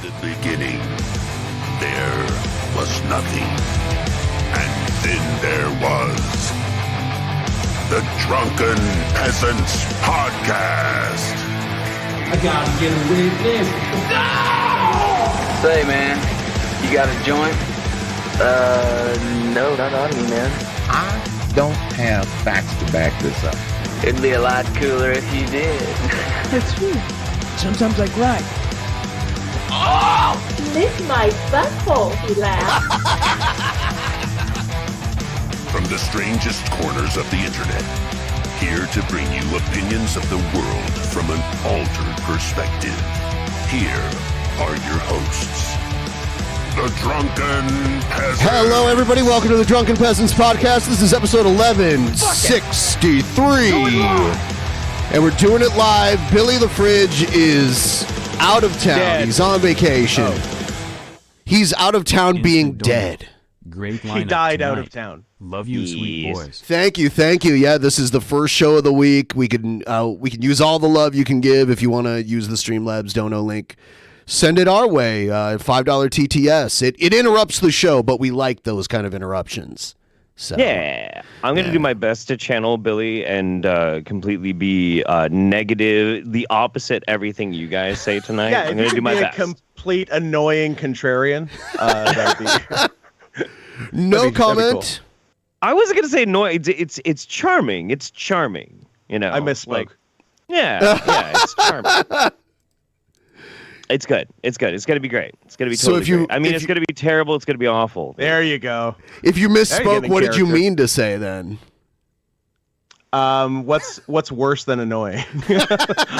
the beginning, there was nothing. And then there was the Drunken Peasants Podcast. I gotta get a witness. No! Say, man, you got a joint? No, not on me, man. I don't have facts to back this up. It'd be a lot cooler if you did. That's true. Sometimes I cry. Oh! Lick my butthole, he laughed. From the strangest corners of the internet, here to bring you opinions of the world from an altered perspective. Here are your hosts, the Drunken Peasants. Hello, everybody. Welcome to the Drunken Peasants Podcast. This is episode 1163. And we're doing it live. Billy the Fridge is out of town. Dead. He's on vacation. He's out of town being dead. Great lineup. He died tonight. out of town. Love you, sweet boys. Thank you. Yeah, this is the first show of the week. We can use all the love you can give. If you want to use the Streamlabs dono link, send it our way. $5 TTS. It interrupts the show, but we like those kind of interruptions. So yeah, I'm going to do my best to channel Billy and completely be negative, the opposite everything you guys say tonight. Yeah, I'm going to do my best. Complete annoying contrarian. That'd be no comment. Cool. I wasn't going to say no. It's charming. It's charming. You know, I misspoke. Like, yeah, it's charming. It's good. It's good. It's going to be great. It's going to be totally great. I mean, it's going to be terrible. It's going to be awful. There you go. If you misspoke, what did you mean to say then? What's worse than annoying?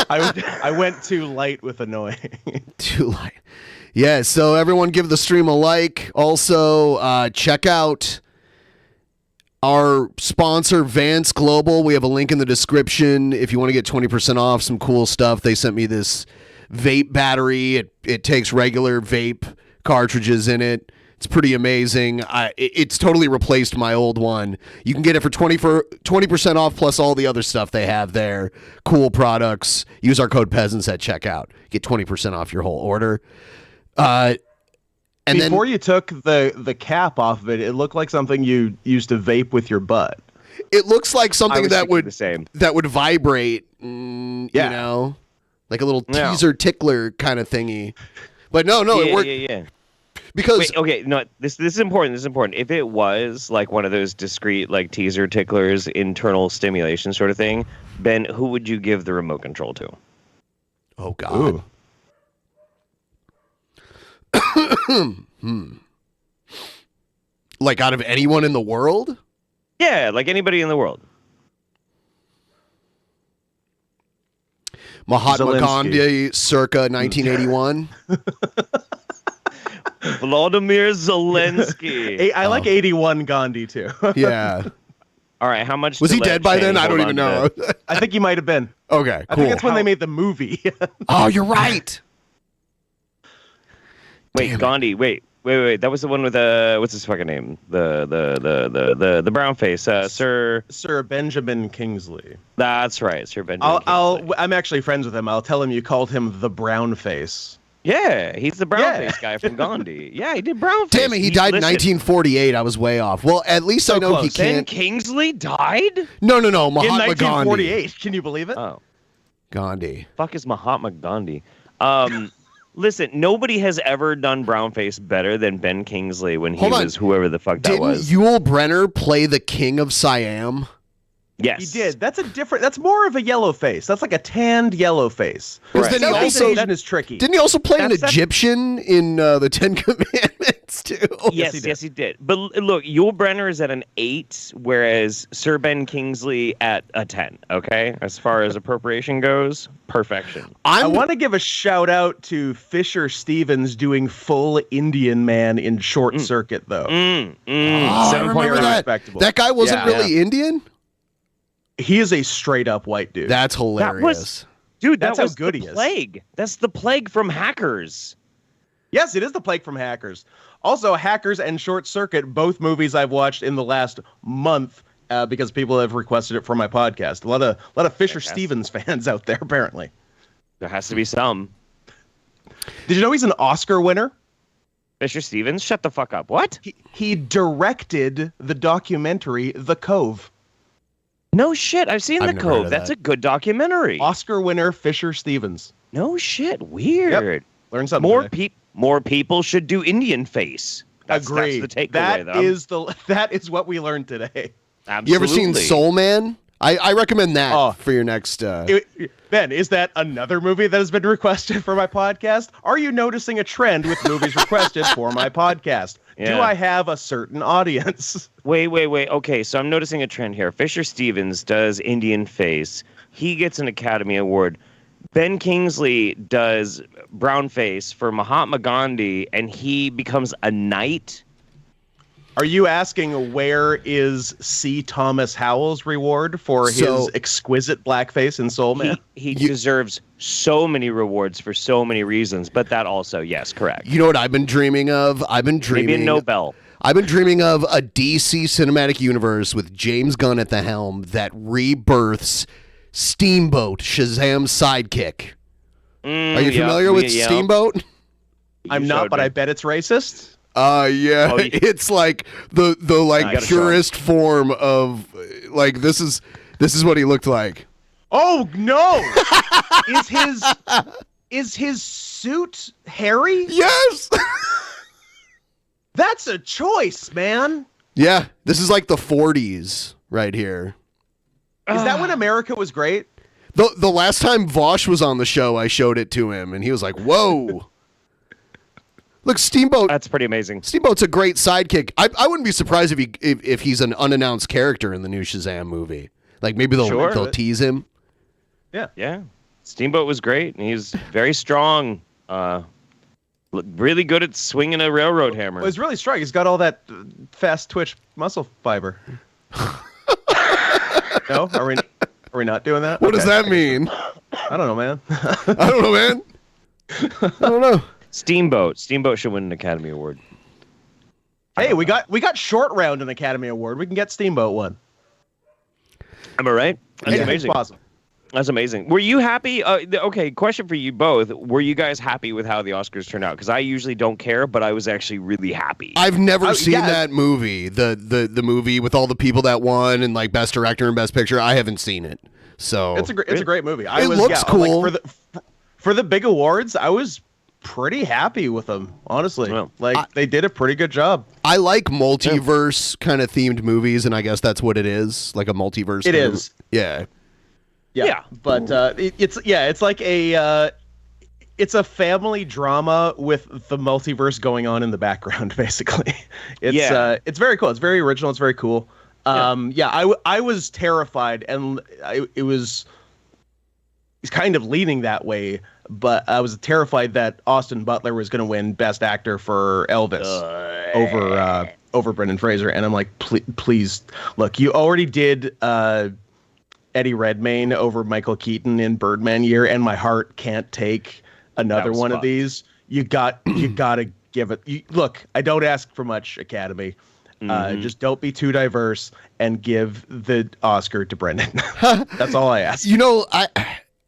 I went too light with annoying. Too light. Yeah, so everyone give the stream a like. Also, check out our sponsor, Vance Global. We have a link in the description if you want to get 20% off some cool stuff. They sent me this vape battery. It takes regular vape cartridges in it. It's pretty amazing. It's totally replaced my old one. You can get it for 20% off plus all the other stuff they have there. Cool products. Use our code Peasants at checkout. Get 20% off your whole order. And before you took the cap off of it, it looked like something you used to vape with your butt. It looks like something that would vibrate. You know, like a little teaser tickler kind of thingy. But no, it worked. Yeah. Because wait, okay, no, this is important. This is important. If it was like one of those discrete like teaser ticklers, internal stimulation sort of thing, Ben, who would you give the remote control to? Oh God. Like out of anyone in the world? Yeah, like anybody in the world. Mahatma Gandhi, circa 1981. Vladimir Zelensky. I like 81 Gandhi too. Yeah. All right, how much was he dead by then? I don't even know. I think he might have been. Okay, cool. I think that's when they made the movie. Oh, you're right. Wait, Gandhi. Wait. That was the one with what's his fucking name? The brown face, Sir Benjamin Kingsley. That's right, Sir Benjamin. Kingsley. I'm actually friends with him. I'll tell him you called him the brown face. Yeah, he's the brown face guy from Gandhi. Yeah, he did brown face. Damn it, he died in 1948. I was way off. Well, at least I know close. he can't. Ben Kingsley died? No. Mahatma in 1948. Gandhi. Can you believe it? Oh, Gandhi. Fuck is Mahatma Gandhi? Listen, nobody has ever done brownface better than Ben Kingsley when he was whoever the fuck that was. Didn't Yul Brynner play the King of Siam? Yes, he did. That's more of a yellow face. That's like a tanned yellow face. Right. Then Asian is tricky. Didn't he also play an Egyptian in the Ten Commandments too? Yes, he did. But look, Yul Brynner is at an 8, whereas Sir Ben Kingsley at a 10. Okay, as far as appropriation goes, perfection. I want to give a shout out to Fisher Stevens doing full Indian man in Short Circuit though. 7 remember that. That guy wasn't really Indian. He is a straight up white dude. That's hilarious. That's how good he is. Plague. That's the Plague from Hackers. Yes, it is the Plague from Hackers. Also, Hackers and Short Circuit, both movies I've watched in the last month because people have requested it for my podcast. A lot of Fisher Stevens fans out there, apparently. There has to be some. Did you know he's an Oscar winner? Fisher Stevens, shut the fuck up. What? He directed the documentary The Cove. No shit. I've seen I've The never heard Cove. of That's that. a good documentary. Oscar winner Fisher Stevens. No shit. Weird. Learn something today. More people should do Indian face. Agree. That's the takeaway. That is what we learned today. Absolutely. You ever seen Soul Man? I recommend that for your next. Ben, is that another movie that has been requested for my podcast? Are you noticing a trend with movies requested for my podcast? Yeah. Do I have a certain audience? Wait. Okay, so I'm noticing a trend here. Fisher Stevens does Indian face. He gets an Academy Award. Ben Kingsley does brown face for Mahatma Gandhi, and he becomes a knight. Are you asking where is C. Thomas Howell's reward for his exquisite blackface in Soul Man? He deserves so many rewards for so many reasons, but that also, yes, correct. You know what I've been dreaming of? Maybe a Nobel. I've been dreaming of a DC cinematic universe with James Gunn at the helm that rebirths Steamboat, Shazam's sidekick. Are you familiar with Steamboat? I'm not, but I bet it's racist. Yeah, it's like the purest form of like this is what he looked like. Oh no! Is his suit hairy? Yes. That's a choice, man. Yeah, this is like the 40s right here. Is that when America was great? The last time Vosh was on the show, I showed it to him, and he was like, "Whoa." Look, Steamboat. That's pretty amazing. Steamboat's a great sidekick. I wouldn't be surprised if he's an unannounced character in the new Shazam movie. Like maybe they'll tease him. Yeah. Steamboat was great, and he's very strong. Really good at swinging a railroad hammer. Well, he's really strong. He's got all that fast twitch muscle fiber. No, are we not doing that? What does that mean? I don't know, man. I don't know, man. I don't know. Steamboat should win an Academy Award. Hey, we got Short Round an Academy Award. We can get Steamboat one. Am I right? That's amazing. Awesome. That's amazing. Were you happy? Okay, question for you both. Were you guys happy with how the Oscars turned out? Because I usually don't care, but I was actually really happy. I've never seen that movie, the movie with all the people that won and like Best Director and Best Picture. I haven't seen it, so it's a great movie. It looks cool. Like, for the big awards, I was pretty happy with them, honestly. Well, they did a pretty good job. I like multiverse kind of themed movies, and I guess that's what it is, like a multiverse. It is. Yeah. Yeah, but it's like it's a family drama with the multiverse going on in the background, basically. It's very cool. It's very original. It's very cool. I was terrified, and it's kind of leaning that way, but I was terrified that Austin Butler was going to win Best Actor for Elvis over Brendan Fraser, and I'm like, please, look, you already did Eddie Redmayne over Michael Keaton in Birdman year, and my heart can't take another one of these. You gotta give it. Look, I don't ask for much, Academy. Just don't be too diverse and give the Oscar to Brendan. That's all I ask. You know,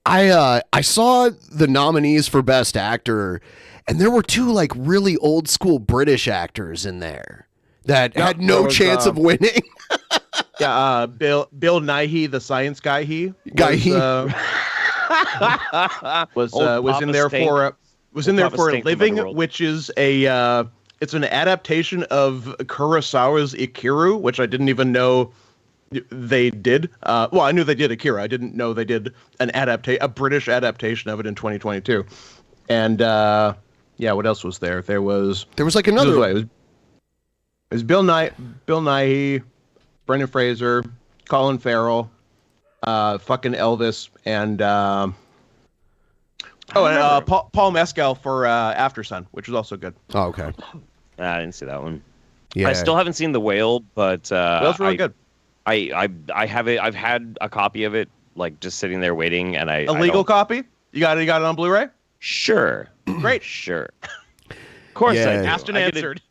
I saw the nominees for Best Actor, and there were two like really old school British actors in there that had no chance of winning. Yeah, Bill Nighy, the science guy, was in there for a living, which is it's an adaptation of Kurosawa's Ikiru, which I didn't even know they did. Well, I knew they did Akira. I didn't know they did a British adaptation of it in 2022. And what else was there? There was like another. It was Bill Nighy, Brendan Fraser, Colin Farrell, fucking Elvis, and Paul Mescal for Aftersun, which was also good. Oh, okay. I didn't see that one. Yeah. I still haven't seen The Whale, but Whale's really good. I have it. I've had a copy of it, like just sitting there waiting, and a legal copy. You got it on Blu-ray. Sure. Great. Sure. Of course, Yeah. Asked and answered.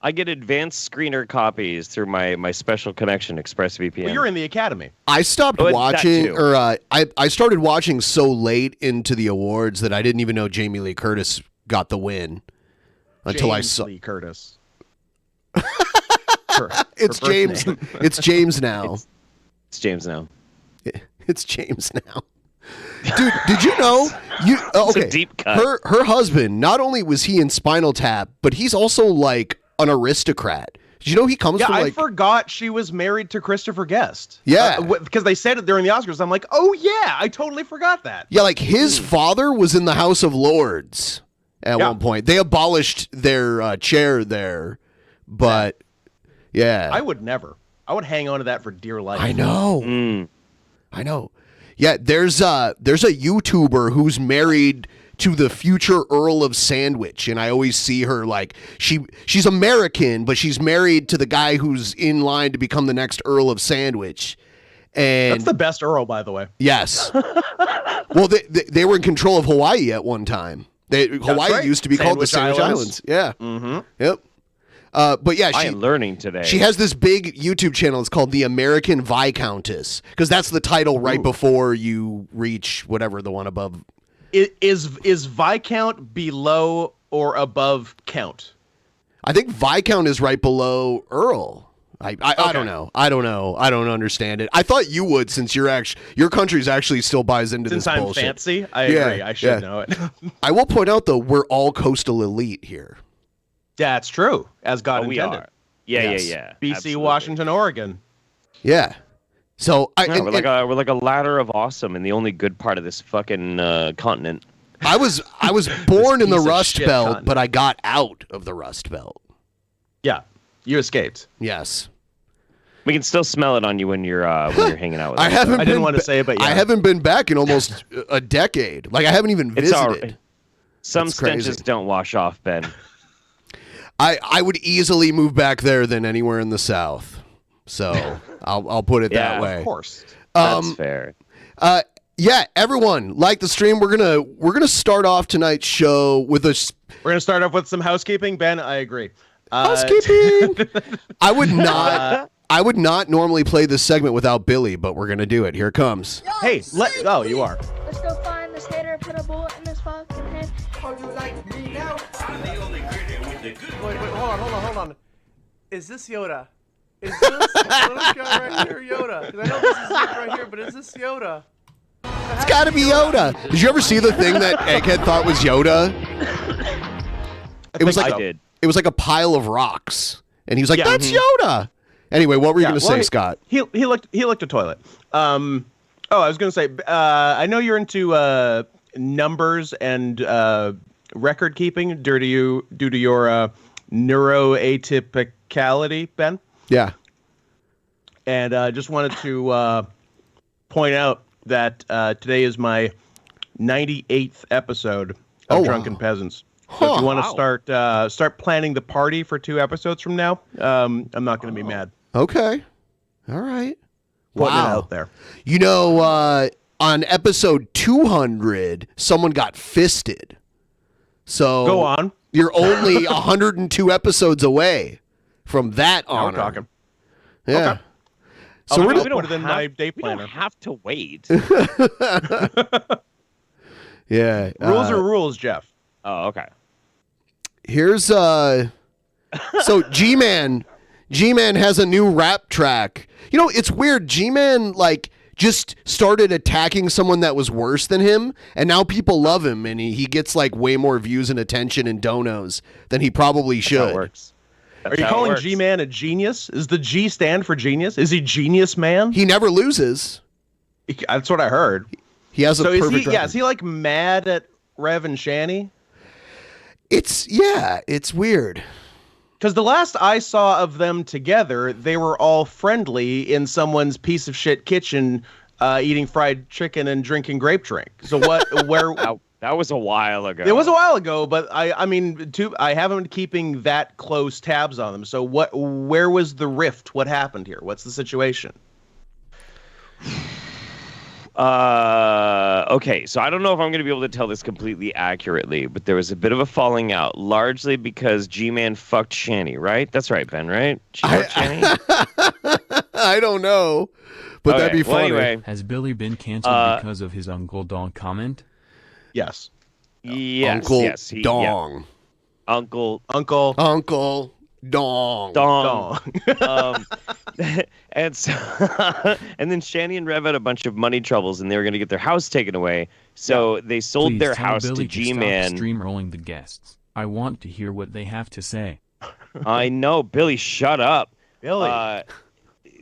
I get advanced screener copies through my special connection, ExpressVPN. Well, you're in the Academy. I stopped watching, or I started watching so late into the awards that I didn't even know Jamie Lee Curtis got the win. Until James I saw Lee Curtis. it's James. It's James now. It's James now. It's James now. Dude, did you know? It's a deep cut. Her husband, not only was he in Spinal Tap, but he's also like an aristocrat. Did you know he comes from like... I forgot she was married to Christopher Guest. Yeah. Because they said it during the Oscars. I'm like, oh yeah, I totally forgot that. Yeah, like his father was in the House of Lords at one point. They abolished their chair there, but yeah. I would never. I would hang on to that for dear life. I know. I know. Yeah, there's a YouTuber who's married to the future Earl of Sandwich, and I always see her like she's American, but she's married to the guy who's in line to become the next Earl of Sandwich. And that's the best Earl, by the way. Yes. Well, they were in control of Hawaii at one time. Hawaii used to be called the Sandwich Islands. Yeah. Mm-hmm. Yep. But yeah, I am learning today. She has this big YouTube channel. It's called The American Viscountess, because that's the title right before you reach whatever the one above. Is Viscount below or above Count? I think Viscount is right below Earl. I don't know. I don't understand it. I thought you would, since your country's actually still buys into Since this I'm bullshit. fancy, I agree. I should know it. I will point out though, we're all coastal elite here. That's true, as God we intended. are. Yeah. BC, Absolutely. Washington, Oregon. Yeah. So we're like a ladder of awesome, and the only good part of this fucking continent. I was born in the piece of Rust shit Belt, continent. but I got out of the Rust Belt. Yeah, you escaped. Yes. We can still smell it on you when you're hanging out with us. I didn't want to say it, but yeah. I haven't been back in almost a decade. Like I haven't even It's all visited. right. Some It's crazy. stenches don't wash off, Ben. I would easily move back there than anywhere in the South. So I'll put it that way. Of course. That's fair. Yeah, everyone, like the stream. We're gonna start off tonight's show with a We're gonna start off with some housekeeping. Ben, I agree. housekeeping. I would not normally play this segment without Billy, but we're gonna do it. Here it comes. Hey, you are. Let's go find this hater, put a bullet in his fucking head. Oh, you like me now? I'm the only critic with the good. Wait, hold on. Is this Yoda? Is this little guy right here Yoda? Because I know this is Luke right here, but is this Yoda? It's got to be Yoda. Did you ever see the thing that Egghead thought was Yoda? It was like I did. It was like a pile of rocks, and he was like, Yeah. "That's Yoda." Anyway, what were you going to say, Scott? He looked a toilet. I was going to say. I know you're into numbers and record keeping due to your neuroatypicality, Ben. Yeah. And just wanted to point out that today is my 98th episode of Drunken Peasants. So if you want to start planning the party for 2 episodes from now, I'm not going to be mad. Okay. All right. Putting it out there. You know, on episode 200, someone got fisted. So Go on. You're only 102 episodes away from that Now we're honor. talking. Yeah. Okay. So I'll we're put gonna it in my day We planner. don't have to wait. yeah. Rules are rules, Jeff. Oh, okay. Here's so G-Man has a new rap track. You know, it's weird. G-Man like just started attacking someone that was worse than him, and now people love him, and he gets like way more views and attention and donos than he probably should. That's how it works. Are you calling G-Man a genius? Is the G stand for genius? Is he Genius Man? He never loses. That's what I heard. He has a perfect record. Is he like mad at Rev and Shanny? It's weird. Because the last I saw of them together, they were all friendly in someone's piece of shit kitchen, eating fried chicken and drinking grape drink. So where? That was a while ago. It was a while ago, but I mean, I haven't been keeping that close tabs on them. So where was the rift? What happened here? What's the situation? Okay, so I don't know if I'm going to be able to tell this completely accurately, but there was a bit of a falling out, largely because G-Man fucked Shanny, right? That's right, Ben, right? She fucked Shanny? I don't know, but that'd be well, funny. anyway, Has Billy been canceled because of his Uncle Don comment? Yes. Yes, Uncle yes, Dong. Uncle Dong. And so, and then Shanny and Rev had a bunch of money troubles, and they were going to get their house taken away. So they sold Please their tell house Billy to G-Man. Stop stream rolling the guests. I want to hear what they have to say. I know, Billy, shut up. Billy.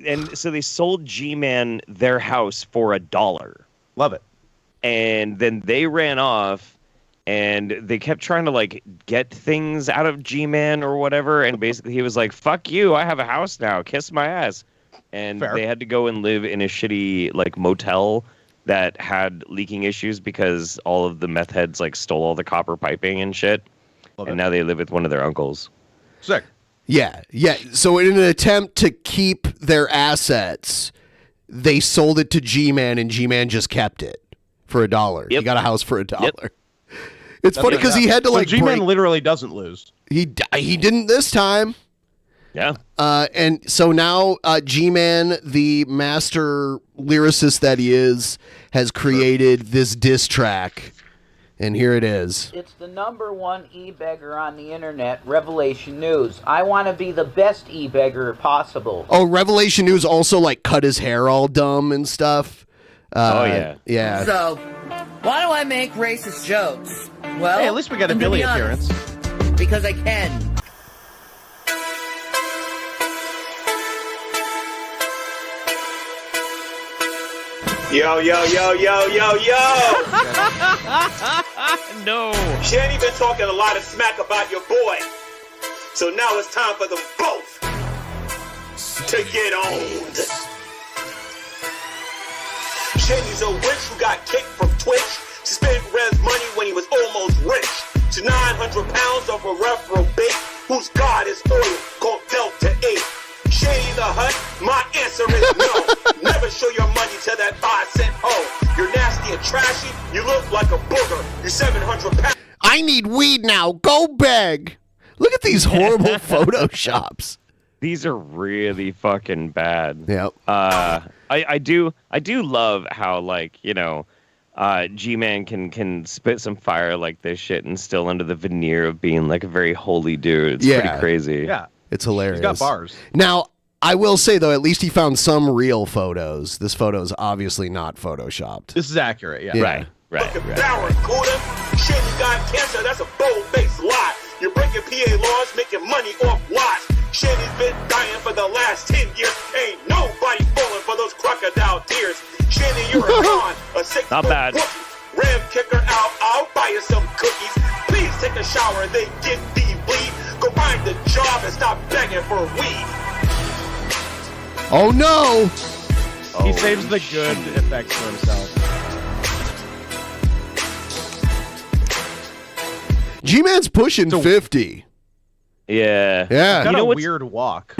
And so they sold G-Man their house for $1. Love it. And then they ran off, and they kept trying to like get things out of G-Man or whatever. And basically he was like, fuck you, I have a house now, kiss my ass. And Fair. they had to go and live in a shitty like motel that had leaking issues because all of the meth heads like stole all the copper piping and shit. And now they live with one of their uncles. Sick. Yeah. So in an attempt to keep their assets, they sold it to G-Man, and G-Man just kept it for $1. He got a house for $1. Yep. It's funny because he had to like G-Man break... literally doesn't lose. He didn't this time. Yeah. And so now G-Man, the master lyricist that he is, has created this diss track. And here it is. It's the #1 e-beggar on the internet, Revelation News. I want to be the best e-beggar possible. Oh, Revelation News also like cut his hair all dumb and stuff. Oh, yeah. Yeah. So, why do I make racist jokes? Well, Hey, at least we got a to be Billy honest, appearance. Because I can. Yo, yo, yo, yo, yo, yo! No. Shanny been talking a lot of smack about your boy. So now it's time for them both to get owned. Shanny's a witch who got kicked from Twitch. She spent Rev's money when he was almost rich. She's 900 pounds of a reprobate whose god is oil called Delta 8. Shady the Hut, my answer is no. Never show your money to that 5-cent hoe. You're nasty and trashy, you look like a booger. You're 700 pounds. I need weed now. Go beg. Look at these horrible photoshops. These are really fucking bad. Yep. I do love how like, you know, G-Man can spit some fire like this shit and still under the veneer of being like a very holy dude. It's pretty crazy. Yeah. It's hilarious. He's got bars. Now, I will say, though, at least he found some real photos. This photo is obviously not photoshopped. This is accurate, yeah. Right. Barracuda. Shit, you got cancer, that's a bold-faced lie. You're breaking PA laws, making money off lies. Shanny's been dying for the last 10 years. Ain't nobody falling for those crocodile tears. Shanny, you're a con, a sick Not bad. Rev, kick her out, I'll buy you some cookies. Please take a shower, then get the bleed. Go find a job and stop begging for weed. Oh, no. He saves the good effects for himself. G-Man's pushing 50. Yeah. Yeah. He's got You know a what's- weird walk.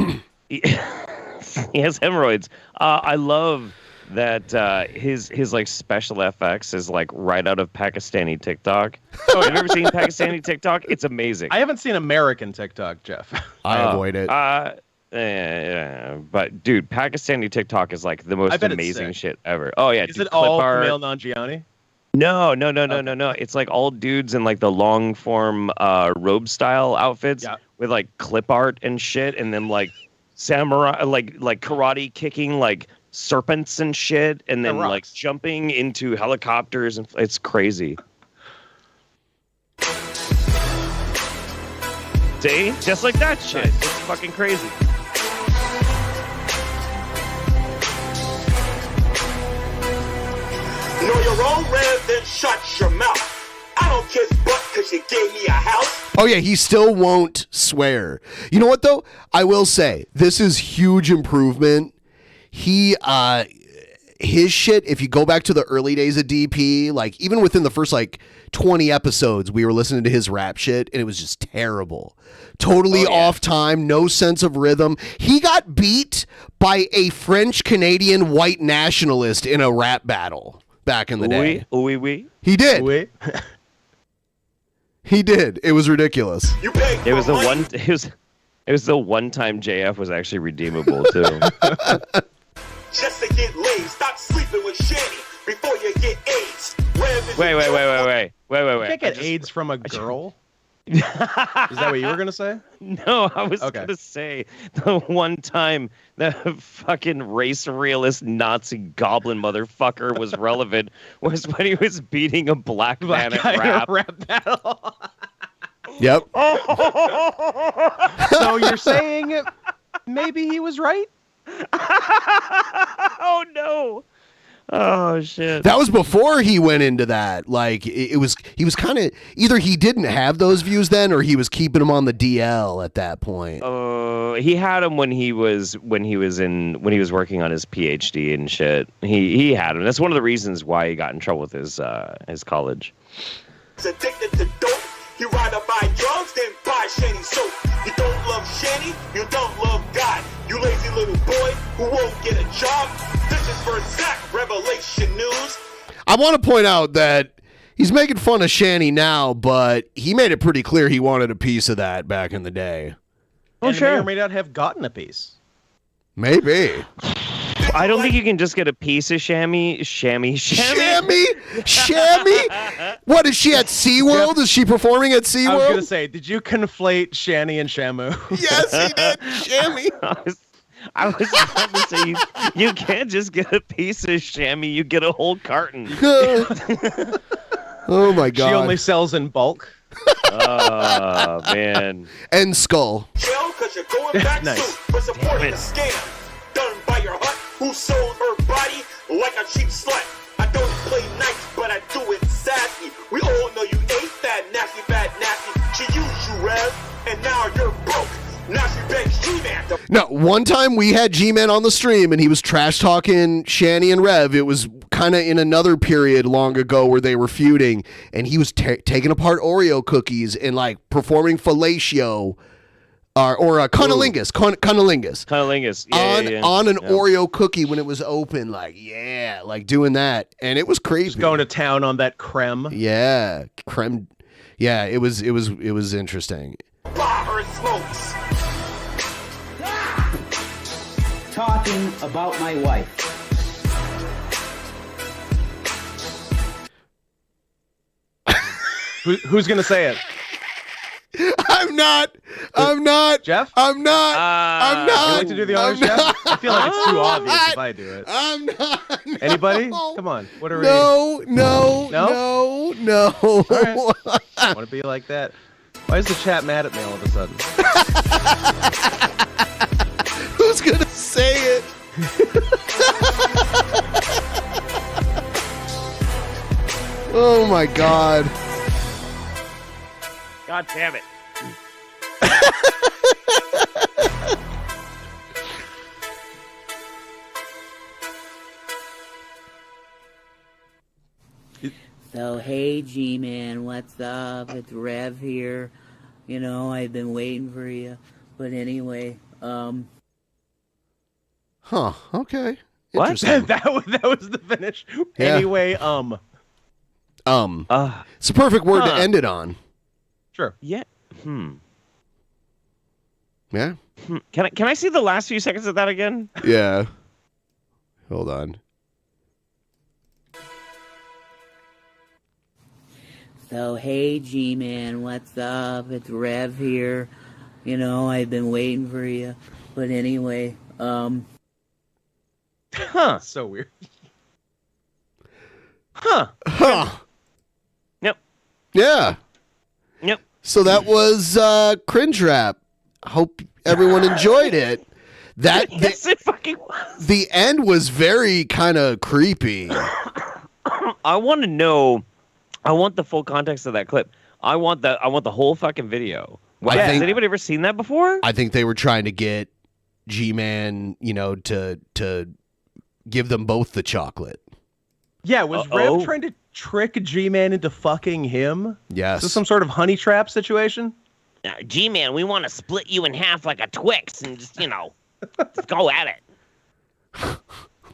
He has hemorrhoids. I love that his like special FX is like right out of Pakistani TikTok. Oh, have you ever seen Pakistani TikTok? It's amazing. I haven't seen American TikTok, Jeff. I avoid it. Yeah, but dude, Pakistani TikTok is like the I most bet it's amazing sick. shit ever. Oh yeah, Is dude, it all clip art. Kumail Nanjiani? No. It's like all dudes in like the long form robe style outfits with like clip art and shit, and then like samurai like karate kicking like serpents and shit, and then like jumping into helicopters, and it's crazy. See? Just like that shit. It's fucking crazy. Know your own Rev, then shut your mouth. I don't kiss butt because you gave me a house. Oh, yeah, he still won't swear. You know what, though? I will say, this is huge improvement. He, his shit, if you go back to the early days of DP, like, even within the first, like, 20 episodes, we were listening to his rap shit, and it was just terrible. Totally off time, no sense of rhythm. He got beat by a French-Canadian white nationalist in a rap battle back in the day. Oui. He did. He did. It was ridiculous. It was the one time JF was actually redeemable too. Just to get laid, stop sleeping with Shanny before you get AIDS. Wait. You can't get AIDS from a girl. Is that what you were gonna say? No, I was gonna say the one time the fucking race realist Nazi goblin motherfucker was relevant was when he was beating a black man at rap battle. Yep. So you're saying maybe he was right? Oh no. Oh shit. That was before he went into that. Like he was kind of either he didn't have those views then, or he was keeping them on the DL at that point. He had them when he was working on his PhD and shit. He had them. That's one of the reasons why he got in trouble with his college. He's addicted to dope. He rather buy drugs than buy Shanny soap. You don't love Shanny, you don't love God. You lazy little boy who won't get a job. This is for Zach, Revelation News. I want to point out that he's making fun of Shanny now, but he made it pretty clear he wanted a piece of that back in the day. And may or may not have gotten a piece. Maybe. I don't think you can just get a piece of Shammy. What is she at SeaWorld? Is she performing at SeaWorld? I was gonna say, did you conflate Shanny and Shamu? Yes, he did. Shammy. I was about to say you can't just get a piece of Shammy, you get a whole carton. Oh my god. She only sells in bulk. Oh man. And skull. Jail because you're going back Nice. soon for supporting a scam done by your hut who sold her body like a cheap slut. I don't play nice, but I do it sassy. We all know you ain't that nasty, bad nasty. She used you, Rev, and now you're broke. Now she begs G-Man to... No, one time we had G-Man on the stream and he was trash talking Shanny and Rev. It was kind of in another period long ago where they were feuding, and he was taking apart Oreo cookies and like performing fellatio or cunnilingus. Cunnilingus. Yeah, on an Oreo cookie when it was open, like doing that, and it was creepy. Just going to town on that creme. Yeah, creme. Yeah, it was interesting. Buy her smokes. Talking about my wife. Who's gonna say it? I'm not. Jeff? I'm not. Would you like to do the honors, Jeff? I feel like it's too obvious if I do it. I'm not. Anybody? Come on. What are we? No. No? All right. I want to be like that. Why is the chat mad at me all of a sudden? Who's gonna say it? Oh my god. God damn it. So, hey, G-Man, what's up? It's Rev here. You know, I've been waiting for you. But anyway, Huh, okay. What? Interesting. that was the finish. Yeah. Anyway, It's a perfect word to end it on. Sure. Yeah. Yeah? Can I see the last few seconds of that again? Yeah. Hold on. So, hey, G-Man, what's up? It's Rev here. You know, I've been waiting for you. But anyway, So weird. Yep. Yeah. Yep. So that was Cringe Rap. Hope everyone enjoyed it. Yes, it fucking was. The end was very kind of creepy. I want to know. I want the full context of that clip. I want the whole fucking video. Wow. Has anybody ever seen that before? I think they were trying to get G-Man, to give them both the chocolate. Yeah, was Rev trying to trick G-Man into fucking him? Yes. Is this some sort of honey trap situation? G-Man, we want to split you in half like a Twix and just, just go at it.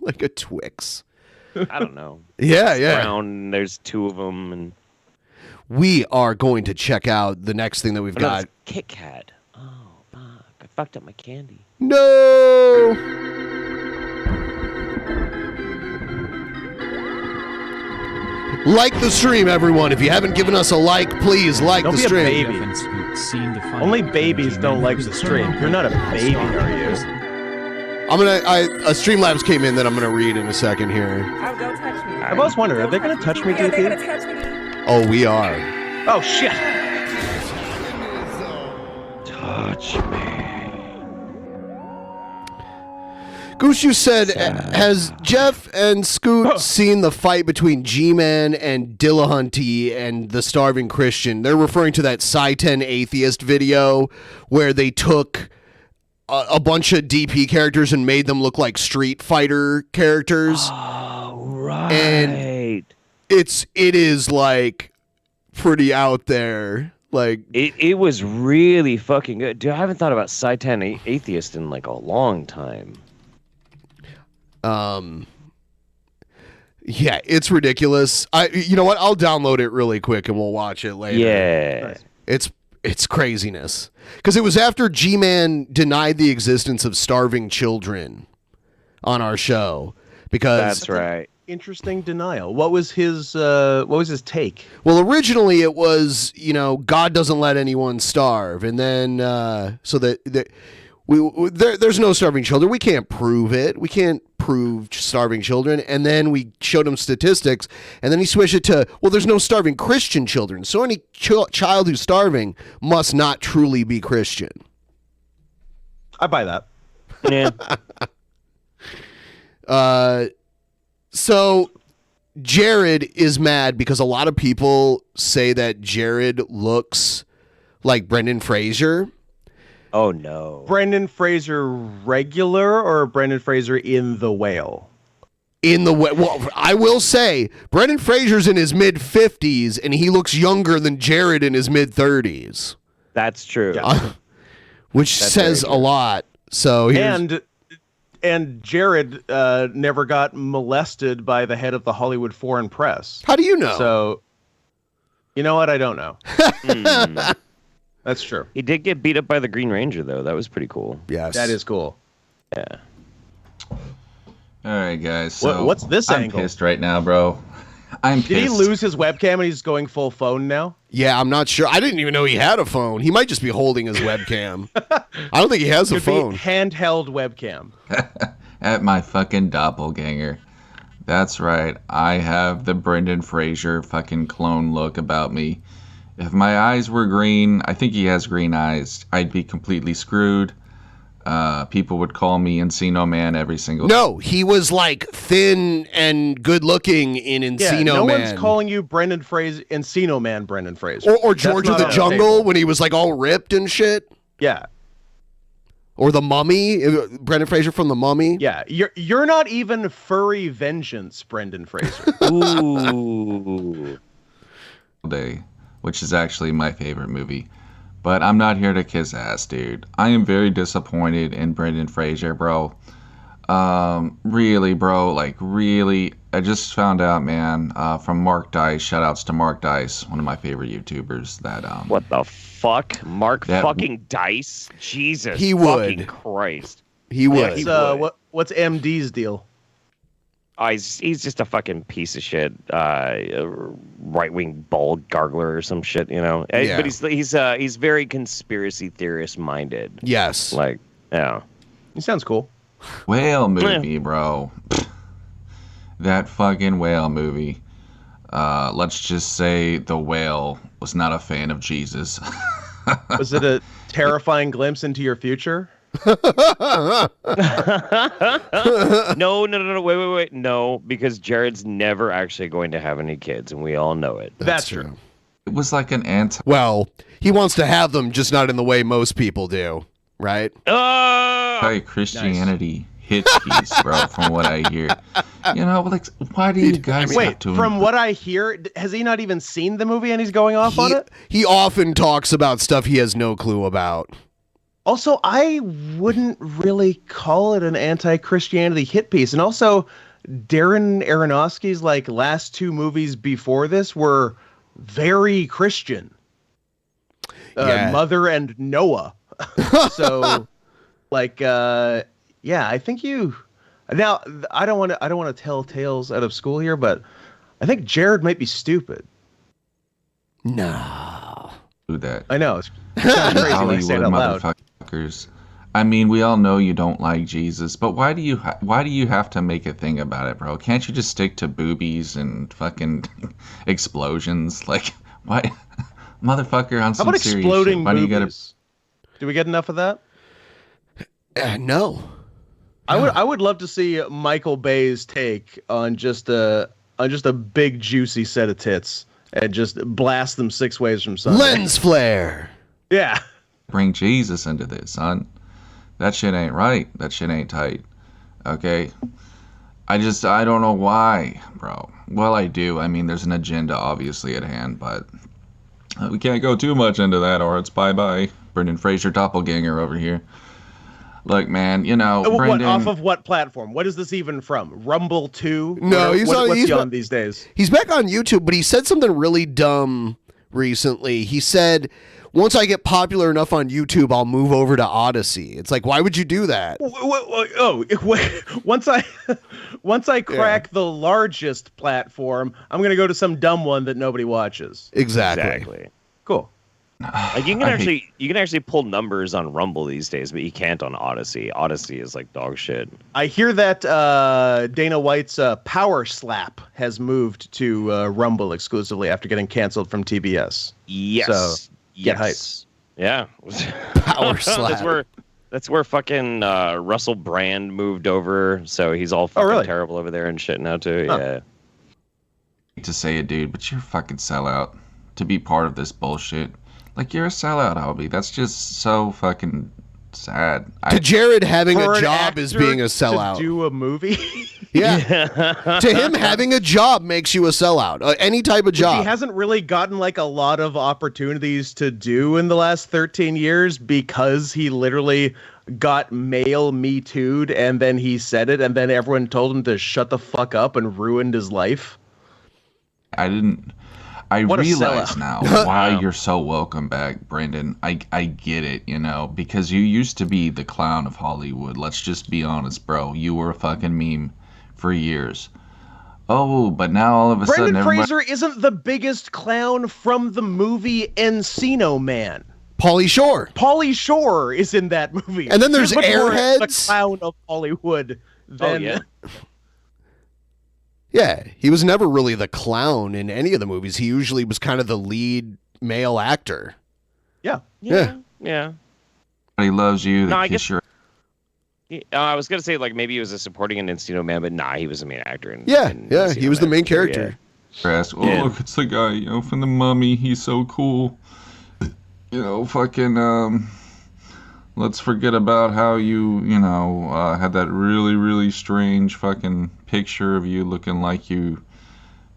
Like a Twix. I don't know. Yeah. Brown, there's two of them. And we are going to check out the next thing that we've got. No, Kit Kat. Oh, fuck. I fucked up my candy. No! Like the stream, everyone. If you haven't given us a like, please like Don't the be a stream. baby. Only babies don't like the stream. You're not a baby, are you? A Streamlabs came in that I'm gonna read in a second here. Oh, don't touch me. I've always wondered, are they gonna touch me, Yeah, they're DP? gonna touch me. Oh, we are. Oh shit! Touch me. Goose, you said, has Jeff and Scoot seen the fight between G-Man and Dillahunty and the Starving Christian? They're referring to that Sci-10 Atheist video where they took a bunch of DP characters and made them look like Street Fighter characters. Oh, right. And it is like pretty out there. Like it was really fucking good. Dude, I haven't thought about Sci-10 Atheist in like a long time. Yeah, it's ridiculous. You know what? I'll download it really quick and we'll watch it later. Yeah. It's craziness. Because it was after G-Man denied the existence of starving children on our show. Because That's right. Interesting denial. What was his take? Well, originally it was, God doesn't let anyone starve, and then so that there's no starving children. We can't prove it. We can't prove starving children. And then we showed him statistics, and then he switched it to, well, there's no starving Christian children. So any child who's starving must not truly be Christian. I buy that. Yeah. So Jared is mad because a lot of people say that Jared looks like Brendan Fraser. Oh no. Brendan Fraser regular or Brendan Fraser in The Whale? Well, I will say Brendan Fraser's in his mid-50s and he looks younger than Jared in his mid-30s. That's true. Which That's says a lot. So And Jared never got molested by the head of the Hollywood Foreign Press. How do you know? So, you know what? I don't know. That's true. He did get beat up by the Green Ranger, though. That was pretty cool. Yes. That is cool. Yeah. All right, guys. So What's this I'm angle? pissed right now, bro. I'm pissed. Did he lose his webcam and he's going full phone now? Yeah, I'm not sure. I didn't even know he had a phone. He might just be holding his webcam. I don't think he has a Could be phone. handheld webcam. At my fucking doppelganger. That's right. I have the Brendan Fraser fucking clone look about me. If my eyes were green, I think he has green eyes, I'd be completely screwed. People would call me Encino Man every single day. No, he was like thin and good looking in Encino no Man. one's calling you Brendan Fraser, Encino Man Brendan Fraser. Or George of the Jungle when he was like all ripped and shit. Yeah. Or the Mummy, Brendan Fraser from the Mummy. Yeah, you're not even furry vengeance, Brendan Fraser. Ooh. Day, which is actually my favorite movie. But I'm not here to kiss ass, dude. I am very disappointed in Brendan Fraser, bro. Really, bro. Like, really. I just found out, man, from Mark Dice. Shoutouts to Mark Dice, one of my favorite YouTubers. That What the fuck? Mark fucking Dice? Jesus He fucking would. Christ. He would. What's MD's deal? He's just a fucking piece of shit, right-wing bald gargler or some shit, Yeah. But he's very conspiracy theorist minded. Yes. Like, yeah. He sounds cool. Whale movie, bro. That fucking whale movie. Let's just say the whale was not a fan of Jesus. Was it a terrifying glimpse into your future? No, wait. No, because Jared's never actually going to have any kids, and we all know it. That's true. It was like an anti. Well, he wants to have them, just not in the way most people do, right? Christianity hit piece, bro, from what I hear. Like, why do you guys have to... From what I hear, has he not even seen the movie and he's going off on it? He often talks about stuff he has no clue about. Also, I wouldn't really call it an anti-Christianity hit piece. And also, Darren Aronofsky's last two movies before this were very Christian. Mother and Noah. So, I think you. Now, I don't want to tell tales out of school here, but I think Jared might be stupid. No. Do that. I know. It's kind of crazy when I say it out loud. Motherfuckers. I mean, we all know you don't like Jesus, but why do you have to make a thing about it, bro? Can't you just stick to boobies and fucking explosions? Like, why, motherfucker? On some How about serious exploding shit, why do you gotta? boobies? Do we get enough of that? No. I would love to see Michael Bay's take on just a big juicy set of tits and just blast them 6 ways from Sunday. Lens flare. Yeah. Bring Jesus into this, son. That shit ain't right. That shit ain't tight. Okay? I don't know why, bro. Well, I do. I mean, there's an agenda obviously at hand, but we can't go too much into that or it's bye-bye. Brendan Fraser doppelganger over here. Look, man, you know, Brendan... Off of what platform? What is this even from? Rumble 2? No, what's he on these days? He's back on YouTube, but he said something really dumb recently. He said, once I get popular enough on YouTube, I'll move over to Odyssey. It's like, why would you do that? Once I crack the largest platform, I'm going to go to some dumb one that nobody watches. Exactly. Cool. Like you can actually pull numbers on Rumble these days, but you can't on Odyssey. Odyssey is like dog shit. I hear that Dana White's Power Slap has moved to Rumble exclusively after getting canceled from TBS. Yes. So get hyped. Yeah. Power Slap. That's where fucking Russell Brand moved over, so he's all fucking terrible over there and shit now too. Huh. Yeah. I hate to say it, dude, but you're a fucking sellout to be part of this bullshit. Like, you're a sellout, Albie. That's just so fucking sad. To Jared, having For a an job is actor being a sellout. To do a movie? Yeah. To him, having a job makes you a sellout. Any type of job. He hasn't really gotten like a lot of opportunities to do in the last 13 years because he literally got male Me Too'd and then he said it and then everyone told him to shut the fuck up and ruined his life. I What a realize sellout. now why you're so welcome back, Brendan. I get it, you know, because you used to be the clown of Hollywood. Let's just be honest, bro. You were a fucking meme for years. Oh, but now all of a sudden Brendan everybody... Fraser isn't the biggest clown from the movie Encino Man. Pauly Shore. Pauly Shore is in that movie. And then there's much more Airheads. The clown of Hollywood than... yeah. Yeah, he was never really the clown in any of the movies. He usually was kind of the lead male actor. Yeah. Yeah. Everybody loves you. No, They I kiss guess- your... I was gonna say like maybe he was a supporting in Encino Man, but nah, he was the main actor. In Yeah, in yeah, Encino he was the Man, main for sure, character. Ass. Oh, Yeah. look, it's the guy, you know, from The Mummy. He's so cool. You know, fucking, let's forget about how you know, had that really, really strange fucking picture of you looking like you...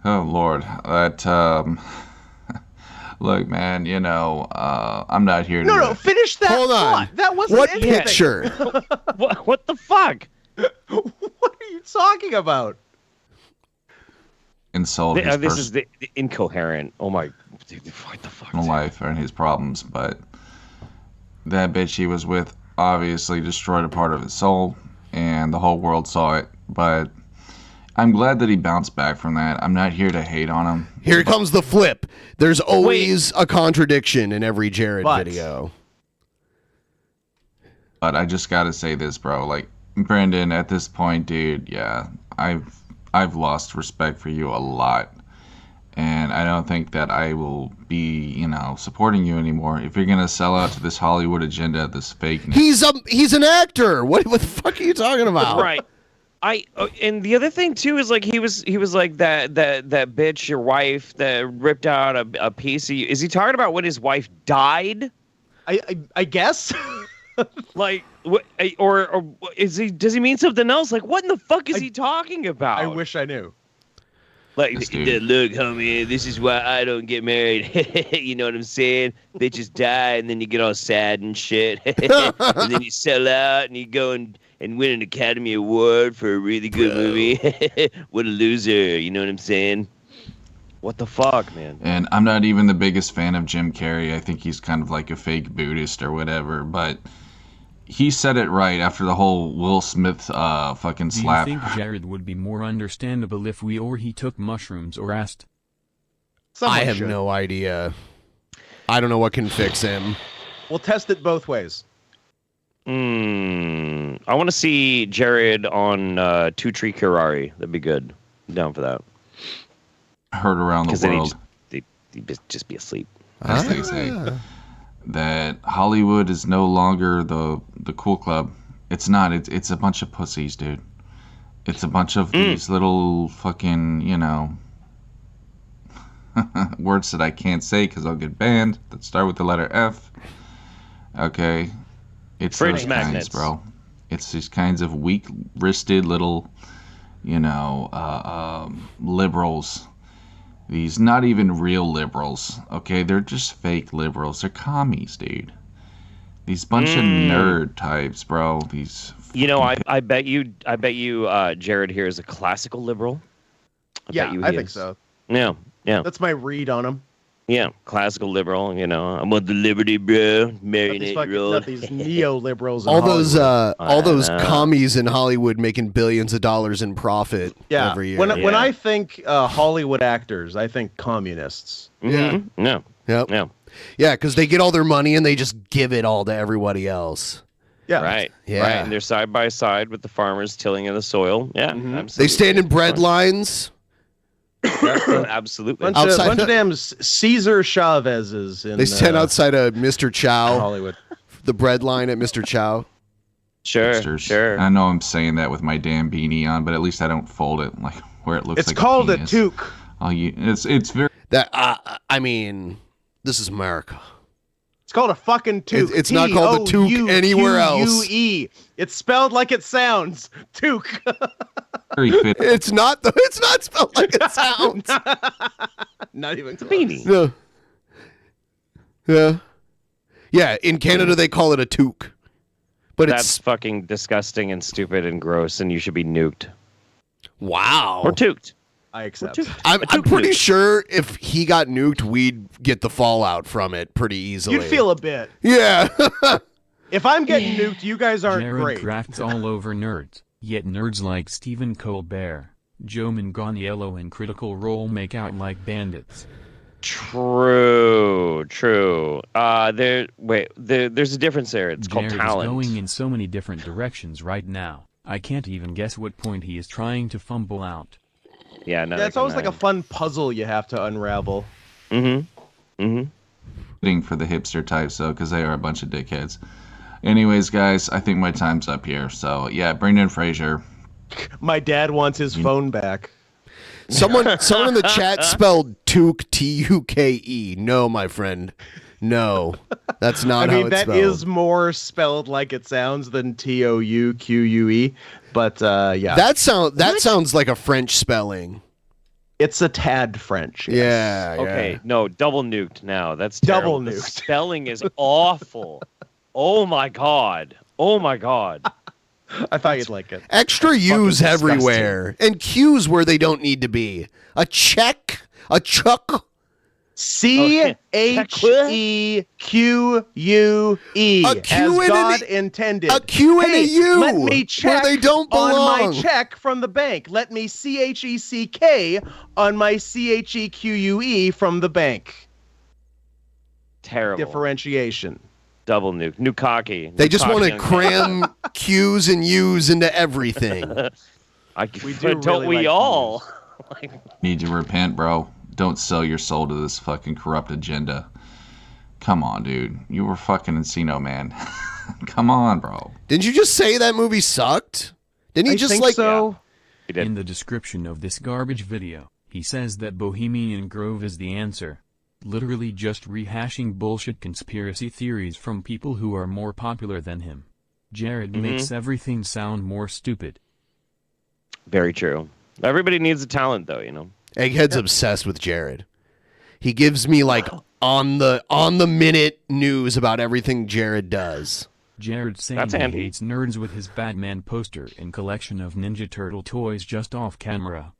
Oh, Lord. That, look, man, you know, I'm not here to... No, finish that Hold on. thought. That wasn't What anything. picture? What the fuck? What are you talking about? Insult his This is the incoherent. Oh my, dude, what the fuck? personal life and his problems, but that bitch he was with obviously destroyed a part of his soul, and the whole world saw it, but... I'm glad that he bounced back from that. I'm not here to hate on him. Here comes the flip. There's always a contradiction in every Jared video. But I just gotta say this, bro. Like, Brendan, at this point, dude, yeah, I've lost respect for you a lot. And I don't think that I will be, you know, supporting you anymore. If you're gonna sell out to this Hollywood agenda, this fakeness. He's an actor. What the fuck are you talking about? Right. And the other thing too is like he was like that bitch, your wife, that ripped out a piece of you. Is he talking about when his wife died? I guess. Like, what, or is he? Does he mean something else? Like, what in the fuck is he talking about? I wish I knew. Like, look, homie, this is why I don't get married. You know what I'm saying? Bitches die, and then you get all sad and shit, and then you sell out, and you go and win an Academy Award for a really good movie. What a loser, you know what I'm saying? What the fuck, man? And I'm not even the biggest fan of Jim Carrey. I think he's kind of like a fake Buddhist or whatever, but he said it right after the whole Will Smith fucking slap. Do you think Jared would be more understandable if he took mushrooms or asked? I have no idea. I don't know what can fix him. We'll test it both ways. I want to see Jared on Two Tree Curari. That'd be good. I'm down for that. Heard around the world. He'd just be asleep. As they say. That Hollywood is no longer the cool club. It's not. It's a bunch of pussies, dude. It's a bunch of these little fucking, words that I can't say because I'll get banned that start with the letter F. Okay. It's fridge those magnets, kinds, bro. It's these kinds of weak-wristed little, liberals. These not even real liberals, okay? They're just fake liberals. They're commies, dude. These bunch of nerd types, bro. These. I bet you, Jared here is a classical liberal. I think so. Yeah. That's my read on him. Yeah, classical liberal. I'm with the liberty, bro. Marionette roll. Not these neoliberals. All those commies in Hollywood making billions of dollars in profit every year. When I think Hollywood actors, I think communists. Yeah. No. Yep. No. Yeah, because they get all their money and they just give it all to everybody else. Yeah. Right. Yeah. Right. And they're side by side with the farmers tilling in the soil. Yeah. Absolutely. They stand in bread lines. Absolutely. Bunch of damn Caesar Chavez's. They stand outside of Mr. Chow. Hollywood. The bread line at Mr. Chow. Sure. I know I'm saying that with my damn beanie on, but at least I don't fold it like where it looks It's like called a a penis. toque. It's very. I mean, this is America. It's called a fucking toque. It's not called a toque anywhere else. T-O-U-Q-U-E. It's spelled like it sounds. Toque. Very fit. It's not spelled like it sounds. Not even It's a beanie. No. Yeah. In Canada, they call it a toque, but That's fucking disgusting and stupid and gross, and you should be nuked. Wow. Or toqued. I accept. I'm pretty sure if he got nuked, we'd get the fallout from it pretty easily. You'd feel a bit. Yeah. If I'm getting nuked, you guys aren't Jared great. crafts all over nerds, yet nerds like Stephen Colbert, Joe Manganiello and Critical Role make out like bandits. True. There's a difference there. It's called Jared talent. is going in so many different directions right now. I can't even guess what point he is trying to fumble out. Yeah, no. It's always like a fun puzzle you have to unravel. Fitting for the hipster types, though, because they are a bunch of dickheads. Anyways, guys, I think my time's up here. So, yeah, Brendan Fraser. My dad wants his phone back. Someone in the chat spelled toque, T-U-K-E. No, my friend. No. That's not how it's spelled. That is more spelled like it sounds than T-O-U-Q-U-E. But, yeah. That sounds like a French spelling. It's a tad French. Yes. Yeah. Okay, no, double nuked now. That's Double terrible. The nuked. spelling is awful. Oh my god. I thought you'd like it. Extra U's everywhere. And Q's where they don't need to be. A check. A chuck. C-H-E-Q-U-E. A Q as and God an- intended. A Q and a U. Let me check where they don't on belong. my check from the bank. Let me C-H-E-C-K on my C-H-E-Q-U-E from the bank. Terrible. Differentiation. Double nuke. Nukaki. They just want to cram Q's and U's into everything. Don't we all? Need to repent, bro. Don't sell your soul to this fucking corrupt agenda. Come on, dude. You were fucking Encino Man. Come on, bro. Didn't you just say that movie sucked? Didn't he In the description of this garbage video, he says that Bohemian Grove is the answer. Literally just rehashing bullshit conspiracy theories from people who are more popular than him. Jared makes everything sound more stupid. Very true. Everybody needs a talent, though, you know. Egghead's obsessed with Jared. He gives me like on the minute news about everything Jared does. Jared saying he hates nerds with his Batman poster and collection of Ninja Turtle toys just off camera.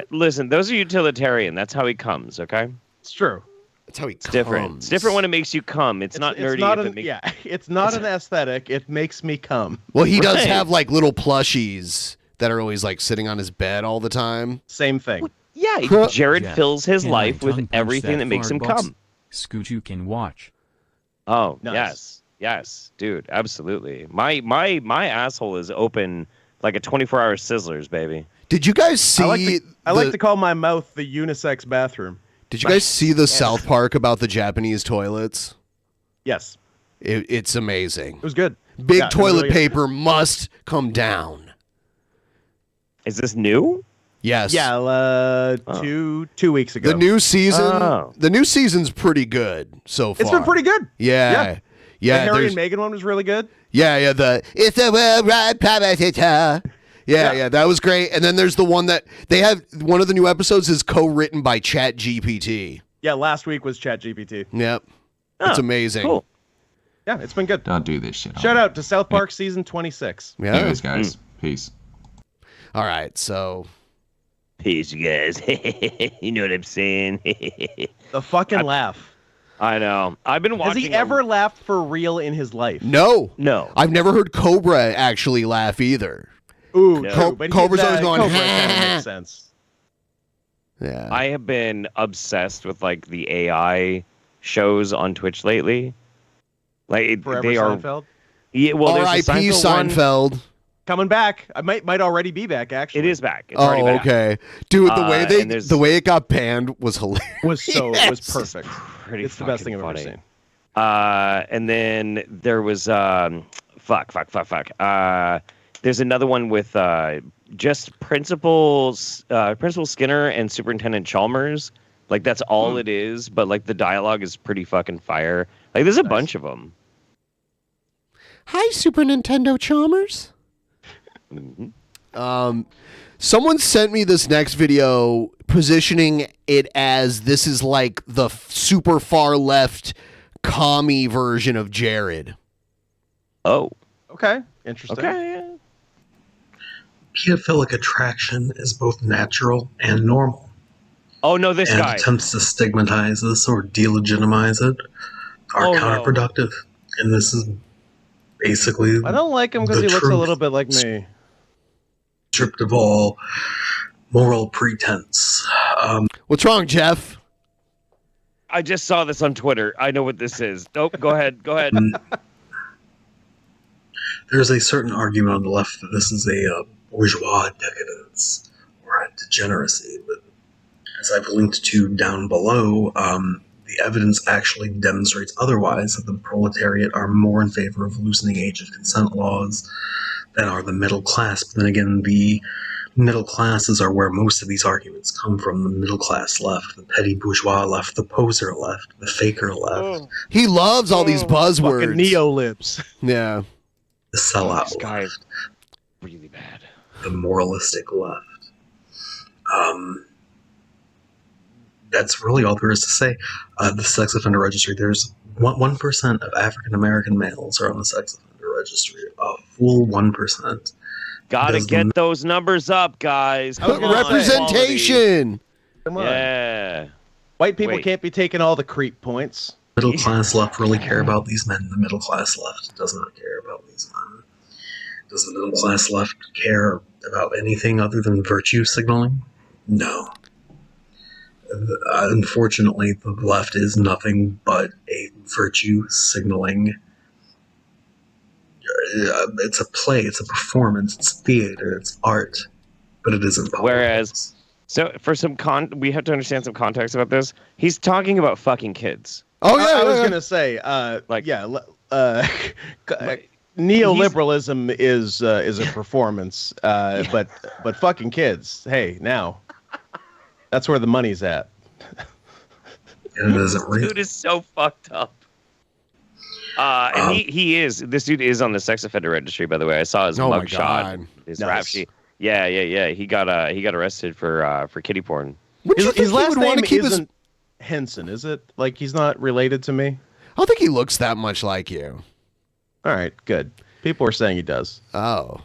Listen, those are utilitarian. That's how he comes, okay? It's true. That's how he It's different. It's different when it makes you come. It's not nerdy. It's not an aesthetic. It makes me come. Well, he does have like little plushies that are always like sitting on his bed all the time. Same thing. Yeah, Jared Jeff, fills his can I life with tongue punch everything that makes him fart box? come. Scoot, you can watch. Oh, Nice. yes, dude, absolutely. My asshole is open like a 24-hour Sizzlers, baby. Did you guys see? I like to call my mouth the unisex bathroom. Did you guys see the South Park about the Japanese toilets? Yes. It's amazing. It was good. Big Yeah, it was toilet really good. paper must come down. Is this new? Yes. Yeah, 2 weeks ago. The new season. Oh. The new season's pretty good so far. It's been pretty good. Yeah. The Harry there's- and Meghan one was really good. Yeah. It's a worldwide proposition. Yeah, that was great. And then there's the one that they have. One of the new episodes is co-written by ChatGPT. Yeah, last week was ChatGPT. Yep. It's amazing. Cool. Yeah, it's been good. Don't do this shit. Shout out to South Park season 26. Yeah. Anyways, guys, peace. All right, so Peace, you guys. You know what I'm saying? The fucking laugh. I know. I've been watching. Has he ever laughed for real in his life? no. I've never heard Cobra actually laugh either. Ooh, No. true, but Cobra's always going, Cobra kind of makes sense. Yeah. I have been obsessed with like the AI shows on Twitch lately. Like Forever they are. Seinfeld? Yeah. Well, there's R.I.P. the Seinfeld one. Seinfeld. Coming back. I might already be back, actually. It is back. It's already back. Okay, dude. and there's- The way it got banned was hilarious. It was perfect. Pretty It's the best thing fucking I've ever funny. seen. And then there was fuck. There's another one with just Principal Skinner and Superintendent Chalmers. Like that's all it is, but like the dialogue is pretty fucking fire. Like there's a bunch of them. Hi, Super Nintendo Chalmers. Someone sent me this next video positioning it as this is like the super far left commie version of Jared. Oh. Okay. Interesting. Okay. Yeah. Pedophilic attraction is both natural and normal. Oh no, this and guy. attempts to stigmatize this or delegitimize it are counterproductive. And this is basically I don't like him because he looks a little bit like me. Stripped of all moral pretense. What's wrong, Jeff? I just saw this on Twitter. I know what this is. Nope. Go ahead. Go ahead. There's a certain argument on the left that this is a bourgeois decadence or a degeneracy, but as I've linked to down below, the evidence actually demonstrates otherwise, that the proletariat are more in favor of loosening age of consent laws than are the middle class. But then again, the middle classes are where most of these arguments come from. The middle class left, the petty bourgeois left, the poser left, the faker left. He loves all these buzzwords. Fucking neo-libs. Yeah. The sellout This guy left. is really bad. The moralistic left. That's really all there is to say. The sex offender registry, there's 1% of African American males are on the sex offender registry. A full 1%. Gotta Does get those numbers up, guys. Representation. Come on. Yeah. White people Wait. can't be taking all the creep points. Middle class left really care about these men. The middle class left does not care about these men. Does the middle class left care about anything other than virtue signaling? No. Unfortunately, the left is nothing but a virtue signaling. It's a play, it's a performance, it's theater, it's art, but it isn't politics. Whereas, so for some we have to understand some context about this. He's talking about fucking kids. Oh yeah, I was gonna say, neoliberalism is a performance, but fucking kids, hey, now that's where the money's at. And it isn't real. Dude is so fucked up. And this dude is on the sex offender registry, by the way. I saw his Oh my mugshot, God. his Nice. rap sheet. Yeah. He got arrested for kitty porn. His last would wanna name keep his- isn't Henson, is it? Like he's not related to me? I don't think he looks that much like you. All right, good. People are saying he does. Oh.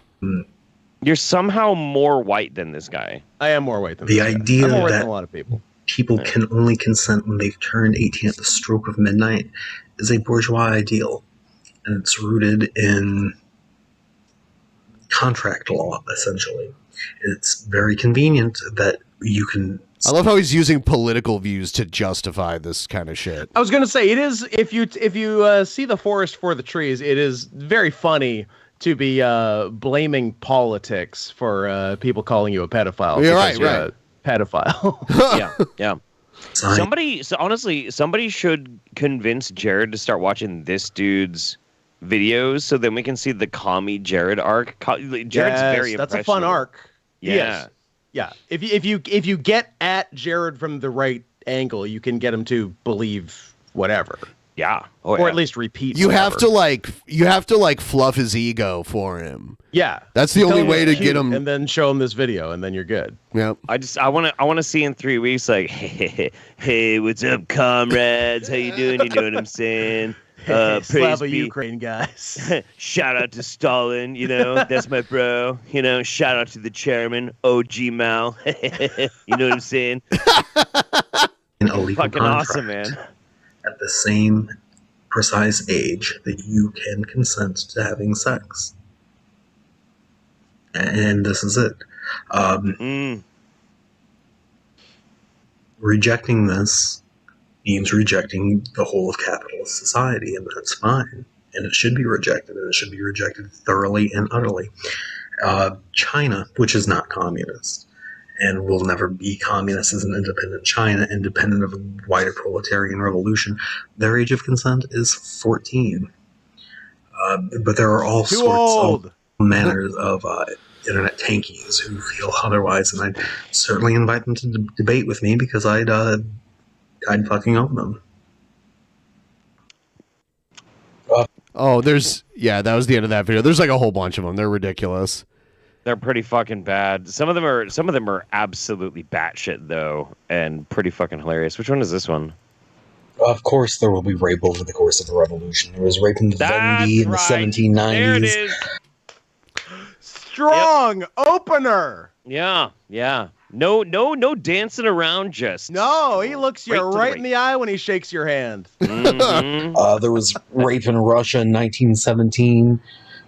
You're somehow more white than this guy. I am more white than The this guy. idea I'm more white that- than a lot of people. people can only consent when they've turned 18 at the stroke of midnight is a bourgeois ideal. And it's rooted in contract law, essentially. It's very convenient that you can... I love how he's using political views to justify this kind of shit. I was gonna say, it is, if you see the forest for the trees, it is very funny to be blaming politics for people calling you a pedophile. Yeah, because you're right. a pedophile. Yeah. Somebody should convince Jared to start watching this dude's videos so then we can see the commie Jared arc. Jared's very that's a fun impressionable. arc. Yeah. Yes. Yeah. If you get at Jared from the right angle, you can get him to believe whatever. Yeah. Or at least repeat. You whatever. have to like fluff his ego for him. Yeah. That's the Tell only him way to it's get cute, him. and then show him this video, and then you're good. Yep. I want to see in 3 weeks like, hey, what's up, comrades? How you doing? You know what I'm saying? Praise Slava be. Ukraine guys. Shout out to Stalin, that's my bro. Shout out to the chairman, OG Mao. You know what I'm saying? An illegal Fucking contract awesome, man. at the same precise age that you can consent to having sex. And this is it. Rejecting this means rejecting the whole of capitalist society, and that's fine. And it should be rejected, and it should be rejected thoroughly and utterly. China, which is not communist, and will never be communist, as an independent China, independent of a wider proletarian revolution, their age of consent is 14. But there are all sorts of manners of internet tankies who feel otherwise, and I'd certainly invite them to debate with me, because I'd fucking own them. That was the end of that video. There's like a whole bunch of them. They're ridiculous. They're pretty fucking bad. Some of them are absolutely batshit though, and pretty fucking hilarious. Which one is this one? Of course, there will be rape over the course of the revolution. There was rape in the Vendee in the 1790s. There it is. Strong opener. Yeah. No dancing around. Just no. He looks you right in the the eye when he shakes your hand. Mm-hmm. There was rape in Russia in 1917.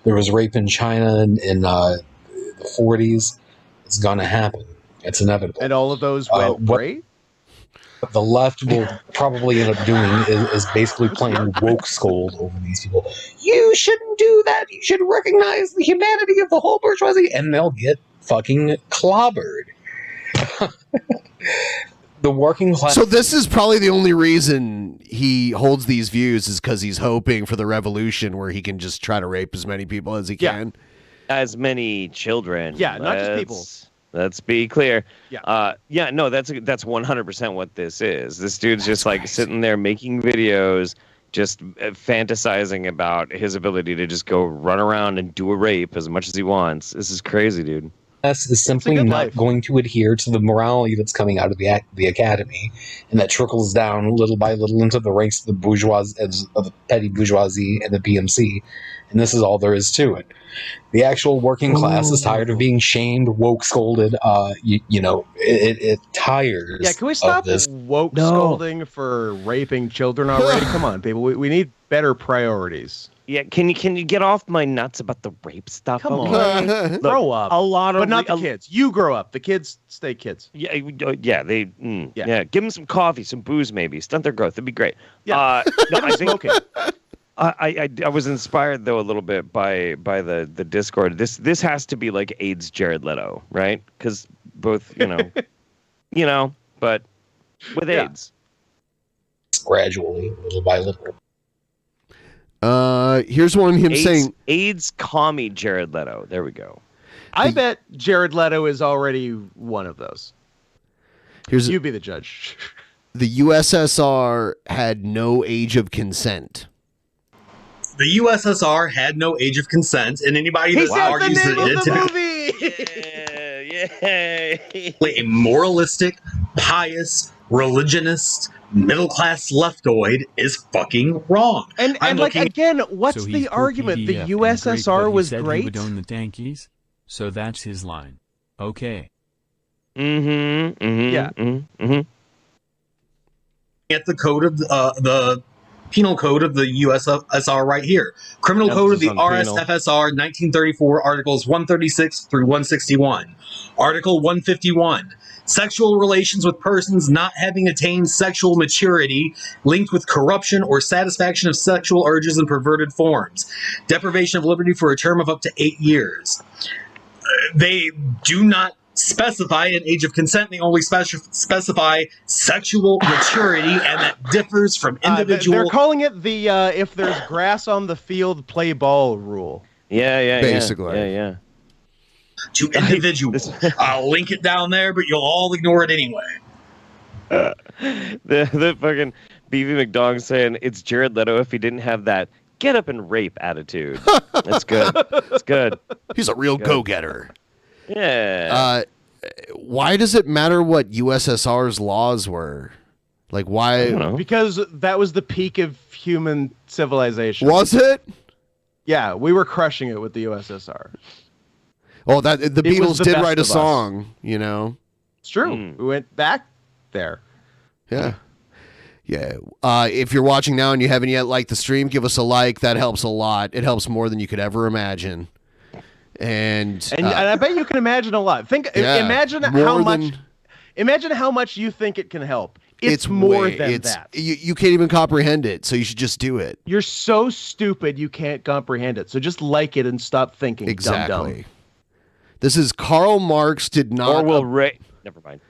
There was rape in China in the 40s. It's gonna happen. It's inevitable. And all of those went great. What the left will probably end up doing is basically playing woke scold over these people. You shouldn't do that. You should recognize the humanity of the whole bourgeoisie, and they'll get fucking clobbered. The working class. So this is probably the only reason he holds these views, is because he's hoping for the revolution where he can just try to rape as many people as he can. As many children. Yeah, not just people. Let's be clear. Yeah. No, that's 100% what this is. This dude's just like sitting there making videos, just fantasizing about his ability to just go run around and do a rape as much as he wants. This is crazy, dude. Is simply not going to adhere to the morality that's coming out of the academy, and that trickles down little by little into the ranks of the of the petty bourgeoisie and the PMC, and this is all there is to it. The actual working class is tired of being shamed, woke scolded. It tires. Yeah, can we stop this woke scolding for raping children already? Come on, people. We need better priorities. Yeah, can you get off my nuts about the rape stuff? Come on, grow up. A lot of, but not the kids. You grow up. The kids stay kids. Yeah. Give them some coffee, some booze, maybe stunt their growth. That'd be great. Yeah, no, I think I was inspired though a little bit by the Discord. This has to be like AIDS Jared Leto, right? Because both but with AIDS. Gradually, little by little. Here's one him saying AIDS commie Jared Leto. There we go. I bet Jared Leto is already one of those. You be the judge. The USSR had no age of consent. The USSR had no age of consent, and anybody that argues that it did a moralistic, pious, religionist, middle-class leftoid is fucking wrong. And again, what's the argument? The USSR was great. great. He would own the tankies, so that's his line. Okay. Yeah. at the code of the penal code of the USSR right here. Criminal code of the RSFSR 1934, articles 136 through 161. Article 151. Sexual relations with persons not having attained sexual maturity linked with corruption or satisfaction of sexual urges in perverted forms. Deprivation of liberty for a term of up to 8 years. They do not specify an age of consent. They only specify sexual maturity, and that differs from individual. They're calling it the if there's grass on the field, play ball rule. Yeah. Basically. Yeah. To individuals. I'll link it down there, but you'll all ignore it anyway. The fucking BV McDong saying it's Jared Leto if he didn't have that get up and rape attitude. That's good. It's good. He's a real go-getter. Yeah. Why does it matter what USSR's laws were? Like, why? Because that was the peak of human civilization. Was it? Yeah, we were crushing it with the USSR. Oh, the Beatles did write a us. song, you know. It's true. We went back there. Yeah. Yeah. If you're watching now and you haven't yet liked the stream, give us a like. That helps a lot. It helps more than you could ever imagine. And I bet you can imagine a lot. Imagine how much you think it can help. It's more than that. You can't even comprehend it, so you should just do it. You're so stupid you can't comprehend it. So just like it and stop thinking. Exactly. Dumb. This is Karl Marx did not. Never mind.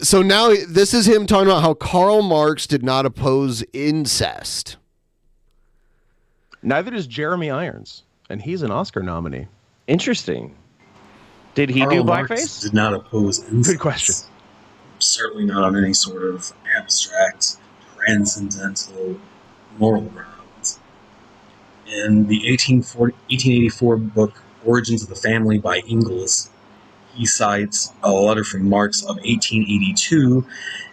So now this is him talking about how Karl Marx did not oppose incest. Neither does Jeremy Irons. And he's an Oscar nominee. Interesting. Did he do blackface? Did not oppose incest. Good question. Certainly not on any sort of abstract, transcendental, moral grounds. In the 1884 book Origins of the Family by Engels, he cites a letter from Marx of 1882,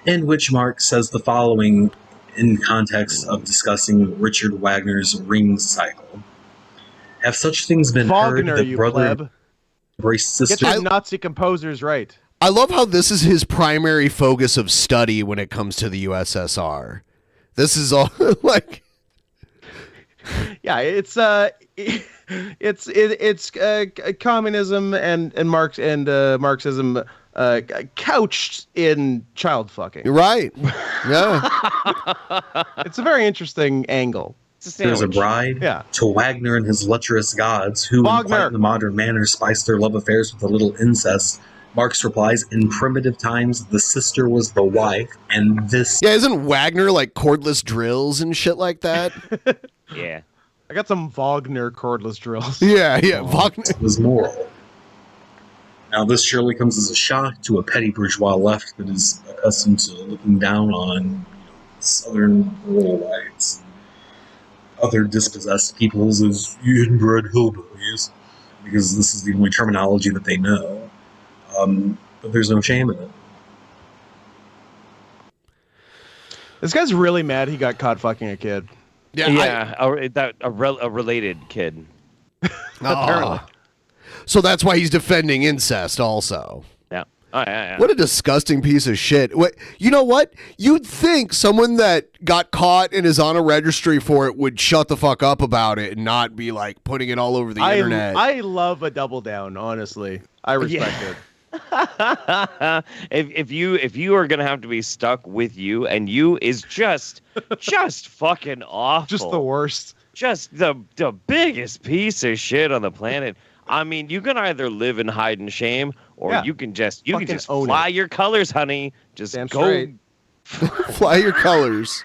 in which Marx says the following in context of discussing Richard Wagner's Ring cycle. Have such things been Wagner, heard that you brother pleb. embrace sister? Get your Nazi composers right. I love how this is his primary focus of study when it comes to the USSR. This is all like, yeah, it's communism and Marxism couched in child fucking. You're right. Yeah, it's a very interesting angle. There's a bride to Wagner and his lecherous gods, who, in quite the modern manner, spice their love affairs with a little incest. Marx replies, in primitive times, the sister was the wife, and this... Yeah, isn't Wagner like cordless drills and shit like that? Yeah. I got some Wagner cordless drills. Yeah, Wagner was moral. Now, this surely comes as a shock to a petty bourgeois left that is accustomed to looking down on southern rural whites, other dispossessed peoples as inbred hillbillies, because this is the only terminology that they know. But there's no shame in it. This guy's really mad he got caught fucking a kid. Yeah, a related kid. Apparently. So that's why he's defending incest also. Yeah. Oh, yeah. What a disgusting piece of shit. You know what? You'd think someone that got caught and is on a registry for it would shut the fuck up about it and not be like putting it all over the internet. I love a double down, honestly. I respect it. if you are gonna have to be stuck with you, and you is just fucking awful, just the worst, just the biggest piece of shit on the planet. I mean, you can either live in hide and shame, or you can just fly your colors, honey. Just Damn go straight. Fly your colors.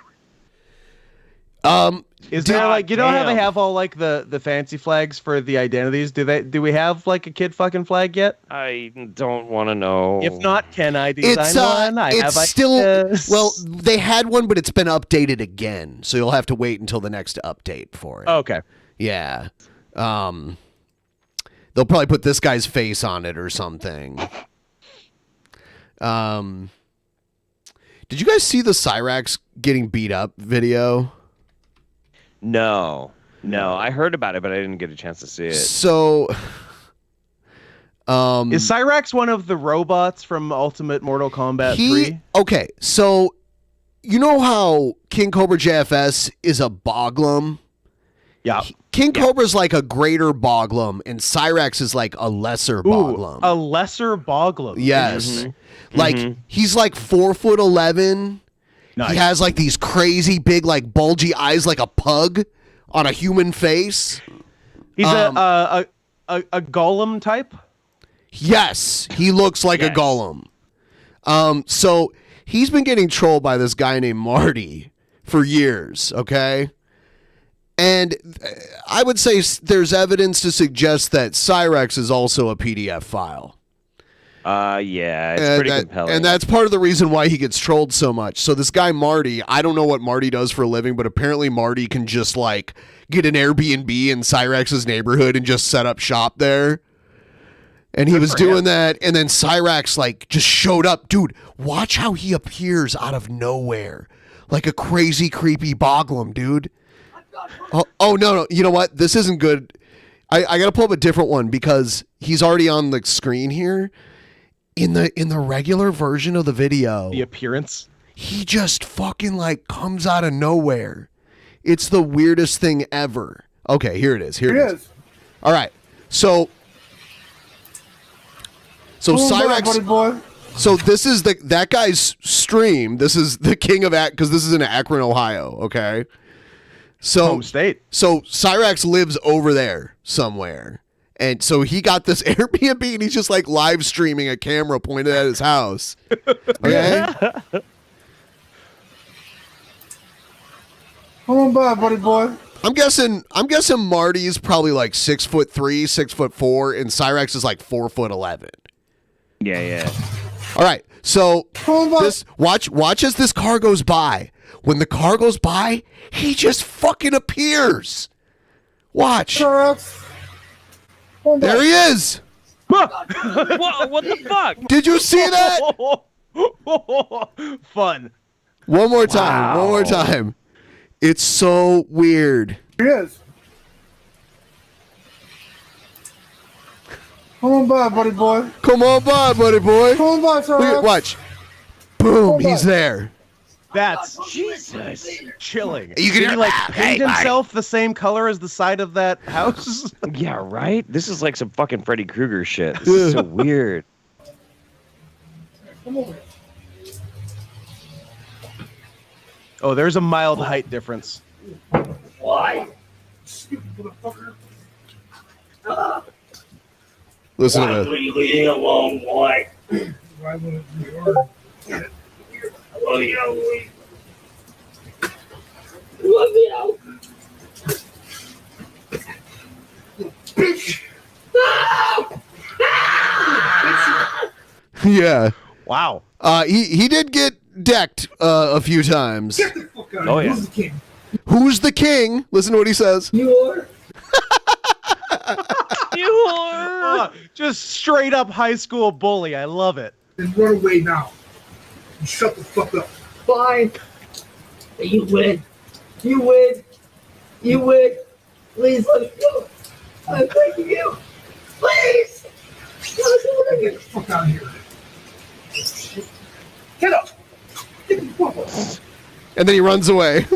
Is there like, you know how they have all like the fancy flags for the identities? Do we have like a kid fucking flag yet? I don't want to know. If not, can I design one? It's still well, they had one, but it's been updated again, so you'll have to wait until the next update for it. Okay. Yeah. They'll probably put this guy's face on it or something. Did you guys see the Cyraxx getting beat up video? No. I heard about it, but I didn't get a chance to see it. So, is Cyraxx one of the robots from Ultimate Mortal Kombat 3? Okay, so you know how King Cobra JFS is a boglum? Yeah. King Cobra's like a greater boglum, and Cyraxx is like a lesser boglum. A lesser boglum. Yes. Like, he's like 4'11". Nice. He has like these crazy big, like bulgy eyes, like a pug on a human face. He's a golem type? Yes, he looks like a golem. So he's been getting trolled by this guy named Marty for years, okay? And I would say there's evidence to suggest that Cyraxx is also a PDF file. Yeah, it's pretty compelling. And that's part of the reason why he gets trolled so much. So this guy Marty, I don't know what Marty does for a living, but apparently Marty can just like get an Airbnb in Cyraxx's neighborhood and just set up shop there. And he was doing that, and then Cyraxx like just showed up. Dude, watch how he appears out of nowhere. Like a crazy, creepy boglum, dude. Oh no. You know what? This isn't good. I gotta pull up a different one because he's already on the screen here. In the regular version of the video, the appearance, he just fucking like comes out of nowhere. It's the weirdest thing ever. Okay, here it is. Here it is. All right. So Cyraxx. So this is that guy's stream. This is the king of because this is in Akron, Ohio. Okay. So home state. So Cyraxx lives over there somewhere. And so he got this Airbnb and he's just like live streaming a camera pointed at his house. Okay. Come on by, buddy boy. I'm guessing Marty's probably like 6'3", 6'4", and Cyraxx is like 4'11". Yeah. All right. So this watch as this car goes by. When the car goes by, he just fucking appears. Watch. Cyraxx. There he is. What the fuck? Did you see that? Fun. One more time. It's so weird. He is. Come on by, buddy boy. Come on by, buddy boy. Come on by, Cyraxx. Watch. Boom, he's there. That's Jesus chilling. You can Did he like paint himself the same color as the side of that house? Yeah, right? This is like some fucking Freddy Krueger shit. This is so weird. Come over. Oh, there's a mild height difference. Why? Stupid motherfucker. Listen to Leave me alone, boy. Why wouldn't you order? Love you. Bitch. Yeah. Wow. He did get decked a few times. Get the fuck out Oh of here. yeah. Who's the king? Who's the king? Listen to what he says. You are. You are just straight up high school bully. I love it. Then run away now. And shut the fuck up. Fine. You win. You win. You win. Please let me go. I'm begging you. Please. Get the fuck out of here. Get up. Get the fuck up. And then he runs away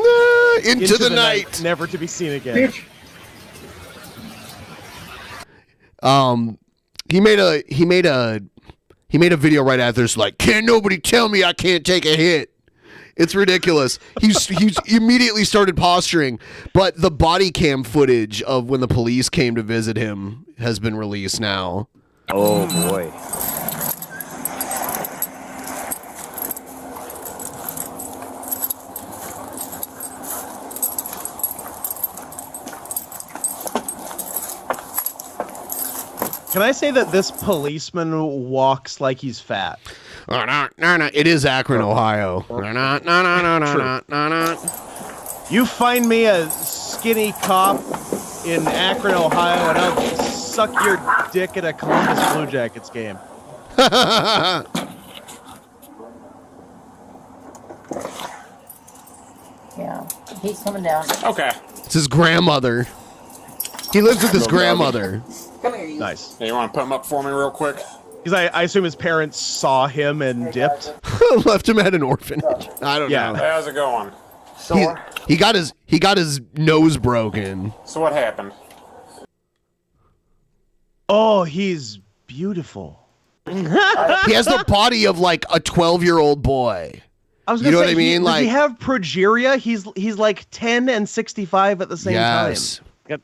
into the night. Never to be seen again. Bitch. He made a video right after this, like, can't nobody tell me I can't take a hit. It's ridiculous. He's immediately started posturing, but the body cam footage of when the police came to visit him has been released now. Oh boy. Can I say that this policeman walks like he's fat? It is Akron, Ohio. You find me a skinny cop in Akron, Ohio, and I'll suck your dick at a Columbus Blue Jackets game. Yeah, he's coming down. Okay. It's his grandmother. He lives with his grandmother. Come here, you. Nice. Hey, you want to put him up for me real quick? Because I assume his parents saw him and dipped. Left him at an orphanage. I don't know. Hey, how's it going? He got his nose broken. So what happened? Oh, he's beautiful. He has the body of like a 12-year-old boy. I was you gonna know say, what I mean? Does he have progeria? He's like 10 and 65 at the same time.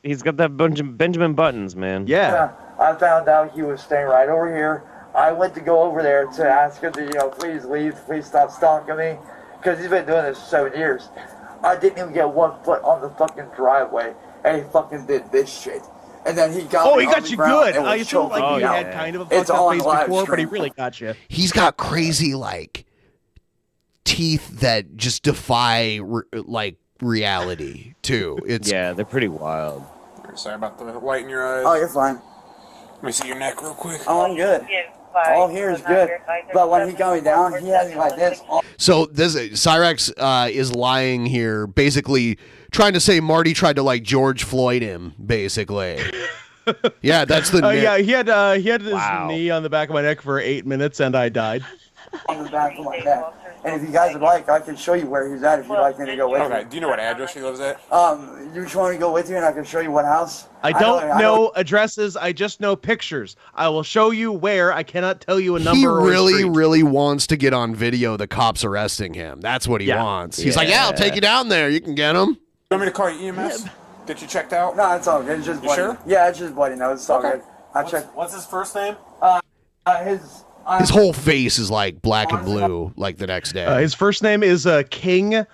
He's got that Benjamin Buttons, man. Yeah. I found out he was staying right over here. I went to go over there to ask him to, please leave, please stop stalking me, because he's been doing this for 7 years. I didn't even get 1 foot on the fucking driveway, and he fucking did this shit. And then he got Oh, me he on got the you ground good. and was I felt like choking he me had out. kind of a It's fucked all up on face live before, but he stream. really got you. He's got crazy like teeth that just defy reality too. It's they're pretty wild. Sorry about the light in your eyes. Oh, you're fine. Let me see your neck real quick. Oh, I'm good. All here is good. But when he got me down, he had me like this. So this Cyraxx is lying here, basically trying to say Marty tried to like George Floyd him, basically. Yeah, that's the. Yeah, he had his knee on the back of my neck for 8 minutes, and I died. On the back of my neck. And if you guys would like, I can show you where he's at if you'd like me to go with you. Okay, do you know what address he lives at? You just want me to go with you and I can show you what house? I don't know addresses. I just know pictures. I will show you where. I cannot tell you a number. He or a really, street. really wants to get on video. The cops arresting him. That's what he wants. He's like, yeah, I'll take you down there. You can get him. You want me to call you EMS? Get you checked out? No, it's all good. It's just You bloody. sure? Yeah, it's just bloody nose. It's all good. I checked. What's his first name? His whole face is like black and blue, like the next day. His first name is King.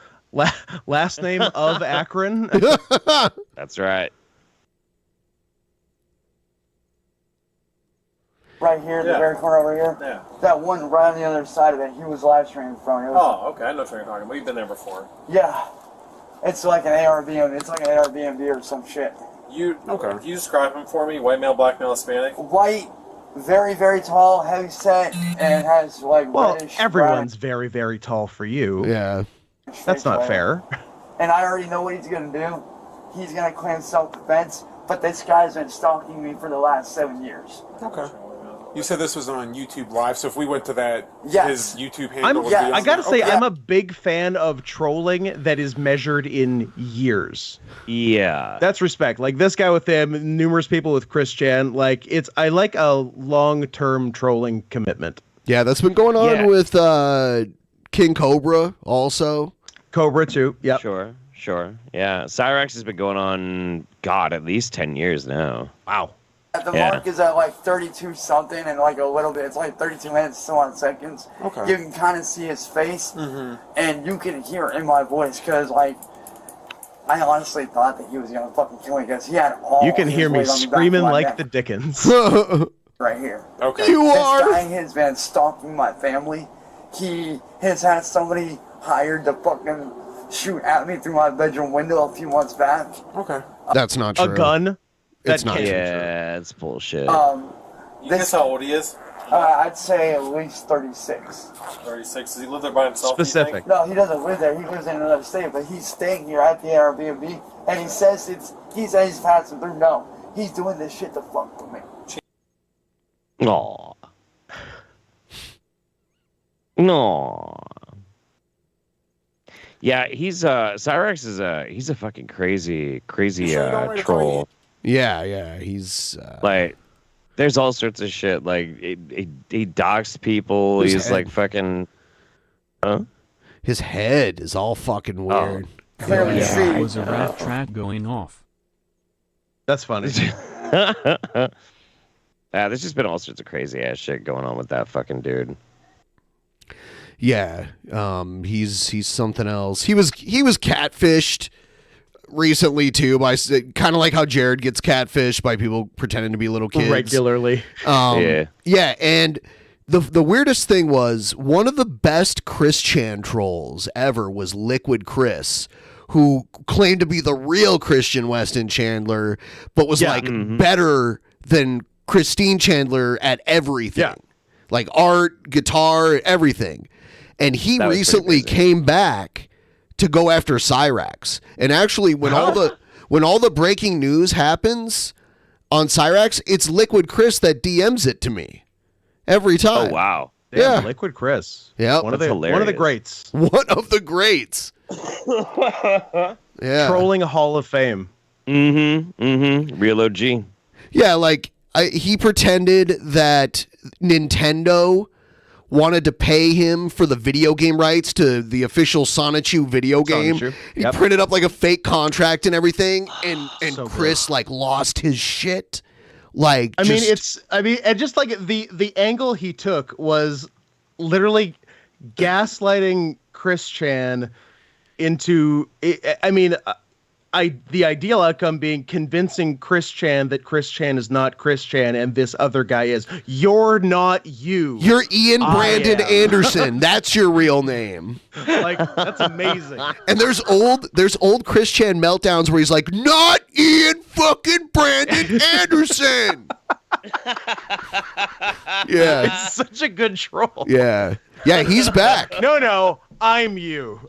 Last name of Akron. That's right. Right here, the very corner over here. Yeah. That one right on the other side of it, he was live streaming from. It was, Oh, okay. I know what you're talking about. You've been there before. Yeah. It's like an ARBM. It's like an ARBNB or some shit. Can you describe him for me? White male, black male, Hispanic? White, very, very tall, heavy set, and has like Well, reddish everyone's very, very tall for you. Yeah. That's not fair. And I already know what he's gonna do. He's gonna claim self-defense, but this guy's been stalking me for the last 7 years. Okay. You said this was on YouTube Live, so if we went to that, Yes. his YouTube handle would be I on gotta there. say, Okay. I'm a big fan of trolling that is measured in years. Yeah. That's respect. Like this guy with him, numerous people with Chris Chan. Like I like a long-term trolling commitment. Yeah, that's been going on Yeah. with King Cobra also. Cobra too. Yeah. Sure. Yeah. Cyraxx has been going on, God, at least 10 years now. Wow. The Yeah. mark is at like 32 something and like a little bit. It's like 32 minutes, so on seconds. Okay. You can kind of see his face, and you can hear it in my voice because like I honestly thought that he was gonna fucking kill me because he had all. You can his hear me weight on the back of screaming my like neck the Dickens. right here. Okay. This guy has been stalking my family. He has had somebody hired to fucking shoot at me through my bedroom window a few months back. Okay. That's not true. A gun? It's not true. Yeah, it's bullshit. You guess how old he is? I'd say at least 36. 36. Does he live there by himself? Specific. No, he doesn't live there. He lives in another state, but he's staying here at the Airbnb, and he says he's passing through. No, he's doing this shit to fuck with me. Aw. No. Yeah, Cyraxx is he's a fucking crazy troll. Yeah, he's like there's all sorts of shit. Like he doxed people. His He's head. like fucking his head is all fucking weird. Clearly see. There was a rat trap going off. That's funny. There's just been all sorts of crazy ass shit going on with that fucking dude. Yeah, he's something else. He was catfished recently too by kind of like how Jared gets catfished by people pretending to be little kids regularly. Yeah, and the weirdest thing was one of the best Chris Chan trolls ever was Liquid Chris, who claimed to be the real Christian Weston Chandler, but was better than Christine Chandler at everything, like art, guitar, everything. And he recently came back to go after Cyraxx. And actually, when all the breaking news happens on Cyraxx, it's Liquid Chris that DMs it to me every time. Oh wow! Damn, Liquid Chris. Yeah, one of the greats. One of the greats. Yeah. Trolling Hall of Fame. Real OG. Yeah, like he pretended that Nintendo wanted to pay him for the video game rights to the official Sonichu video game. Sonichu, He yep. printed up like a fake contract and everything, and So Chris like lost his shit. Like, and just like the angle he took was literally gaslighting Chris Chan into. The ideal outcome being convincing Chris Chan that Chris Chan is not Chris Chan and this other guy is. You're not you. You're Ian Brandon Anderson. That's your real name. Like, that's amazing. And there's old Chris Chan meltdowns where he's like, not Ian fucking Brandon Anderson. Yeah. It's such a good troll. Yeah. Yeah, he's back. No, I'm you.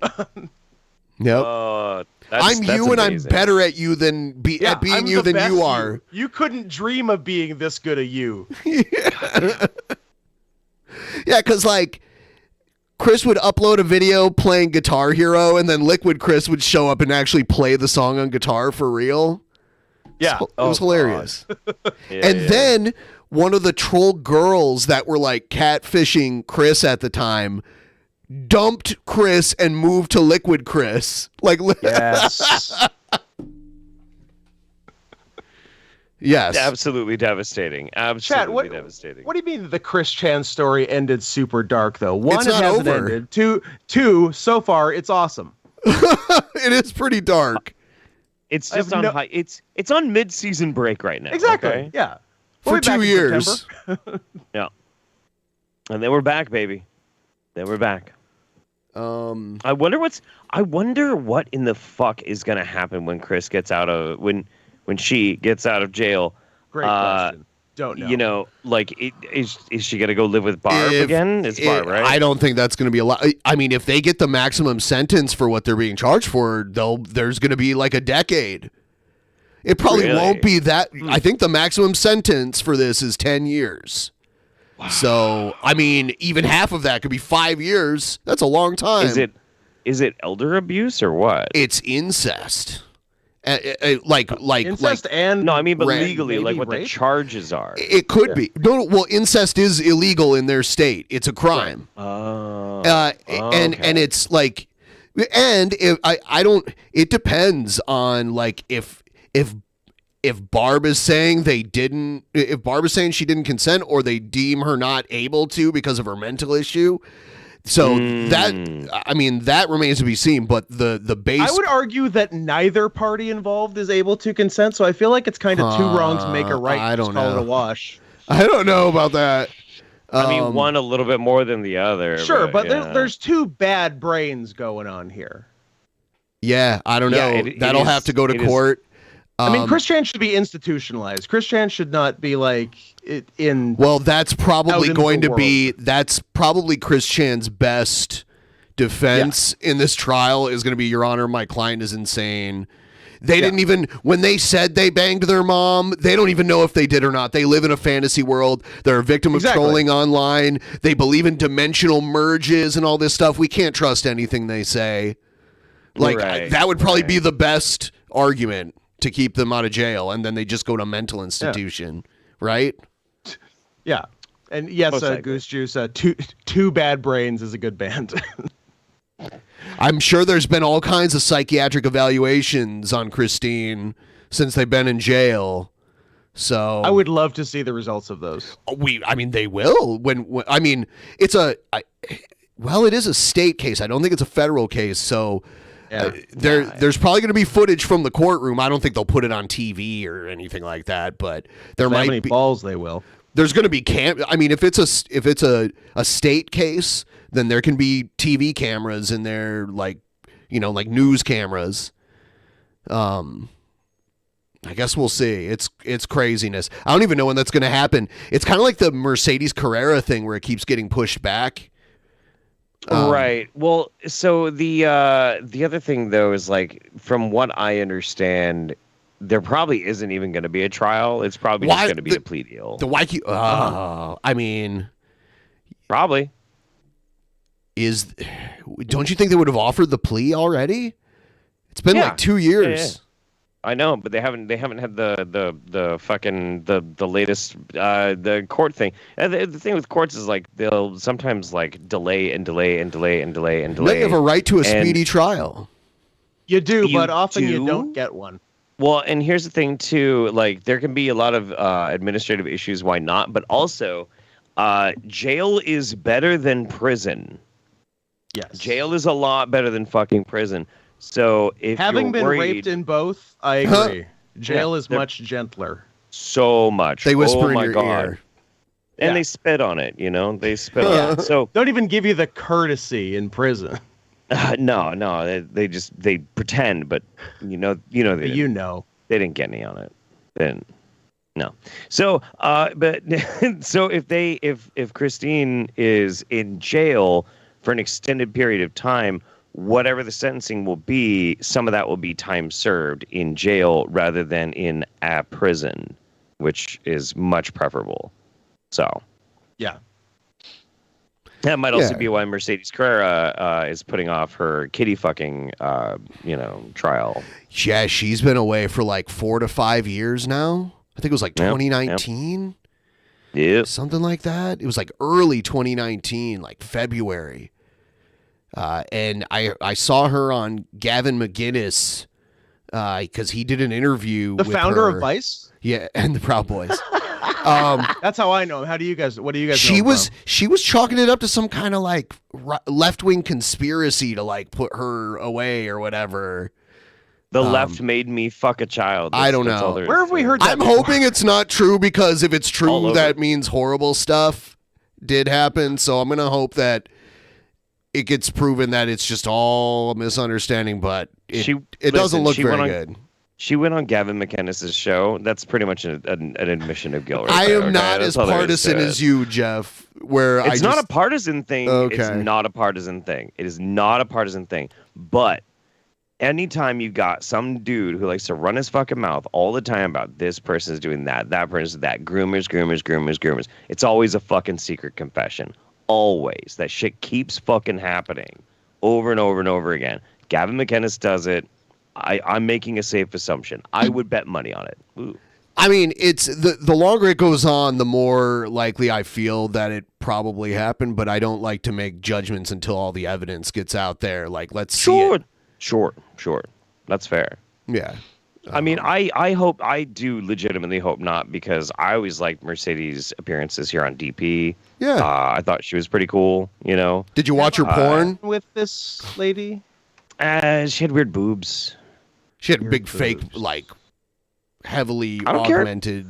Yep. I'm you and I'm better at you than at being you than you are. You couldn't dream of being this good at you. Yeah, because like Chris would upload a video playing Guitar Hero, and then Liquid Chris would show up and actually play the song on guitar for real. Yeah. It was hilarious. Then one of the troll girls that were like catfishing Chris at the time dumped Chris and moved to Liquid Chris. Like, yes. Yes. Absolutely devastating. Absolutely devastating. What do you mean the Chris Chan story ended super dark though? One, It's it not hasn't over. ended. Two, so far it's awesome. It is pretty dark. It's just on it's on mid-season break right now. Exactly. Okay? Yeah. For We'll be back 2 in years. September. Yeah. And then we're back, baby. Then we're back. I wonder what in the fuck is gonna happen when Chris gets out of when she gets out of jail. Great question. Don't know. You know, like is she gonna go live with Barb again? It's Barb, right? I don't think that's going to be a lot. I mean, if they get the maximum sentence for what they're being charged for, there's going to be like a decade. It probably Really? won't be that. I think the maximum sentence for this is 10 years. Wow. So, I mean, even half of that could be 5 years. That's a long time. Is it elder abuse or what? It's incest. Like incest and no, I mean, but rape. legally, like what rape? the charges are. It could be. No, well, incest is illegal in their state. It's a crime. Right. And it's like, and if I don't. It depends on like if Barb is saying if Barb is saying she didn't consent, or they deem her not able to because of her mental issue. So that remains to be seen. But the base, I would argue that neither party involved is able to consent. So I feel like it's kind of two wrongs make a right. I don't Just call know. it a wash. I don't know about that. I mean, one a little bit more than the other. Sure, but yeah. there's two bad brains going on here. Yeah, I don't know. That'll have to go to court. I mean, Chris Chan should be institutionalized. Chris Chan should not be like in. Well, that's probably out going in to the be. That's probably Chris Chan's best defense in this trial is going to be, Your Honor, my client is insane. They didn't even, when they said they banged their mom, they don't even know if they did or not. They live in a fantasy world. They're a victim of trolling online. They believe in dimensional merges and all this stuff. We can't trust anything they say. Like, that would probably be the best argument to keep them out of jail, and then they just go to a mental institution, right? Yeah. And yes, Goose Juice, Two Bad Brains is a good band. I'm sure there's been all kinds of psychiatric evaluations on Christine since they've been in jail. So I would love to see the results of those. I mean, they will. When I mean, it is a state case. I don't think it's a federal case. So there's probably going to be footage from the courtroom. I don't think they'll put it on TV or anything like that. But there might be balls. They will. There's going to be I mean, if it's a state case, then there can be TV cameras in there, like news cameras. I guess we'll see. It's craziness. I don't even know when that's going to happen. It's kind of like the Mercedes Carrera thing where it keeps getting pushed back. Right. Well, so the other thing though is, like, from what I understand, there probably isn't even going to be a trial. It's probably just going to be a plea deal. I mean, Probably. Don't you think they would have offered the plea already? It's been like 2 years. Yeah. I know, but they haven't had the fucking the latest the court thing. The thing with courts is like they'll sometimes like delay and delay and delay and delay and delay. They have a right to a speedy trial. You do, but often you don't get one. Well, and here's the thing too, like there can be a lot of administrative issues why not, but also jail is better than prison. Yes. Jail is a lot better than fucking prison. So if having you're been worried, raped in both, I agree. Jail is much gentler. So much. They whisper in my your God. ear. And they spit on it, you know? They spit on it. So don't even give you the courtesy in prison. No, they pretend, but they they didn't get any on it. Then no. So but so if Christine is in jail for an extended period of time, whatever the sentencing will be, some of that will be time served in jail rather than in a prison, which is much preferable. So, yeah. That might also be why Mercedes Carrera is putting off her kitty fucking, trial. Yeah, she's been away for like 4 to 5 years now. I think it was like 2019. Yeah. Something like that. It was like early 2019, like February. And I saw her on Gavin McGinnis because he did an interview The with founder her. of Vice? Yeah, and the Proud Boys. That's how I know him. What do you guys know She was chalking it up to some kind of like left-wing conspiracy to like put her away or whatever. The left made me fuck a child. I don't know. Where have we heard that I'm before? hoping it's not true because if it's All true, over. that means horrible stuff did happen. So I'm going to hope that it gets proven that it's just all a misunderstanding, but it doesn't look very good. She went on Gavin McInnes's show. That's pretty much an admission of guilt. Right I there, am not That's as all there is partisan to it. as you, Jeff, where It's not a partisan thing. Okay. It's not a partisan thing. It is not a partisan thing. But anytime you got some dude who likes to run his fucking mouth all the time about this person's doing that person's that, groomers, it's always a fucking secret confession. Always. That shit keeps fucking happening over and over and over again. Gavin McInnes does it. I'm making a safe assumption. I would bet money on it. Ooh. I mean, it's the longer it goes on, the more likely I feel that it probably happened, but I don't like to make judgments until all the evidence gets out there. Like, let's see it. Sure. That's fair. Yeah. I mean, I do legitimately hope not, because I always liked Mercedes' appearances here on DP. Yeah. I thought she was pretty cool, you know. Did you watch her porn? With this lady? She had weird boobs. She had big fake, like, heavily I don't care. augmented.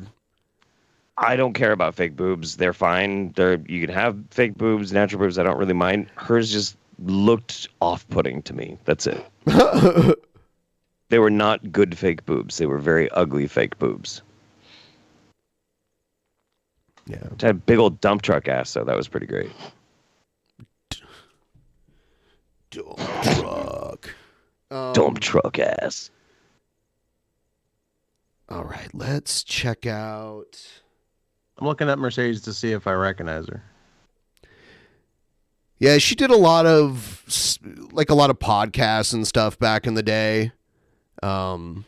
I don't care about fake boobs. They're fine. You can have fake boobs, natural boobs. I don't really mind. Hers just looked off-putting to me. That's it. They were not good fake boobs. They were very ugly fake boobs. Yeah. She had a big old dump truck ass, though. That was pretty great. Dump truck. Dump truck ass. All right, let's check out. I'm looking at Mercedes to see if I recognize her. Yeah, she did a lot of podcasts and stuff back in the day. I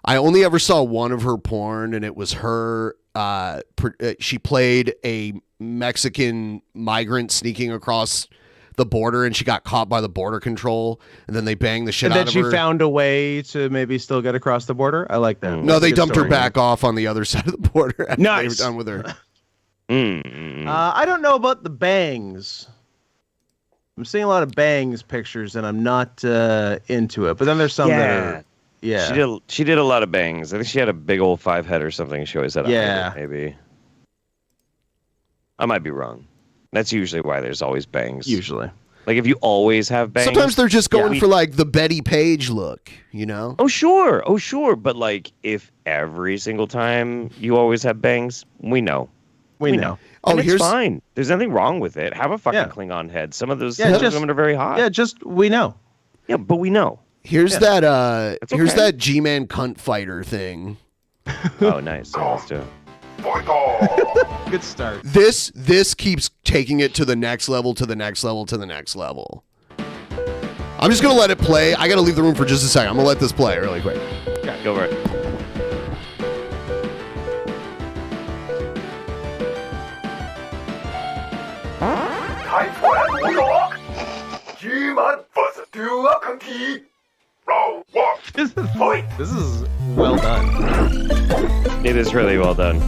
only ever saw one of her porn, and it was her. She played a Mexican migrant sneaking across the border, and she got caught by the border control, and then they banged the shit And out then of she her. found a way to maybe still get across the border. I like that. No, That's a they good dumped her story. back off on the other side of the border after Nice. they were done with her. I don't know about the bangs. I'm seeing a lot of bangs pictures, and I'm not into it. But then there's some that are, yeah. She did a lot of bangs. I think she had a big old 5 head or something. She always had a Yeah. maybe. I might be wrong. That's usually why there's always bangs. Usually. Like if you always have bangs. Sometimes they're just going for like the Betty Page look, you know? Oh sure. But like if every single time you always have bangs, we know. We know. And it's fine. There's nothing wrong with it. Have a fucking Klingon head. Some of those women are very hot. Yeah, just we know. Yeah, but we know. Here's that It's here's okay. that G-Man cunt fighter thing. Oh, nice. Yeah, let's do it. Good start. This keeps taking it to the next level, to the next level, to the next level. I'm just gonna let it play. I gotta leave the room for just a second. I'm gonna let this play really quick. Yeah, go for it. This is well done. It is really well done.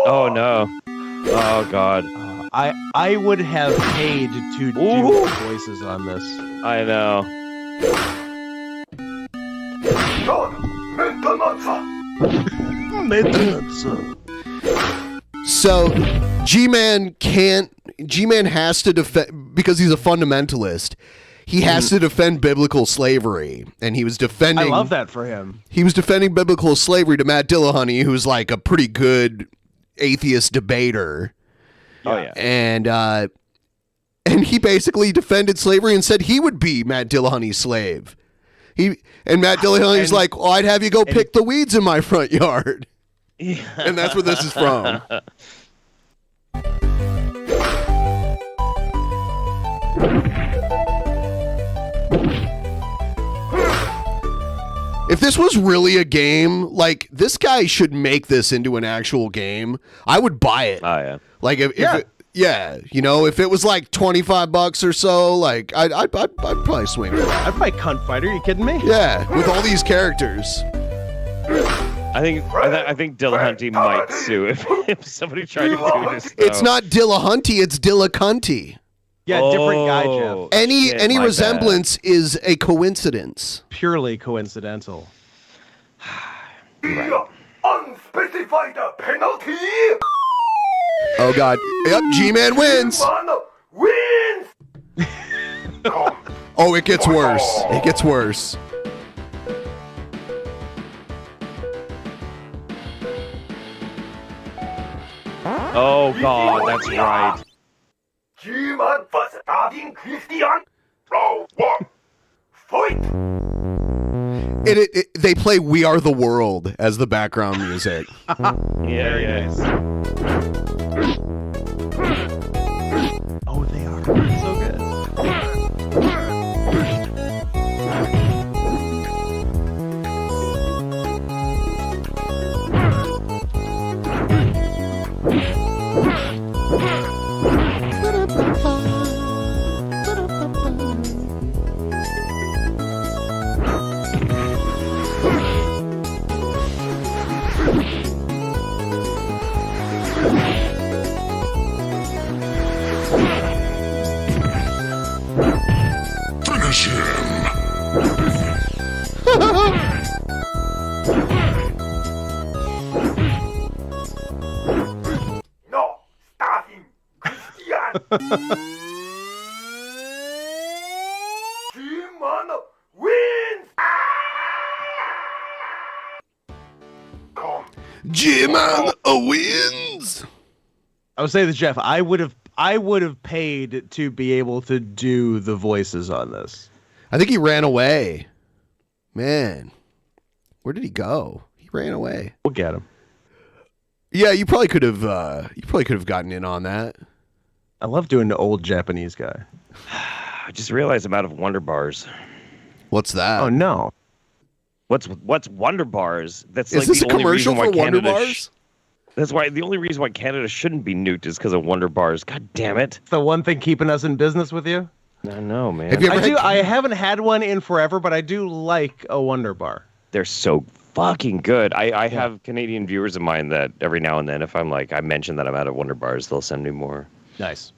Oh no. Oh god. I would have paid to do voices on this. I know. So G-Man has to defend, because he's a fundamentalist. He has to defend biblical slavery, and he was defending. I love that for him. He was defending biblical slavery to Matt Dillahunty, who's like a pretty good atheist debater. Oh yeah. And he basically defended slavery and said he would be Matt Dillahunty's slave. Matt Dillahunty's like, oh, I'd have you go pick the weeds in my front yard. Yeah. And that's where this is from. If this was really a game, like, this guy should make this into an actual game. I would buy it. Oh yeah. Like if it was like $25 or so, like I'd probably swing for that. I'd buy Cunt Fighter. Are you kidding me? Yeah, with all these characters. I think Dillahunty might sue if somebody tried to do this. It's not Dillahunty, it's Dillacunty. Yeah, different guy, Jeff. Any resemblance is a coincidence. Purely coincidental. Right. Unspecified penalty. Oh god. Yep, G-Man wins. Wins. Oh, it gets worse. It gets worse. Oh god, that's right. G-Man vs. Darwin Christian. Round one. Fight. They play "We Are the World" as the background music. Yeah. Oh, they are so good. Finish him. No, starting Christian. G-Man wins. G-Man wins. I would say this, Jeff. I would have paid to be able to do the voices on this. I think he ran away. Man, where did he go? He ran away. We'll get him. Yeah, you probably could have. You probably could have gotten in on that. I love doing the old Japanese guy. I just realized I'm out of Wonder Bars. What's that? Oh no. What's Wonder Bars? That's Is like this the a only commercial reason why for Wonder Canada Bars? That's why the only reason why Canada shouldn't be nuked is because of Wonder Bars. God damn it! It's the one thing keeping us in business with you. I know, man. Have you ever I haven't had one in forever, but I do like a Wonder Bar. They're so fucking good. I have Canadian viewers of mine that every now and then, if I'm like, I mention that I'm out of Wonder Bars, they'll send me more. Nice.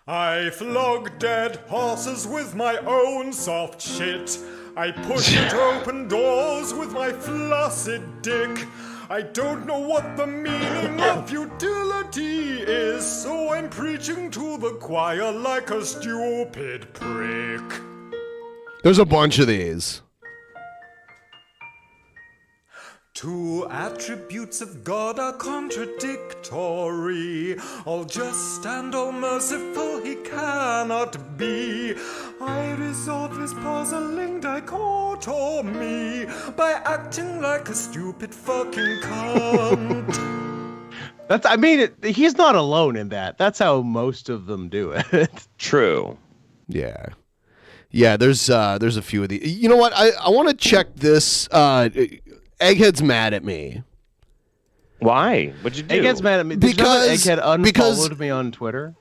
I flog dead horses with my own soft shit. I push and open doors with my flaccid dick. I don't know what the meaning of futility is, so I'm preaching to the choir like a stupid prick. There's a bunch of these. Two attributes of God are contradictory. All just and all merciful he cannot be. I resolve this puzzling dichotomy by acting like a stupid fucking cunt. He's not alone in that. That's how most of them do it. True. Yeah. Yeah, there's a few of these. You know what? I want to check this. Egghead's mad at me. Why? What'd you do? Egghead's mad at me. Did you know that Egghead unfollowed me on Twitter?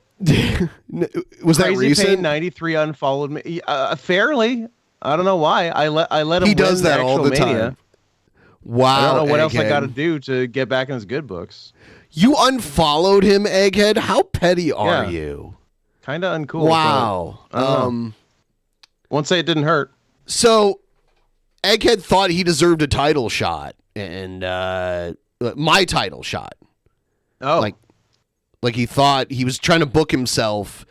Was that recent? 93 unfollowed me. Fairly. I don't know why. I let him. He does win that all the Mania. time. Wow. I don't know what else I Egghead. got to do to get back in his good books. You unfollowed him, Egghead? How petty are you? Kind of uncool. Wow. Won't say it didn't hurt. So, Egghead thought he deserved a title shot, and my title shot. Oh, like he thought he was trying to book himself.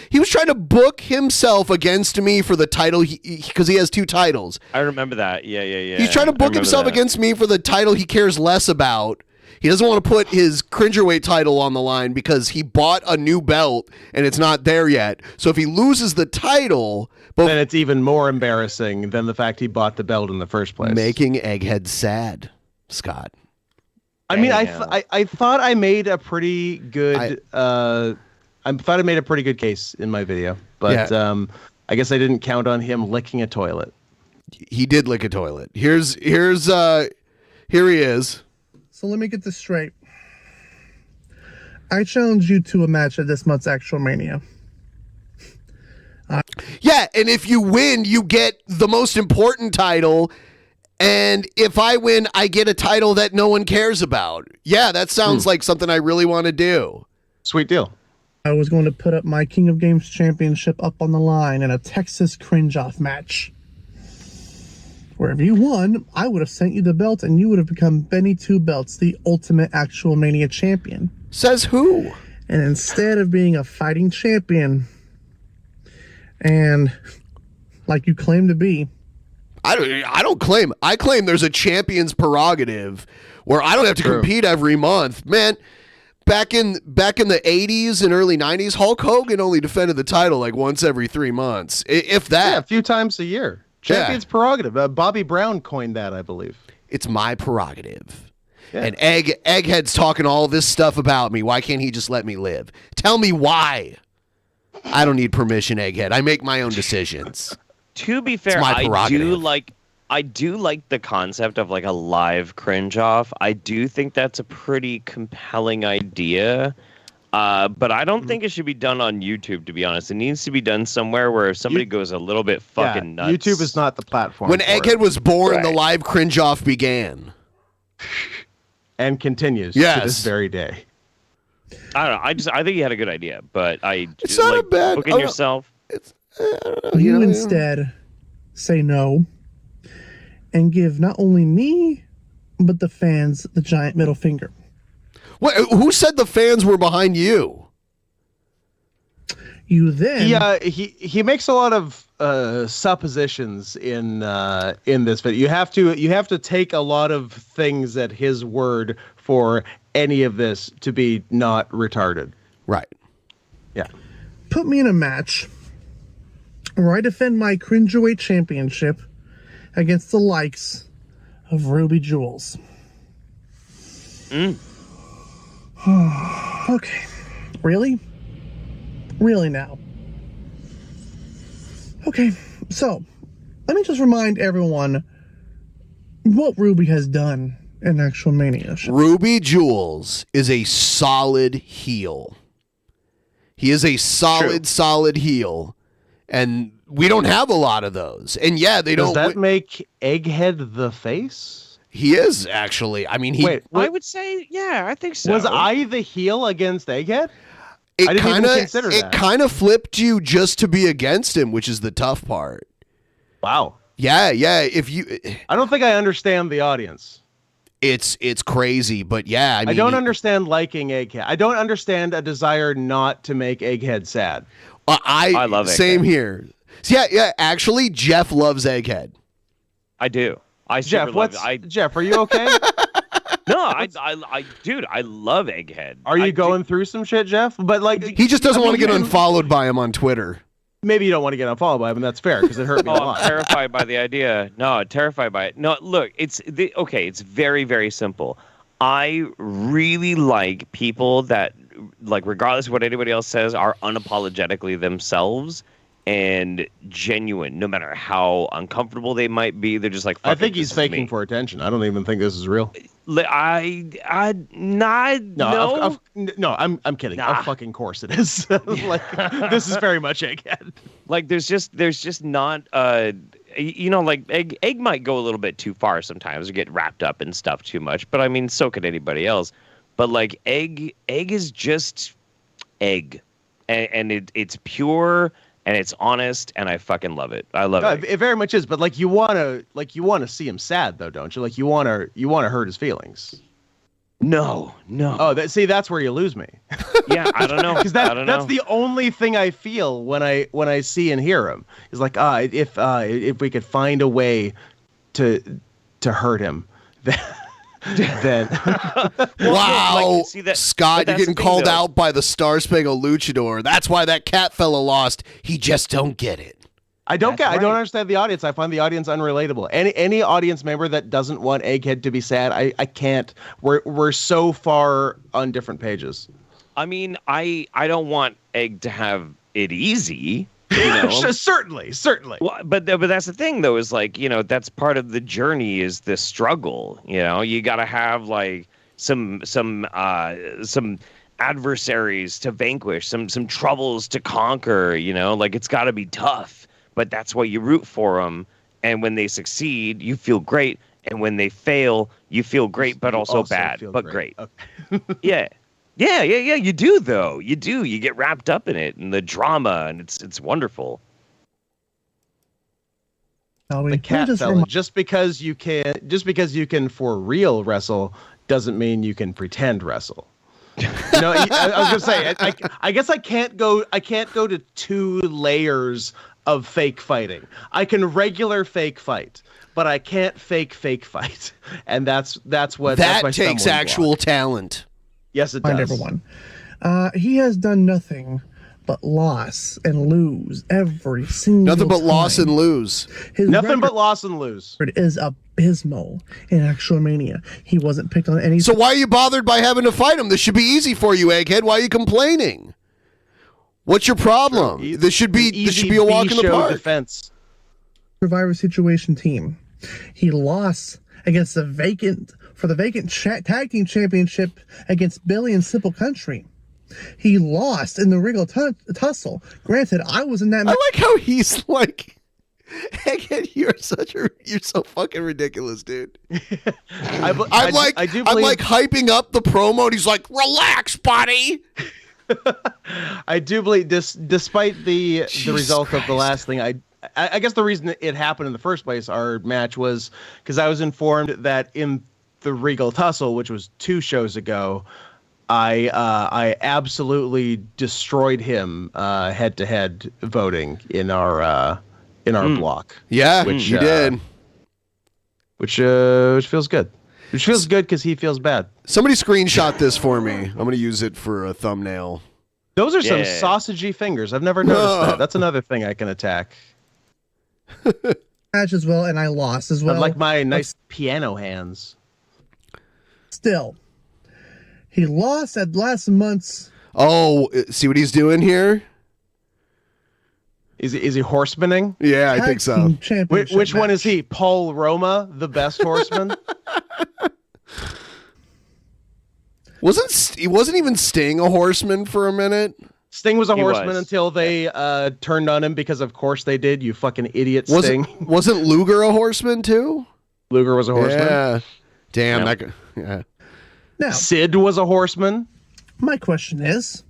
He was trying to book himself against me for the title because he has two titles. I remember that. Yeah. He's trying to book himself against me for the title he cares less about. He doesn't want to put his Cringerweight title on the line because he bought a new belt and it's not there yet. So if he loses the title, then it's even more embarrassing than the fact he bought the belt in the first place. Making Egghead sad, Scott. I mean, I thought I made a pretty good. I thought I made a pretty good case in my video, but I guess I didn't count on him licking a toilet. He did lick a toilet. Here he is. So let me get this straight. I challenge you to a match at this month's Actual Mania. Yeah, and if you win, you get the most important title. And if I win, I get a title that no one cares about. Yeah, that sounds like something I really want to do. Sweet deal. I was going to put up my King of Games championship up on the line in a Texas cringe-off match. Where if you won, I would have sent you the belt and you would have become Benny Two Belts, the ultimate Actual Mania champion. Says who? And instead of being a fighting champion, and like you claim to be, I don't claim. I claim there's a champion's prerogative where I don't have to compete every month. Man, back in the 80s and early 90s, Hulk Hogan only defended the title like once every 3 months, if that. Yeah, a few times a year. Champion's prerogative. Bobby Brown coined that, I believe. It's my prerogative. Yeah. And Egghead's talking all this stuff about me. Why can't he just let me live? Tell me why. I don't need permission, Egghead. I make my own decisions. To be fair, I do like the concept of like a live cringe off. I do think that's a pretty compelling idea. But I don't think it should be done on YouTube, to be honest. It needs to be done somewhere where if somebody goes a little bit fucking nuts. YouTube is not the platform. When Egghead was born, the live cringe off began. And continues to this very day. I don't know. I think you had a good idea, but it's not a bad booking yourself. You instead say no and give not only me, but the fans the giant middle finger. What? Who said the fans were behind you? You then he makes a lot of suppositions in this video. You have to take a lot of things at his word for any of this to be not retarded. Right. Yeah. Put me in a match where I defend my Cringerweight championship against the likes of Ruby Jules. Okay. Really? Really now? Okay, so let me just remind everyone what Ruby has done in Actual Mania. Ruby Jules is a solid heel. He is a solid heel. And we don't have a lot of those. And yeah, they don't. Does that make Egghead the face? He is, actually. I mean, I would say, yeah, I think so. Was I the heel against Egghead? I didn't even consider that. It kind of flipped you just to be against him, which is the tough part. Wow. Yeah. If you, I don't think I understand the audience. It's crazy, but yeah, I mean, I don't understand liking Egghead. I don't understand a desire not to make Egghead sad. I love Egghead. Same here. So yeah. Actually, Jeff loves Egghead. I do. Jeff, Jeff, are you okay? No, dude, I love Egghead. Are you going through some shit, Jeff? But like, he just doesn't want to get unfollowed by him on Twitter. Maybe you don't want to get unfollowed by him, and that's fair because it hurt me a lot. I'm terrified by the idea. No, terrified by it. No, look, it's very, very simple. I really like people that, like, regardless of what anybody else says, are unapologetically themselves and genuine, no matter how uncomfortable they might be. They're just like, I think he's faking for attention. I don't even think this is real. No, I'm kidding. Of fucking course it is. Like, this is very much Egghead. Like, there's just not like egg might go a little bit too far sometimes or get wrapped up in stuff too much, but I mean, so could anybody else. But like egg is just egg, and it's pure. And it's honest, and I fucking love it. I love it. It very much is, but like you wanna see him sad though, don't you? Like you wanna hurt his feelings. No. Oh, that's where you lose me. Yeah, I don't know. Because that's the only thing I feel when I see and hear him. Is like, if we could find a way to hurt him, then wow, Scott, you're getting called out by the Star Spangled Luchador. That's why that cat fella lost. He just don't get it. I don't understand the audience. I find the audience unrelatable. Any audience member that doesn't want Egghead to be sad, I can't. We're so far on different pages. I mean, I don't want Egg to have it easy. Certainly. Well, but that's the thing, though, is like, that's part of the journey is the struggle. You got to have like some adversaries to vanquish, some troubles to conquer. Like it's got to be tough, but that's why you root for them. And when they succeed, you feel great, and when they fail, you feel great, but also bad, but great. Okay. Yeah. Yeah, you do though. You do. You get wrapped up in it and the drama, and it's wonderful. The cat fella. Just because you can for real wrestle doesn't mean you can pretend wrestle. I was gonna say. I guess I can't go to 2 layers of fake fighting. I can regular fake fight, but I can't fake fight, and that's what that takes actual talent. Yes, it does. Does. Everyone. He has done nothing but loss and lose every single Nothing but time. loss and lose. Nothing but loss and lose. It is abysmal in Actual Mania. He wasn't picked on any. So why are you bothered by having to fight him? This should be easy for you, Egghead. Why are you complaining? What's your problem? This should be a walk in the park. Defense. Survivor Situation team. He lost against the vacant tag team championship against Billy and Simple Country. He lost in the Regal tussle. Granted, I was in that. I like how he's like, Egghead, you're so fucking ridiculous, dude. I'm hyping up the promo, and he's like, relax, buddy. I do believe this, despite the result of the last thing. I guess the reason it happened in the first place, our match, was because I was informed that in the Regal tussle, which was 2 shows ago, I absolutely destroyed him head-to-head voting in our block. Yeah, you did. Which feels good. Which feels good because he feels bad. Somebody screenshot this for me. I'm going to use it for a thumbnail. Those are some sausagey fingers. I've never noticed that. That's another thing I can attack. Match as well, and I lost as well. I like my nice piano hands. Still, he lost at last month's. Oh, see what he's doing here? Is he horsemaning? Yeah, I think so. Which one is he? Paul Roma, the best horseman? Wasn't even Sting a horseman for a minute? Sting was a horseman until they turned on him, because of course they did. You fucking idiot, Sting. Wasn't Luger a horseman too? Luger was a horseman. Yeah. Damn. Yep. Yeah. Now, Sid was a horseman. My question is,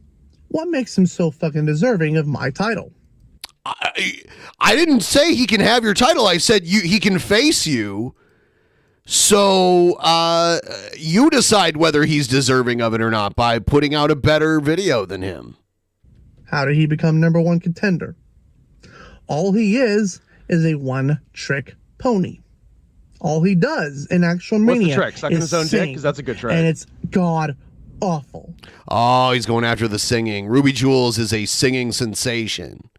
what makes him so fucking deserving of my title? I didn't say he can have your title. I said he can face you. So you decide whether he's deserving of it or not by putting out a better video than him. How did he become number one contender? All he is a one-trick pony. All he does in actual What's Mania the trick? Sucking his own dick? Because that's a good trick. And it's god awful. Oh, he's going after the singing. Ruby Jules is a singing sensation.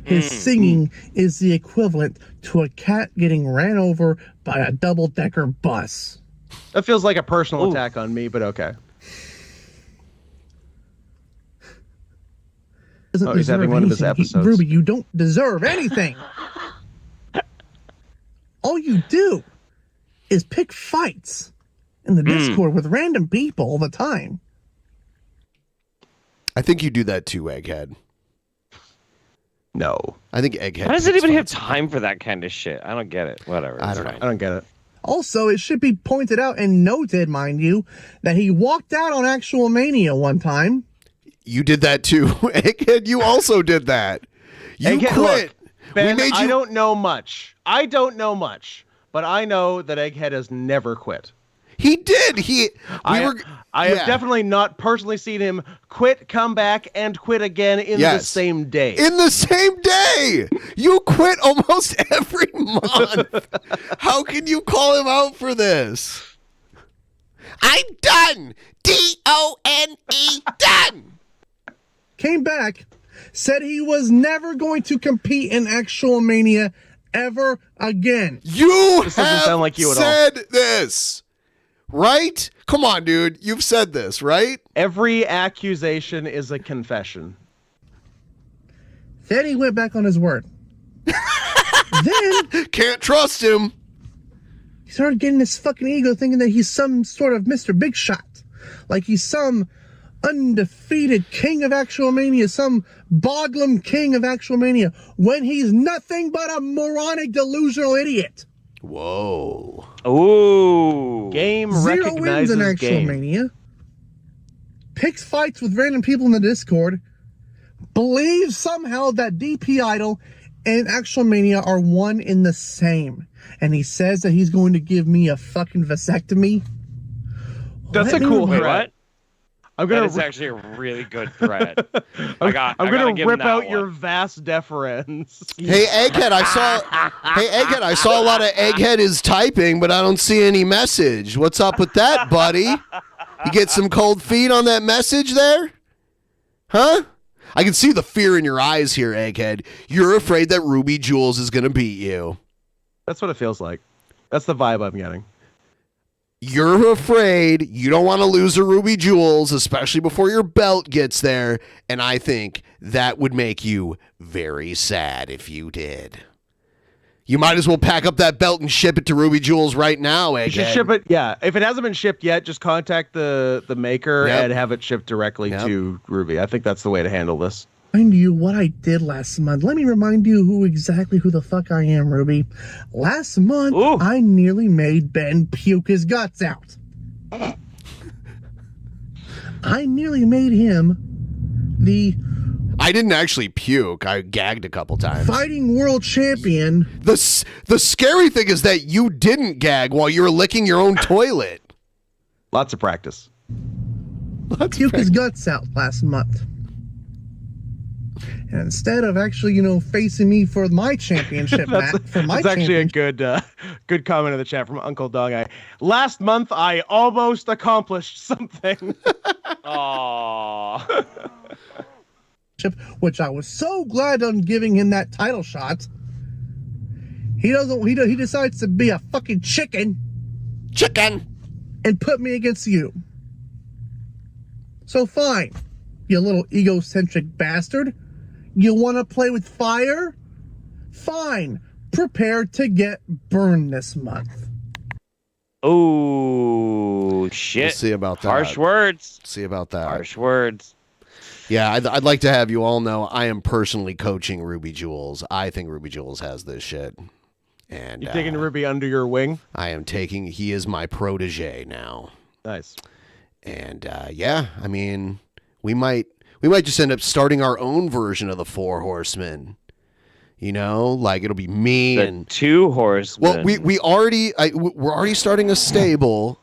His singing is the equivalent to a cat getting ran over by a double-decker bus. That feels like a personal attack on me, but okay. Doesn't he's having deserve one of his anything. episodes. Ruby, you don't deserve anything. All you do is pick fights in the Discord with random people all the time. I think you do that too, Egghead. No. I think Egghead. How does anybody have time for that kind of shit? I don't get it. Whatever. I don't get it. Also, it should be pointed out and noted, mind you, that he walked out on Actual Mania one time. You did that too, Egghead. You also did that. You Egghead, quit. Look, Ben, I don't know much. But I know that Egghead has never quit. He did. I have definitely not personally seen him quit, come back, and quit again in the same day. In the same day! You quit almost every month. How can you call him out for this? I'm done. D-O-N-E, done. Came back, said he was never going to compete in Actual Mania ever again. You This doesn't sound like you at all. said this. Right? Come on, dude. You've said this, right? Every accusation is a confession. Then he went back on his word. Then can't trust him. He started getting this fucking ego, thinking that he's some sort of Mr. Big Shot. Like he's some undefeated king of Actual Mania, some Boglum king of Actual Mania, when he's nothing but a moronic, delusional idiot. Whoa. Ooh. Game 0 wins recognizes in Actual game. Mania. Picks fights with random people in the Discord. Believes somehow that DP Idol and Actual Mania are one in the same. And he says that he's going to give me a fucking vasectomy. That's Let a me cool remind- threat. I'm gonna That is actually a really good threat. I'm gonna give him rip that out one. your vast deference. Hey, Egghead, I saw a lot of Egghead is typing, but I don't see any message. What's up with that, buddy? You get some cold feet on that message there? Huh? I can see the fear in your eyes here, Egghead. You're afraid that Ruby Jules is going to beat you. That's what it feels like. That's the vibe I'm getting. You're afraid you don't want to lose to Ruby Jules, especially before your belt gets there, and I think that would make you very sad if you did. You might as well pack up that belt and ship it to Ruby Jules right now, Egghead. You should ship it. Yeah, if it hasn't been shipped yet, just contact the maker Yep. and have it shipped directly to Ruby. I think that's the way to handle this. Remind you what I did last month. Let me remind you exactly who the fuck I am, Ruby. Last month, I nearly made Ben puke his guts out. I nearly made him I didn't actually puke. I gagged a couple times. fighting world champion. The scary thing is that you didn't gag while you were licking your own toilet. Lots of practice. Puke his guts out last month. And instead of actually, facing me for my championship match, That's actually a good comment in the chat from Uncle Dog Eye. Last month, I almost accomplished something. Aww. which I was so glad on giving him that title shot. He decides to be a fucking chicken, and put me against you. So fine, you little egocentric bastard. You want to play with fire? Fine. Prepare to get burned this month. Oh, shit. We'll see about that. Harsh words. See about that. Harsh words. Yeah, I'd like to have you all know I am personally coaching Ruby Jules. I think Ruby Jules has this shit. And You taking Ruby under your wing? He is my protege now. Nice. And yeah, I mean, we might just end up starting our own version of the Four Horsemen. You know, like it'll be me The and 2 horsemen. well, we're already starting a stable.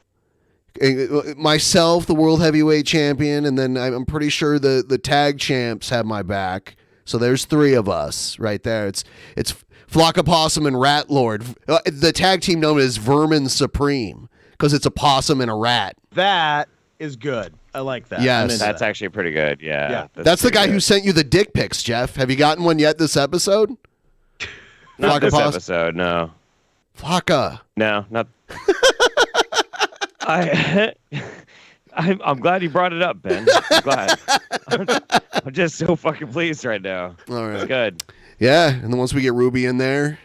Myself, the world heavyweight champion, and then I'm pretty sure the tag champs have my back. So there's 3 of us right there. It's Flock of Possum and Rat Lord. The tag team known as Vermin Supreme because it's a possum and a rat. That is good. I like that. Yes. That's actually pretty good. Yeah. That's the guy pretty who good. sent you the dick pics, Jeff. Have you gotten one yet this episode? Not this Possum? episode, no. Flocka. No, not. I'm glad you brought it up, Ben. I'm glad. I'm just so fucking pleased right now. All right. It's good. Yeah, and then once we get Ruby in there,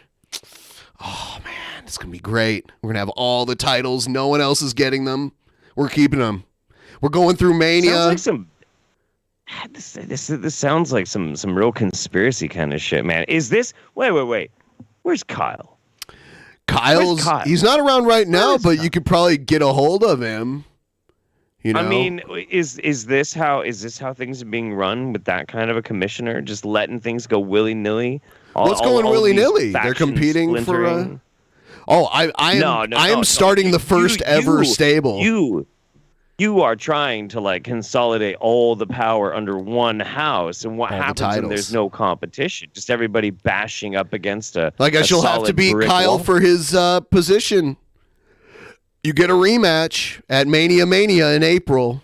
oh man, it's gonna be great. We're gonna have all the titles. No one else is getting them. We're keeping them. We're going through Mania. Sounds like some. This sounds like some real conspiracy kind of shit, man. Is this? Wait. Where's Kyle? Kyle's. Kyle? He's not around right now, but you could probably get a hold of him. You know? I mean, is this how things are being run with that kind of a commissioner, just letting things go willy nilly? What's going willy nilly? They're competing for. I am starting the first ever stable. You are trying to like consolidate all the power under one house, and what happens when there's no competition? Just everybody bashing up against a. I guess you'll have to beat Kyle for his position. You get a rematch at Mania in April.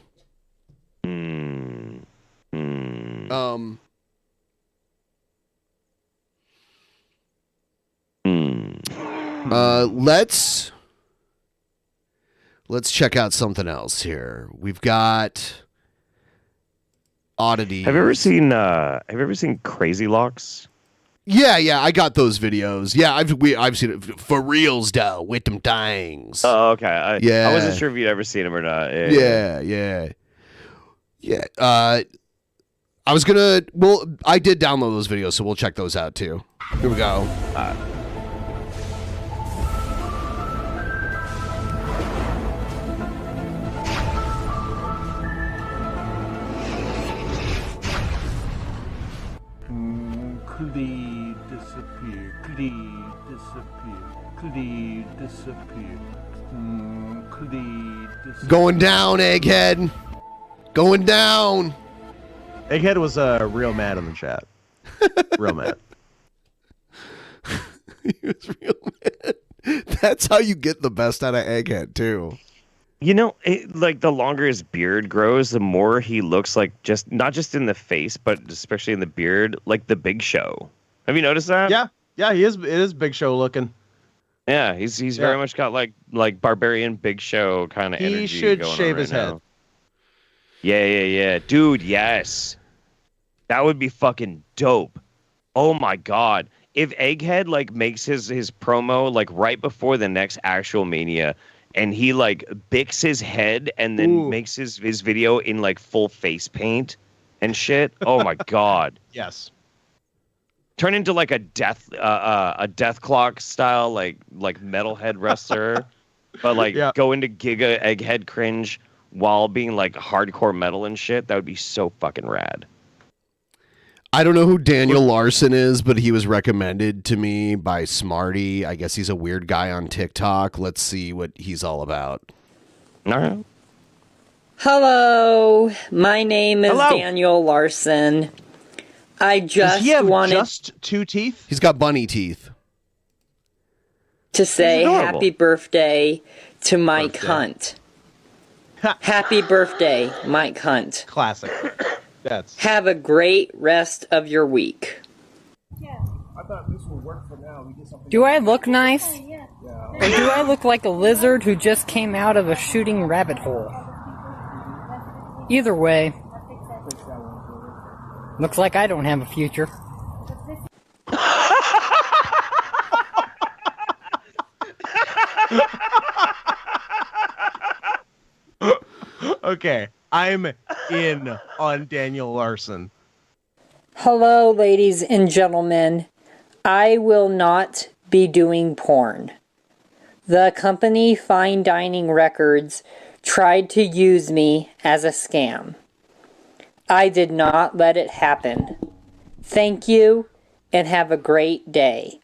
Let's check out something else here. We've got oddities. Have you ever seen Crazy Locks? Yeah, I got those videos. Yeah, I've seen it for reals, though, with them things. Oh, okay. I wasn't sure if you'd ever seen them or not. Yeah. I did download those videos, so we'll check those out too. Here we go. Clee disappear. Clee disappear. Clee disappear. Clee disappear. Going down, Egghead. Going down. Egghead was real mad in the chat. Real mad. He was real mad. That's how you get the best out of Egghead, too. You know, like the longer his beard grows, the more he looks like not just in the face, but especially in the beard, like the Big Show. Have you noticed that? Yeah, he is. It is Big Show looking. Yeah, he's very much got like barbarian Big Show kind of energy. He should going shave on his right now. head. Yeah, dude. Yes, that would be fucking dope. Oh my god, if Egghead like makes his promo like right before the next actual Mania. And he like bicks his head and then makes his video in like full face paint and shit. Oh my god. Yes. Turn into like a death clock style like metalhead wrestler, but like go into Giga Egghead cringe while being like hardcore metal and shit. That would be so fucking rad. I don't know who Daniel Larson is, but he was recommended to me by Smarty. I guess he's a weird guy on TikTok. Let's see what he's all about. All right. Hello, my name is Daniel Larson. I just wanted just 2 teeth? He's got bunny teeth. To say happy birthday to Mike Hunt. Happy birthday, Mike Hunt. Classic. Have a great rest of your week. I thought this would work for now. Do I look nice? Or do I look like a lizard who just came out of a shooting rabbit hole? Either way, looks like I don't have a future. Okay, I'm in on Daniel Larson. Hello, ladies and gentlemen. I will not be doing porn. The company Fine Dining Records tried to use me as a scam. I did not let it happen. Thank you, and have a great day.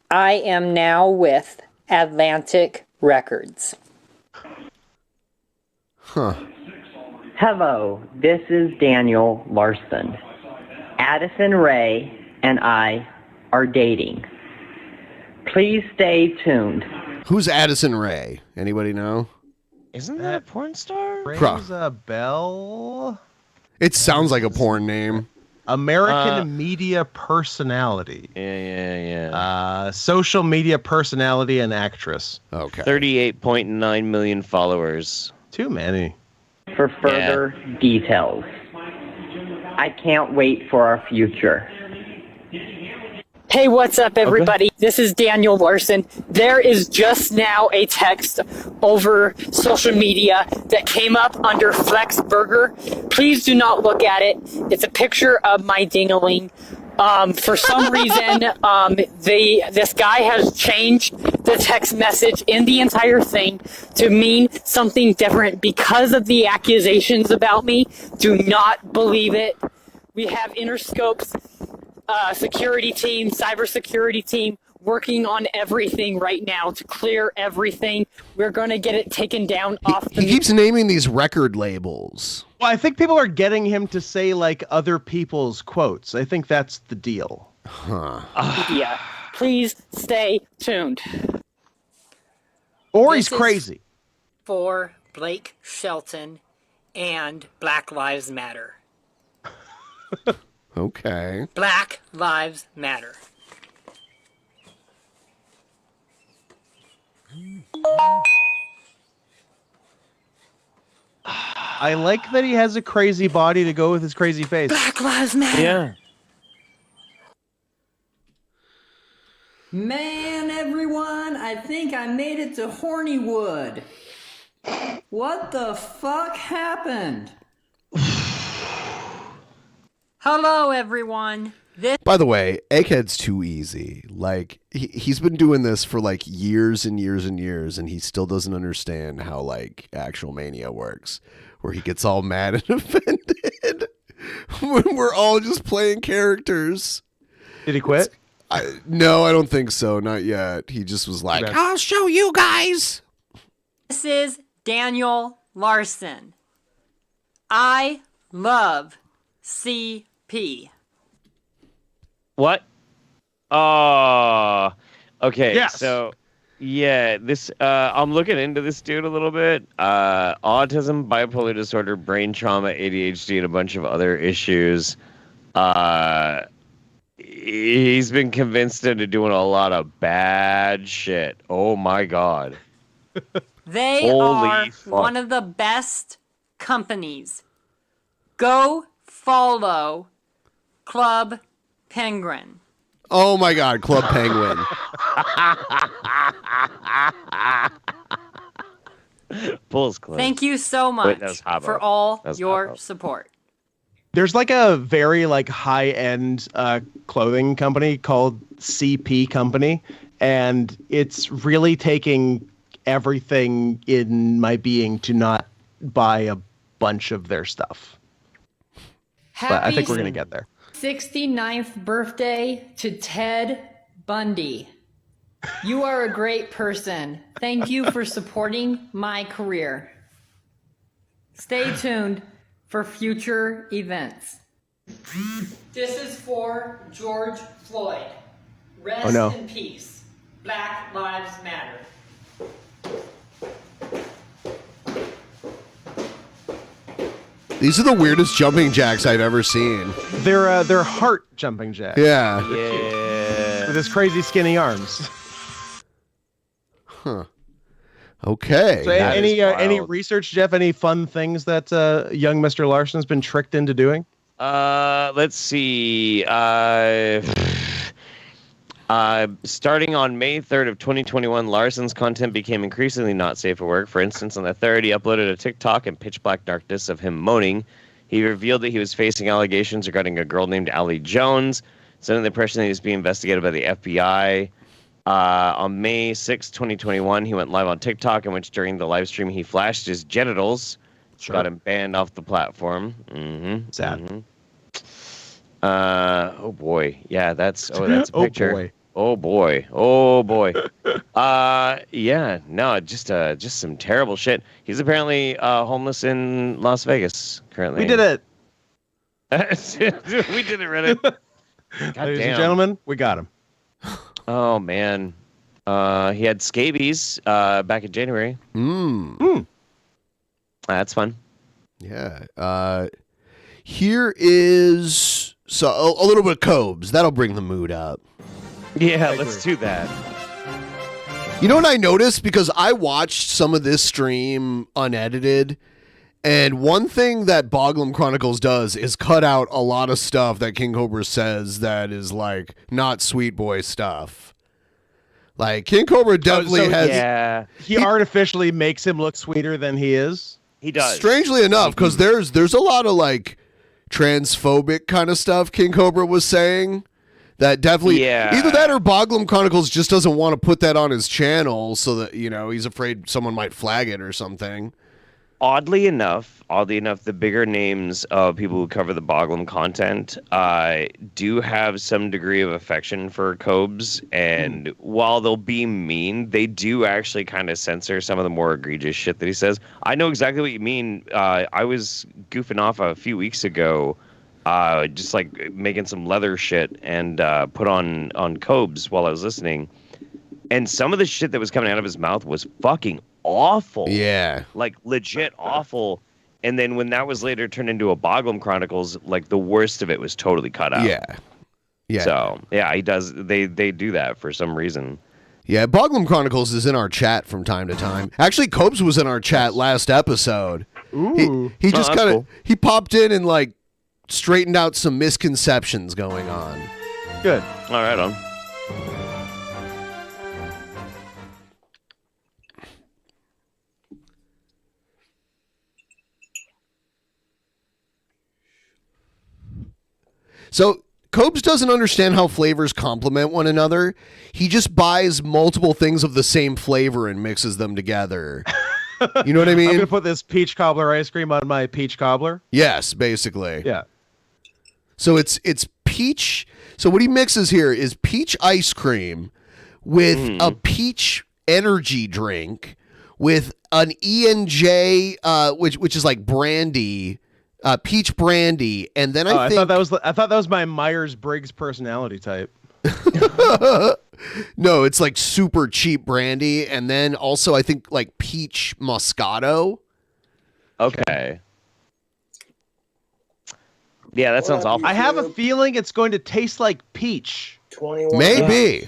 I am now with Atlantic Records. Huh. Hello, this is Daniel Larson. Addison Rae and I are dating. Please stay tuned. Who's Addison Rae? Anybody know? Isn't that a porn star? Rings a bell. It sounds like a porn name. American media personality. Yeah. Social media personality and actress. Okay. 38.9 million followers. Too many. For further details. I can't wait for our future. Hey, what's up, everybody? This is Daniel Larson. There is just now a text over social media that came up under Flex Burger. Please do not look at it. It's a picture of my ding-a-ling. For some reason, this guy has changed the text message in the entire thing to mean something different because of the accusations about me. Do not believe it. We have Interscope's security team, cybersecurity team, working on everything right now to clear everything. We're going to get it taken down off the... He keeps naming these record labels. Well, I think people are getting him to say, like, other people's quotes. I think that's the deal. Huh. Yeah. Please stay tuned. Or he's crazy. For Blake Shelton and Black Lives Matter. Okay. Black Lives Matter. I like that he has a crazy body to go with his crazy face. Black Lives Matter. Yeah. Man, everyone, I think I made it to Hornywood. What the fuck happened? Hello, everyone. By the way, Egghead's too easy. Like, he's been doing this for like years and years and years, and he still doesn't understand how like actual mania works, where he gets all mad and offended when we're all just playing characters. Did he quit? No, I don't think so. Not yet. He just was like, I'll show you guys. This is Daniel Larson. I love CP. What? Okay. Yes. So, yeah, this I'm looking into this dude a little bit. Autism, bipolar disorder, brain trauma, ADHD, and a bunch of other issues. He's been convinced into doing a lot of bad shit. Oh my god. They Holy are fuck. one of the best companies. Go follow Club Penguin. Oh my God, Club Penguin. Pulls close. Thank you so much that was Habbo. for all That was your Habbo. support. There's like a very like high-end clothing company called CP Company, and it's really taking everything in my being to not buy a bunch of their stuff. But I think we're gonna get there. 69th birthday to Ted Bundy. You are a great person. Thank you for supporting my career. Stay tuned for future events. This is for George Floyd. Rest Oh, no. in peace. Black Lives Matter. These are the weirdest jumping jacks I've ever seen. They're heart jumping jacks. Yeah. Yeah. With his crazy skinny arms. Huh. Okay. So any research, Jeff? Any fun things that young Mr. Larson's been tricked into doing? Let's see. Starting on May 3rd of 2021, Larson's content became increasingly not safe for work. For instance, on the 3rd, he uploaded a TikTok in pitch black darkness of him moaning. He revealed that he was facing allegations regarding a girl named Allie Jones, sending the impression that he was being investigated by the FBI. On May 6, 2021, he went live on TikTok, in which during the live stream he flashed his genitals. Sure. Got him banned off the platform. Sad. Oh boy. Yeah, that's a Oh, picture. boy. Oh boy. Oh boy. Yeah, no, just some terrible shit. He's apparently homeless in Las Vegas currently. We did it. We did it, Reddit. Ladies and gentlemen, we got him. Oh man. He had scabies back in January. That's fun. Yeah. Here is a little bit of Cobes. That'll bring the mood up. Yeah, let's do that. You know what I noticed? Because I watched some of this stream unedited, and one thing that Boglum Chronicles does is cut out a lot of stuff that King Cobra says that is like not sweet boy stuff. Like King Cobra definitely has. Yeah. He artificially makes him look sweeter than he is. He does. Strangely enough, because there's a lot of like transphobic kind of stuff King Cobra was saying that definitely either that or Boglum Chronicles just doesn't want to put that on his channel so that he's afraid someone might flag it or something. Oddly enough, the bigger names of people who cover the Boglum content do have some degree of affection for Cobes, and while they'll be mean, they do actually kind of censor some of the more egregious shit that he says. I know exactly what you mean. I was goofing off a few weeks ago, just like making some leather shit and put on Cobes while I was listening, and some of the shit that was coming out of his mouth was fucking awful. Yeah. Like legit awful. And then when that was later turned into a Boglum Chronicles, like the worst of it was totally cut out. Yeah. Yeah. So yeah, he does. They do that for some reason. Yeah, Boglum Chronicles is in our chat from time to time. Actually, Cobes was in our chat last episode. Ooh. He just that's kind of cool. he popped in and like straightened out some misconceptions going on. Good. All right, on. So Cobes doesn't understand how flavors complement one another. He just buys multiple things of the same flavor and mixes them together. You know what I mean? I'm gonna put this peach cobbler ice cream on my peach cobbler. Yes, basically. Yeah. So it's peach. So what he mixes here is peach ice cream with a peach energy drink with an E&J, which is like brandy. Peach brandy, and then I think I thought that was my Myers-Briggs personality type. No, it's like super cheap brandy, and then also I think like peach Moscato. Okay. Yeah, that sounds awful. I have a feeling it's going to taste like peach. 21. Maybe.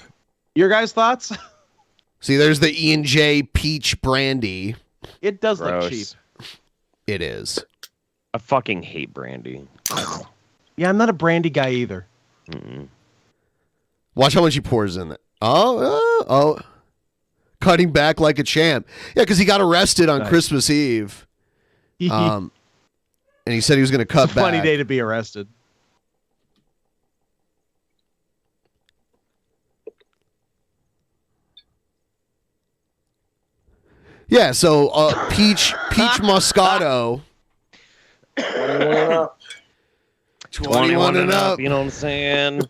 Your guys' thoughts? See, there's the E&J peach brandy. It does Gross. look cheap. It is. I fucking hate brandy. Yeah, I'm not a brandy guy either. Watch how much he pours in it. Oh. Cutting back like a champ. Yeah, because he got arrested on Nice. Christmas Eve. And he said he was going to cut It's a back. funny day to be arrested. Yeah, so peach Moscato. 21 and up. 21 and up. You know what I'm saying?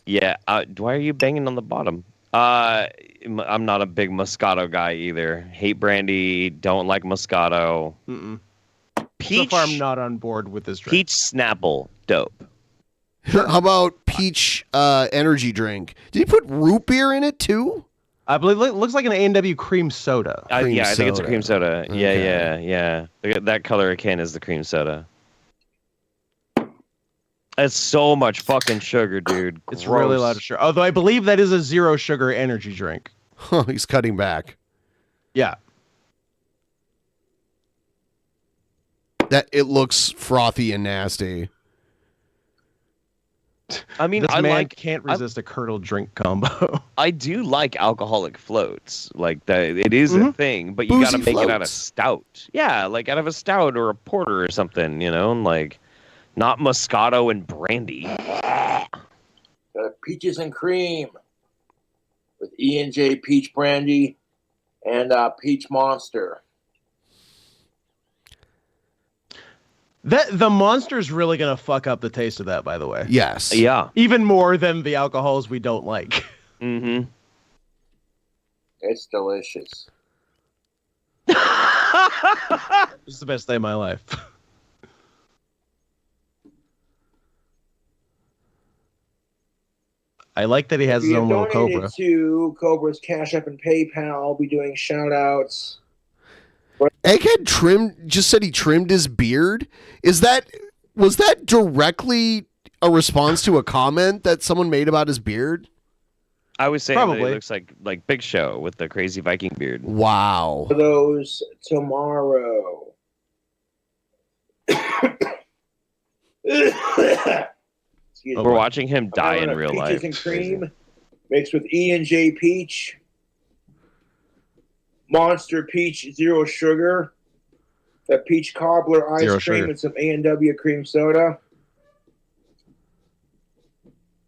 Yeah. Why are you banging on the bottom? I'm not a big Moscato guy either. Hate brandy. Don't like Moscato. Mm-mm. Peach. So far, I'm not on board with this drink. Peach Snapple. Dope. How about peach energy drink? Did he put root beer in it too? I believe it looks like an A&W cream soda. Cream Yeah, I think it's a soda. cream soda. Okay. Yeah. That color again is the cream soda. That's so much fucking sugar, dude. It's really a lot of sugar. Although I believe that is a zero sugar energy drink. Huh, he's cutting back. Yeah. That it looks frothy and nasty. I mean, This I man like. can't resist a curdled drink combo. I do like alcoholic floats. Like that, it is a thing, but you got to Boozy make it out of floats. stout. Yeah, like out of a stout or a porter or something. You know, and like not Moscato and brandy. Got peaches and cream with E&J peach brandy and peach monster. The monster's really gonna fuck up the taste of that, by the way. Yes. Yeah. Even more than the alcohols we don't like. Mm-hmm. It's delicious. It's the best day of my life. I like that he has If his you own little donated cobra. to Cobra's Cash App and PayPal, I'll be doing shout-outs. Egghead just said he trimmed his beard. Was that directly a response to a comment that someone made about his beard? I was saying that Probably. he looks like Big Show with the crazy Viking beard. Wow. For those tomorrow. Excuse We're me. watching him die in real Peaches life. and cream mixed with E&J peach. Monster peach, zero sugar. A peach cobbler ice Zero cream sugar. and some A&W cream soda.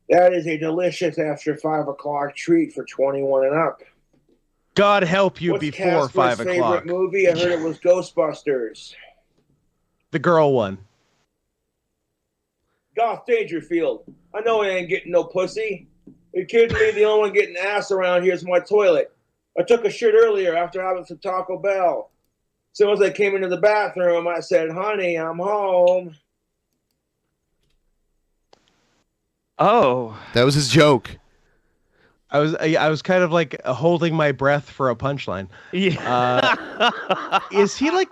That is a delicious after 5 o'clock treat for 21 and up. God help you What's before Casper's 5 favorite o'clock. movie? I heard it was Ghostbusters. The girl one. Garth Dangerfield. I know I ain't getting no pussy. You kidding me? The only one getting ass around here is my toilet. I took a shit earlier after having some Taco Bell. As soon as I came into the bathroom, I said, honey, I'm home. Oh. That was his joke. I was kind of like holding my breath for a punchline. Yeah. Is he like?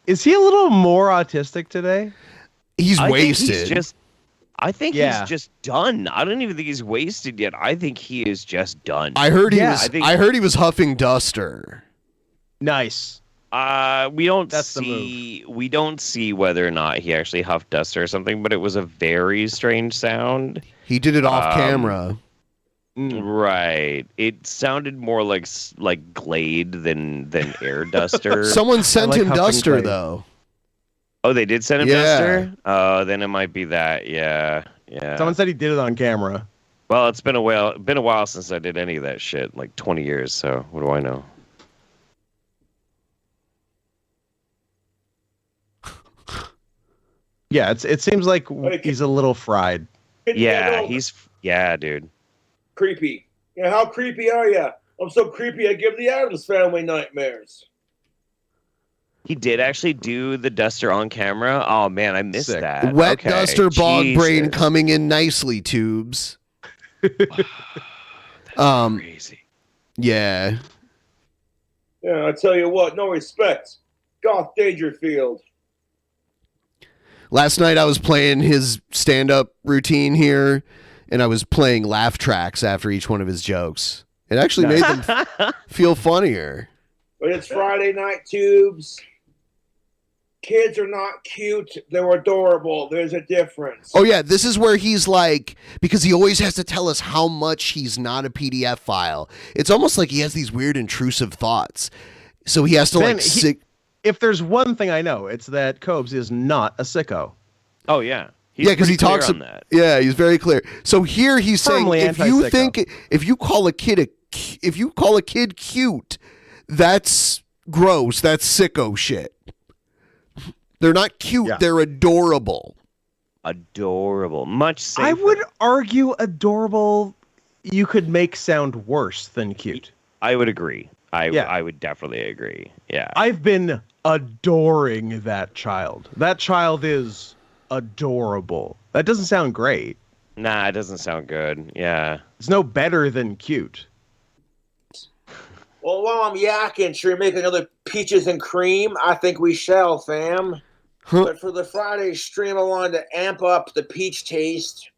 Is he a little more autistic today? He's I wasted. think he's just done. I don't even think he's wasted yet. I think he is just done. I heard he was huffing duster. Nice. We don't see whether or not he actually huffed dust or something, but it was a very strange sound. He did it off camera. Right. It sounded more like Glade than air duster. Someone sent him duster Glade. though. Oh, they did send him Yeah. duster? Then it might be that. Yeah. Someone said he did it on camera. Well, it's been a while since I did any of that shit, like 20 years, so what do I know? Yeah, it seems like he's a little fried. Yeah, dude. Creepy. Yeah, how creepy are you? I'm so creepy I give the Addams Family nightmares. He did actually do the duster on camera. Oh man, I missed that. Wet Okay, duster bog Jesus. brain coming in nicely, tubes. Crazy. Yeah. Yeah, I tell you what, no respect. Garth Dangerfield. Last night I was playing his stand-up routine here, and I was playing laugh tracks after each one of his jokes. It actually made them feel funnier. But it's Friday night, tubes. Kids are not cute. They're adorable. There's a difference. Oh yeah, this is where he's like, because he always has to tell us how much he's not a PDF file. It's almost like he has these weird intrusive thoughts. So he has to Ben, if there's one thing I know, it's that Cobes is not a sicko. Oh yeah. Yeah, because he talks on that. Yeah, he's very clear. So here he's saying Firmly if you call a kid cute, that's gross. That's sicko shit. They're not cute. Yeah. They're adorable. Adorable. Much safer. I would argue adorable you could make sound worse than cute. I would agree. I would definitely agree. Yeah. I've been adoring that child. That child is adorable. That doesn't sound great. Nah, it doesn't sound good. Yeah. It's no better than cute. Well, while I'm yakking, should we make another peaches and cream? I think we shall, fam. But for the Friday stream, I wanted to amp up the peach taste.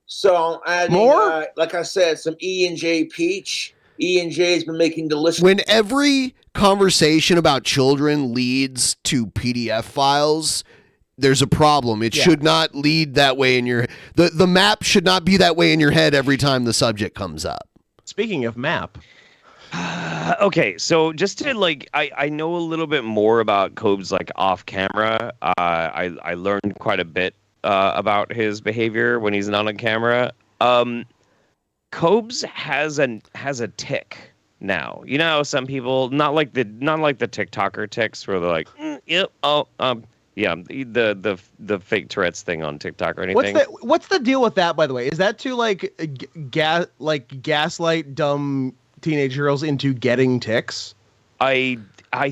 So I'm adding, like I said, some E&J peach. E&J's been making delicious. When every conversation about children leads to PDF files, there's a problem. It should not lead that way in your the map should not be that way in your head every time the subject comes up. Speaking of map. Okay, so just to I know a little bit more about Cobes off camera. I learned quite a bit about his behavior when he's not on camera. Cobes has a tick now. You know, how some people not like the TikToker ticks where they're like, yep, yeah, the fake Tourette's thing on TikTok or anything. What's the deal with that, by the way? Is that to gaslight dumb teenage girls into getting tics? I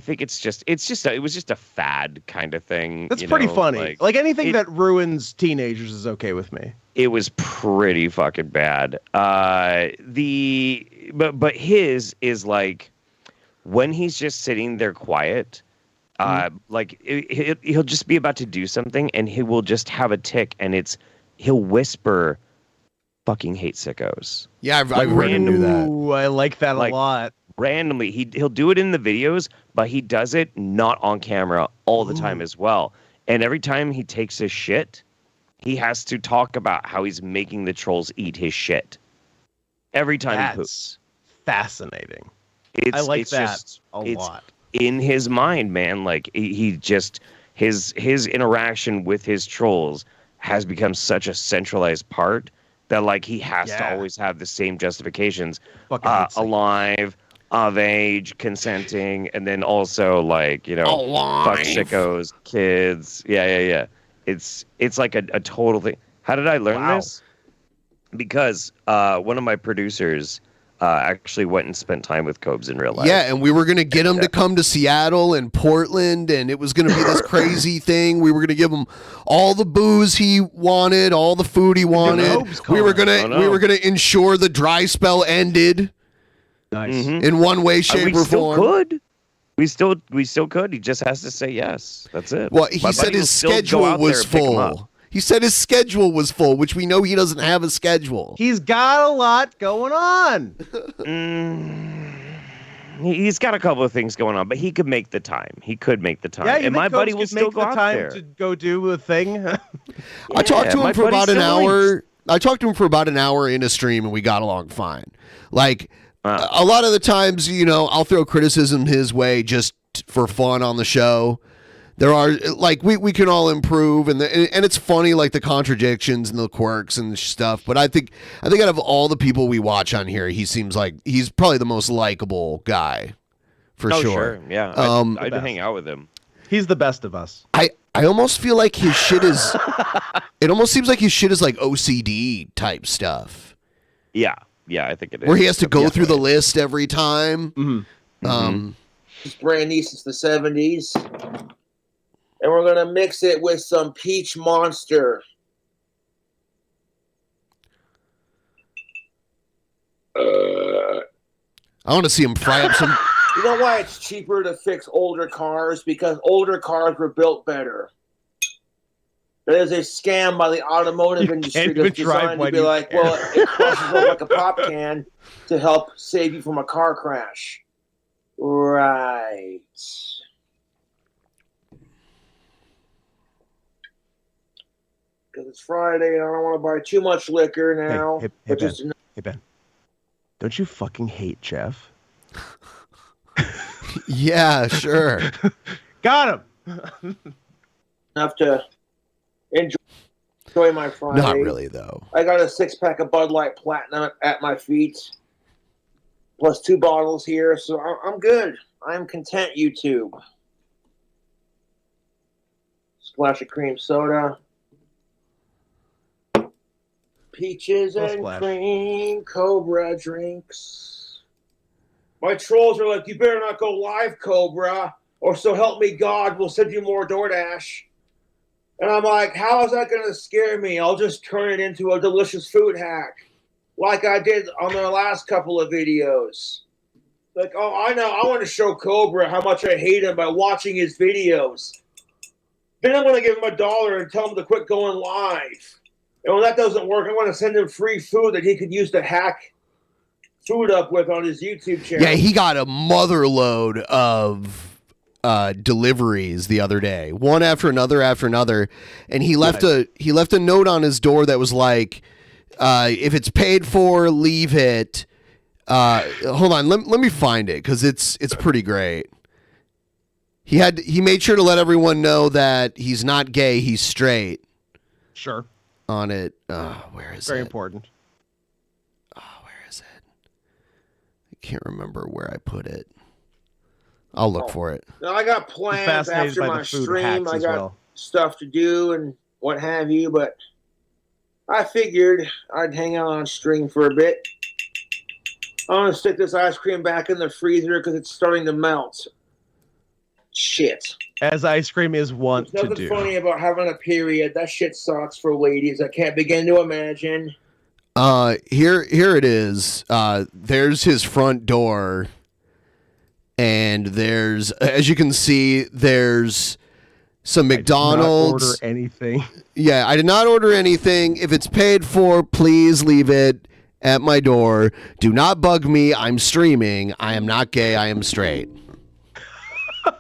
think it was just a fad kind of thing. That's pretty funny. Like anything that ruins teenagers is okay with me. It was pretty fucking bad. But his is like when he's just sitting there quiet. He'll just be about to do something and he will just have a tick and he'll whisper, "Fucking hate sickos." Yeah, I've heard him do that. Ooh, I like that a lot. Randomly, he'll do it in the videos, but he does it not on camera all the time as well. And every time he takes his shit, he has to talk about how he's making the trolls eat his shit. Every time he poops. Fascinating. I like that a lot. In his mind, man, like he just his interaction with his trolls has become such a centralized part that like he has to always have the same justifications: alive, of age, consenting, and then also like fuck sickos, kids. Yeah. It's like a total thing. How did I learn this? Because one of my producers actually went and spent time with Cobes in real life. Yeah, and we were going to get him to come to Seattle and Portland, and it was going to be this crazy thing. We were going to give him all the booze he wanted, all the food he wanted. We were going to ensure the dry spell ended. Nice. In one way, shape, or form. We still could. He just has to say yes. That's it. Well, he said his schedule was full. He said his schedule was full, which we know he doesn't have a schedule. He's got a lot going on. He's got a couple of things going on, but he could make the time. Yeah, and my buddy will still go out there to go do a thing. I talked to him for about an hour. I talked to him for about an hour in a stream, and we got along fine. Like a lot of the times, I'll throw criticism his way just for fun on the show. There are like we can all improve, and it's funny, like the contradictions and the quirks and stuff. But I think out of all the people we watch on here, he seems like he's probably the most likable guy, for sure. Yeah, I'd hang out with him. He's the best of us. I almost feel like his shit is. It almost seems like his shit is like OCD type stuff. Yeah, I think it is. Where he has to go through the list every time. It's brand new since the 70s. And we're going to mix it with some Peach Monster. I want to see him fry up some... You know why it's cheaper to fix older cars? Because older cars were built better. That is a scam by the automotive industry that's designed to be like, well, it crushes up like a pop can to help save you from a car crash. Right. Because it's Friday and I don't want to buy too much liquor now. Hey, Ben. Don't you fucking hate Jeff? Yeah, sure. Got him. Enough to enjoy my Friday. Not really, though. I got a 6-pack of Bud Light Platinum at my feet, plus 2 bottles here, so I'm good. I'm content, YouTube. Splash of cream soda. Peaches and cream Cobra drinks. My trolls are like, you better not go live, Cobra, or so help me God, we'll send you more DoorDash. And I'm like, how is that going to scare me? I'll just turn it into a delicious food hack, like I did on the last couple of videos. Like, oh, I know, I want to show Cobra how much I hate him by watching his videos. Then I'm going to give him $1 and tell him to quit going live. And when that doesn't work, I want to send him free food that he could use to hack food up with on his YouTube channel. Yeah, he got a mother load of deliveries the other day, one after another, and he left a note on his door that was like, if it's paid for, leave it. Hold on, let me find it because it's pretty great. He made sure to let everyone know that he's not gay, he's straight. Sure. On it. Where is it? Very important. Oh, where is it? I can't remember where I put it. I'll look for it. No, I got plans fascinated after by the my food stream. hacks I as got well. stuff to do and what have you, but I figured I'd hang out on stream for a bit. I'm gonna stick this ice cream back in the freezer because it's starting to melt. Shit. As ice cream is wont to Nothing do. funny about having a period. That shit sucks for ladies. I can't begin to imagine. Here it is. There's his front door, and there's, as you can see, there's some McDonald's. Not order anything. Yeah, I did not order anything. If it's paid for, please leave it at my door. Do not bug me. I'm streaming. I am not gay. I am straight.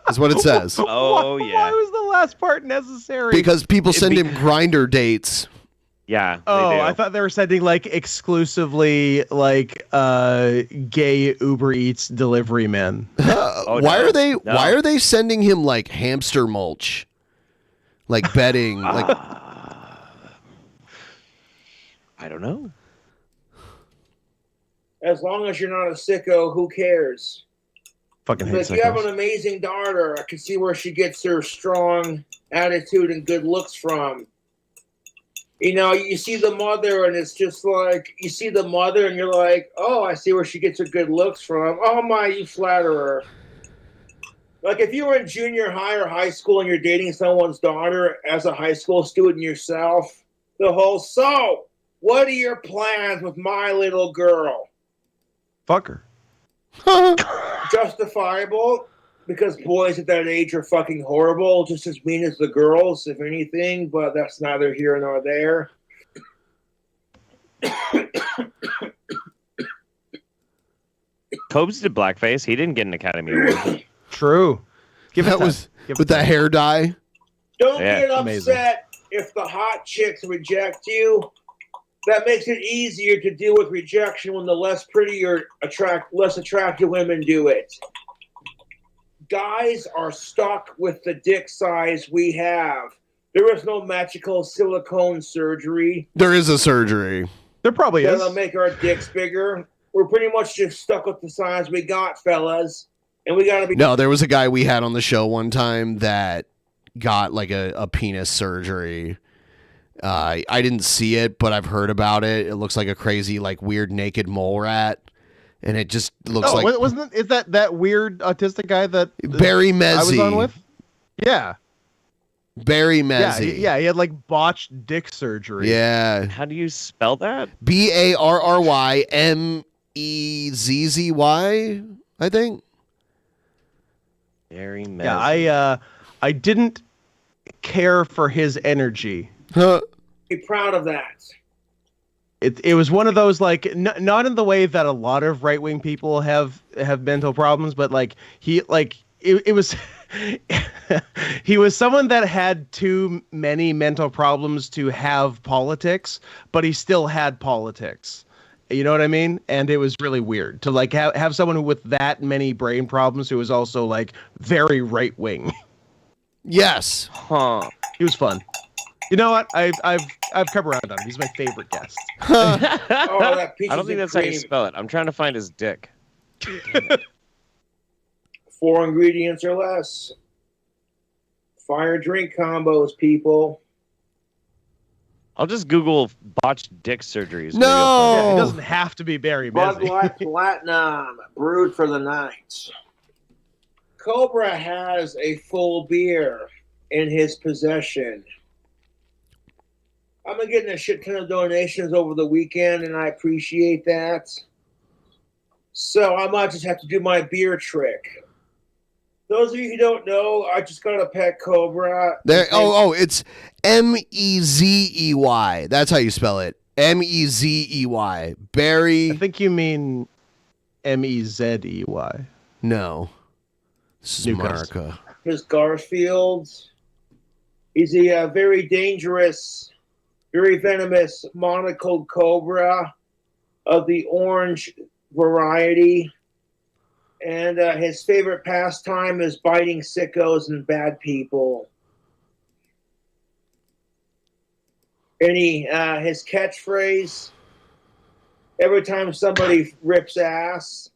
That's what it says. Oh, yeah. Why was the last part necessary? Because people send him grinder dates. Yeah. Oh, they do. I thought they were sending like exclusively like gay Uber Eats delivery men. Why are they sending him like hamster mulch? Like bedding, like I don't know. As long as you're not a sicko, who cares? Fucking hate Like, you have sickos. an amazing daughter. I can see where she gets her strong attitude and good looks from. You know, you see the mother, and it's just like, you see the mother, and you're like, oh, I see where she gets her good looks from. Oh, my, you flatterer. Like, if you were in junior high or high school and you're dating someone's daughter as a high school student yourself, the whole, so, what are your plans with my little girl? Fuck her. Justifiable, because boys at that age are fucking horrible, just as mean as the girls, if anything, but that's neither here nor there. Cobes did blackface. He didn't get an Academy Award. True. that was with that hair dye. Don't Yeah, get amazing. upset if the hot chicks reject you. That makes it easier to deal with rejection when the less pretty or less attractive women do it. Guys are stuck with the dick size we have. There is no magical silicone surgery There is a surgery. There probably is. that'll make our dicks bigger. We're pretty much just stuck with the size we got, fellas. And we gotta be. No, there was a guy we had on the show one time that got like a penis surgery. I didn't see it, but I've heard about it. It looks like a crazy, like weird naked mole rat, and it just looks like wasn't it? Is that weird autistic guy that Barry Mezzi. I was on with? Yeah. Barry Mezzi. Yeah, he had like botched dick surgery. Yeah. How do you spell that? BARRYMEZZY, I think. Very messy. Yeah, I didn't care for his energy. Be proud of that. It was one of those like not in the way that a lot of right wing people have mental problems, but like it was he was someone that had too many mental problems to have politics, but he still had politics. You know what I mean? And it was really weird to like have someone with that many brain problems who was also like very right wing. Yes. Huh. He was fun. You know what? I've come around on him. He's my favorite guest. That I don't think that's how you spell it. I'm trying to find his dick. 4 ingredients or less. Fire drink combos, people. I'll just Google botched dick surgeries. No! Yeah, it doesn't have to be Barry Bud Mezzi. Light Platinum, brewed for the night. Cobra has a full beer in his possession. I've been getting a shit ton of donations over the weekend, and I appreciate that. So I might just have to do my beer trick. Those of you who don't know, I just got a pet Cobra. It's MEZEY. That's how you spell it. MEZEY. Barry. I think you mean MEZEY. No. This is Newcastle. America. His Garfield. He's a very dangerous, very venomous monocled cobra of the orange variety. And his favorite pastime is biting sickos and bad people. And his catchphrase, every time somebody rips ass,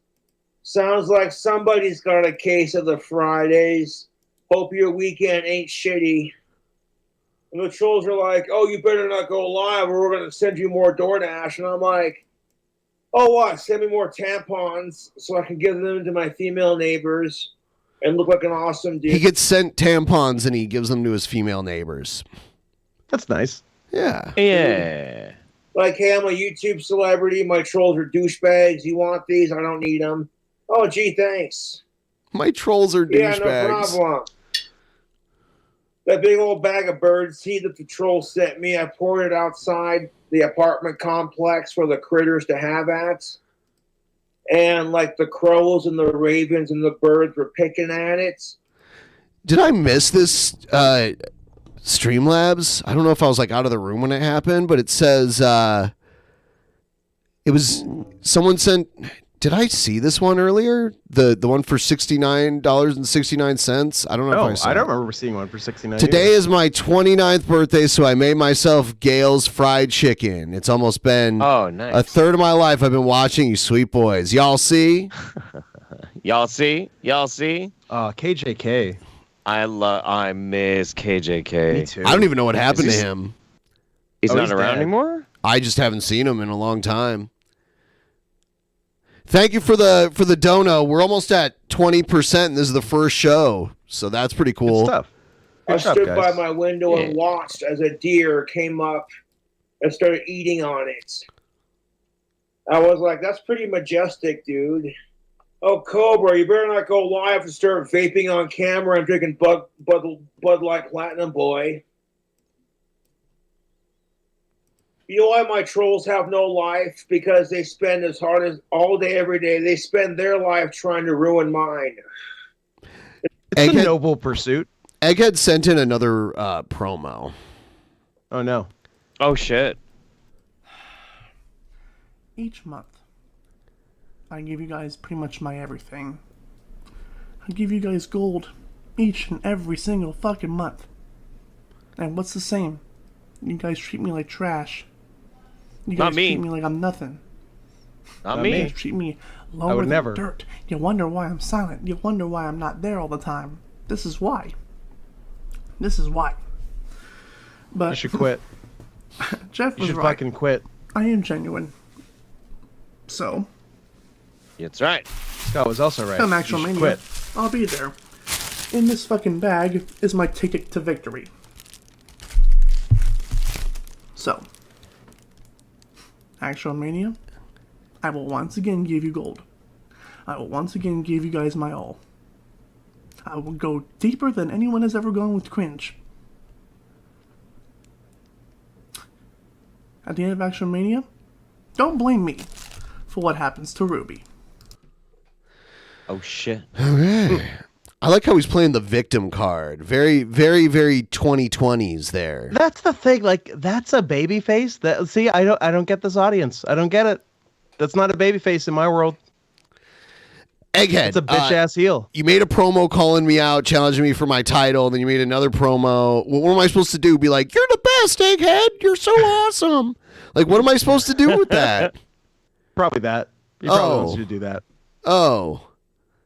Sounds like somebody's got a case of the Fridays. Hope your weekend ain't shitty. And the trolls are like, oh, you better not go live or we're going to send you more DoorDash. And I'm like, oh, what? Send me more tampons so I can give them to my female neighbors and look like an awesome dude. He gets sent tampons and he gives them to his female neighbors. That's nice. Yeah. Yeah. Like, hey, I'm a YouTube celebrity. My trolls are douchebags. You want these? I don't need them. Oh, gee, thanks. My trolls are douchebags. Yeah, no problem. That big old bag of bird seed that the troll sent me, I poured it outside the apartment complex for the critters to have at. And, like, the crows and the ravens and the birds were picking at it. Did I miss this Streamlabs? I don't know if I was, like, out of the room when it happened, but it says, it was, someone sent... Did I see this one earlier? The one for $69.69? I don't know if I saw I don't it. remember seeing one for $69. Today is my 29th birthday, so I made myself Gail's fried chicken. It's almost been a third of my life I've been watching you sweet boys. Y'all see? Y'all see? Y'all see? KJK. I miss KJK. Me too. I don't even know what happened to him. He's not around anymore? I just haven't seen him in a long time. Thank you for the dono. We're almost at 20%, and this is the first show, so that's pretty cool. Good stuff. I stood by my window and watched as a deer came up and started eating on it. I was like, that's pretty majestic, dude. Oh, Cobra, you better not go live and start vaping on camera and drinking Bud Light Platinum, boy. You know why my trolls have no life? Because they spend as hard as all day, every day. They spend their life trying to ruin mine. It's a noble pursuit. Egghead sent in another promo. Oh, no. Oh, shit. Each month, I give you guys pretty much my everything. I give you guys gold each and every single fucking month. And what's the same? You guys treat me like trash. You guys treat me like I'm nothing. Not You me. guys treat me lower would than never. dirt. You wonder why I'm silent. You wonder why I'm not there all the time. This is why. This is why. But You should quit. Jeff You was should right. fucking quit. I am genuine. So, That's right. Scott was also right. come You Actual should Mania, quit. I'll be there. In this fucking bag is my ticket to victory. So, Actual Mania, I will once again give you gold. I will once again give you guys my all. I will go deeper than anyone has ever gone with cringe. At the end of Actual Mania, don't blame me for what happens to Ruby. Oh, shit. Okay. I like how he's playing the victim card. Very, very, very 2020s there. That's the thing. Like, that's a baby face. That see, I don't get this audience. I don't get it. That's not a baby face in my world. Egghead. It's a bitch ass heel. You made a promo calling me out, challenging me for my title, then you made another promo. What am I supposed to do? Be like, you're the best, Egghead. You're so awesome. Like, what am I supposed to do with that? Probably that. He probably wants you to do that. Oh.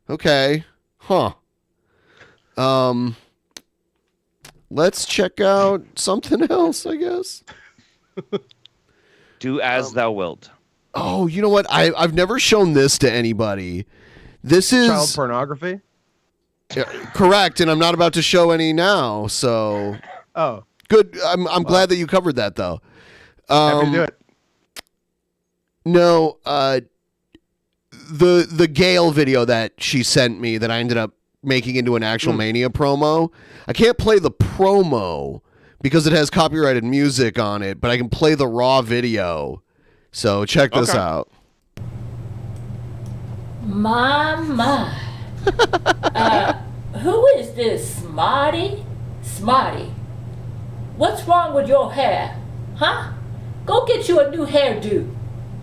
Okay. Huh. Let's check out something else, I guess. Do as thou wilt. Oh, you know what? I've never shown this to anybody. This is Child pornography? Correct, and I'm not about to show any now, so Oh. Good. I'm glad that you covered that though. Happy to do it. No, the Gale video that she sent me that I ended up making into an actual Mania promo. I can't play the promo because it has copyrighted music on it, but I can play the raw video. So check this out. My. Who is this, Smarty? Smarty, what's wrong with your hair? Huh? Go get you a new hairdo.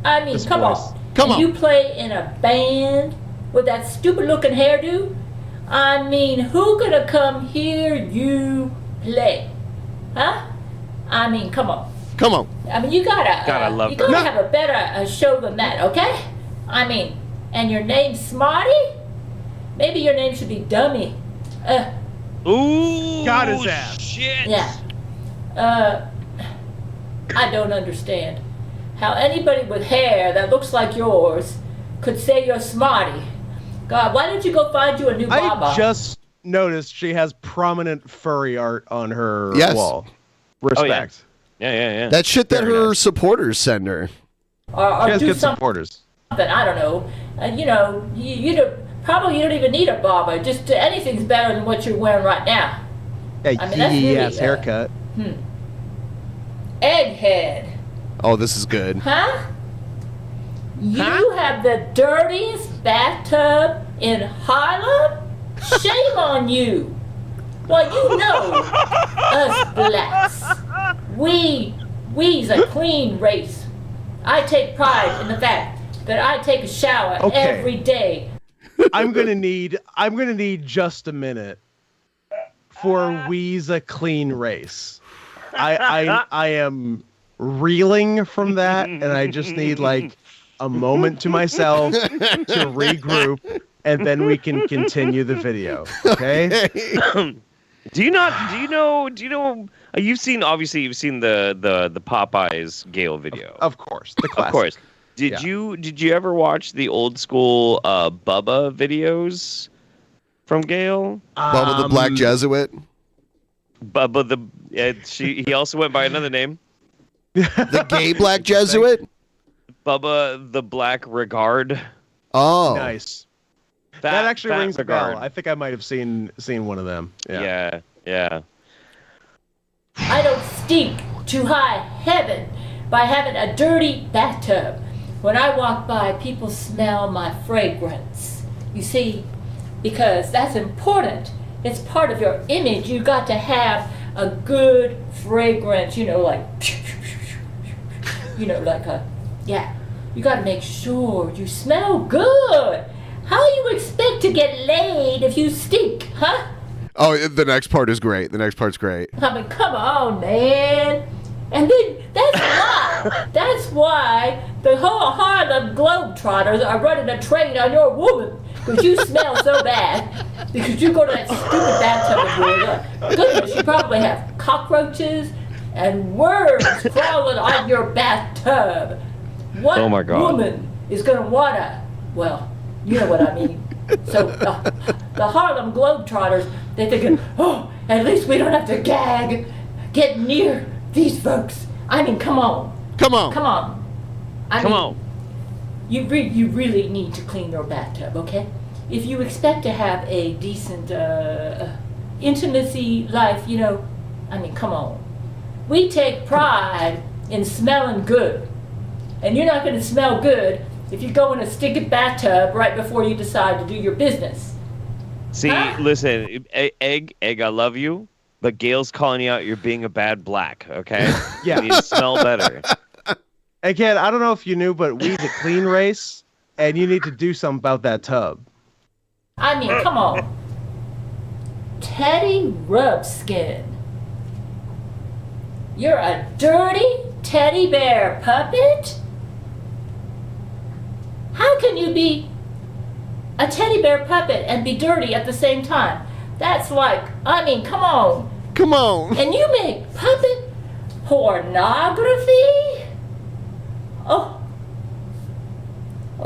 I mean, come on. Come on. You play in a band with that stupid looking hairdo? I mean, who gonna come hear you play? Huh? I mean, come on. Come on. I mean, you gotta God, I love you her. gotta have a better show than that, okay? I mean, and your name's Smarty? Maybe your name should be Dummy. Ooh, got his ass. Shit. Yeah. I don't understand how anybody with hair that looks like yours could say you're Smarty. God, why don't you go find you a new Baba? I just noticed she has prominent furry art on her Yes. wall. Respect. Yeah. That shit that Very her nice. supporters send her. Or She has do good something. supporters. I don't know. You know, you don't, probably you don't even need a Baba. Just anything's better than what you're wearing right now. Yeah, I mean, that's really, yes, haircut. Egghead. Oh, this is good. Huh? You have the dirtiest bathtub in Harlem? Shame on you. Well, you know, us blacks, we's a clean race. I take pride in the fact that I take a shower every day. I'm gonna need just a minute for we's a clean race. I am reeling from that, and I just need like a moment to myself to regroup, and then we can continue the video. Okay? Do you know? You've seen the Popeyes Gale video. Of course, the classic. Of course. Did you ever watch the old school Bubba videos from Gale? Bubba the Black Jesuit. Bubba he also went by another name. The gay Black Jesuit. Bubba the Black Regard. Oh, nice. That actually rings a bell. I think I might have seen one of them. Yeah. I don't stink to high heaven by having a dirty bathtub. When I walk by, people smell my fragrance. You see, because that's important. It's part of your image. You got to have a good fragrance, you know, like you got to make sure you smell good. How you expect to get laid if you stink, huh? Oh, the next part is great. The next part's great. I mean, come on, man. And then that's why the whole Harlem Globetrotters are running a train on your woman. Because you smell so bad. Because you go to that stupid bathtub of yours. Goodness, you probably have cockroaches and worms crawling on your bathtub. What Oh my God. woman is going to want to, well, you know what I mean. So the Harlem Globetrotters, they're thinking, oh, at least we don't have to get near these folks. I mean, come on. Come on. Come on. Come on. You really need to clean your bathtub, okay? If you expect to have a decent intimacy life, you know, I mean, come on. We take pride in smelling good. And you're not going to smell good if you go in a stinky bathtub right before you decide to do your business. See, listen, Egg, I love you, but Gail's calling you out. You're being a bad black, okay? Yeah. You need to smell better. Again, I don't know if you knew, but we's a clean race, and you need to do something about that tub. I mean, come on. Teddy Rubskin. You're a dirty teddy bear puppet? How can you be a teddy bear puppet and be dirty at the same time? That's like, I mean, come on. Come on. And you make puppet pornography? Oh,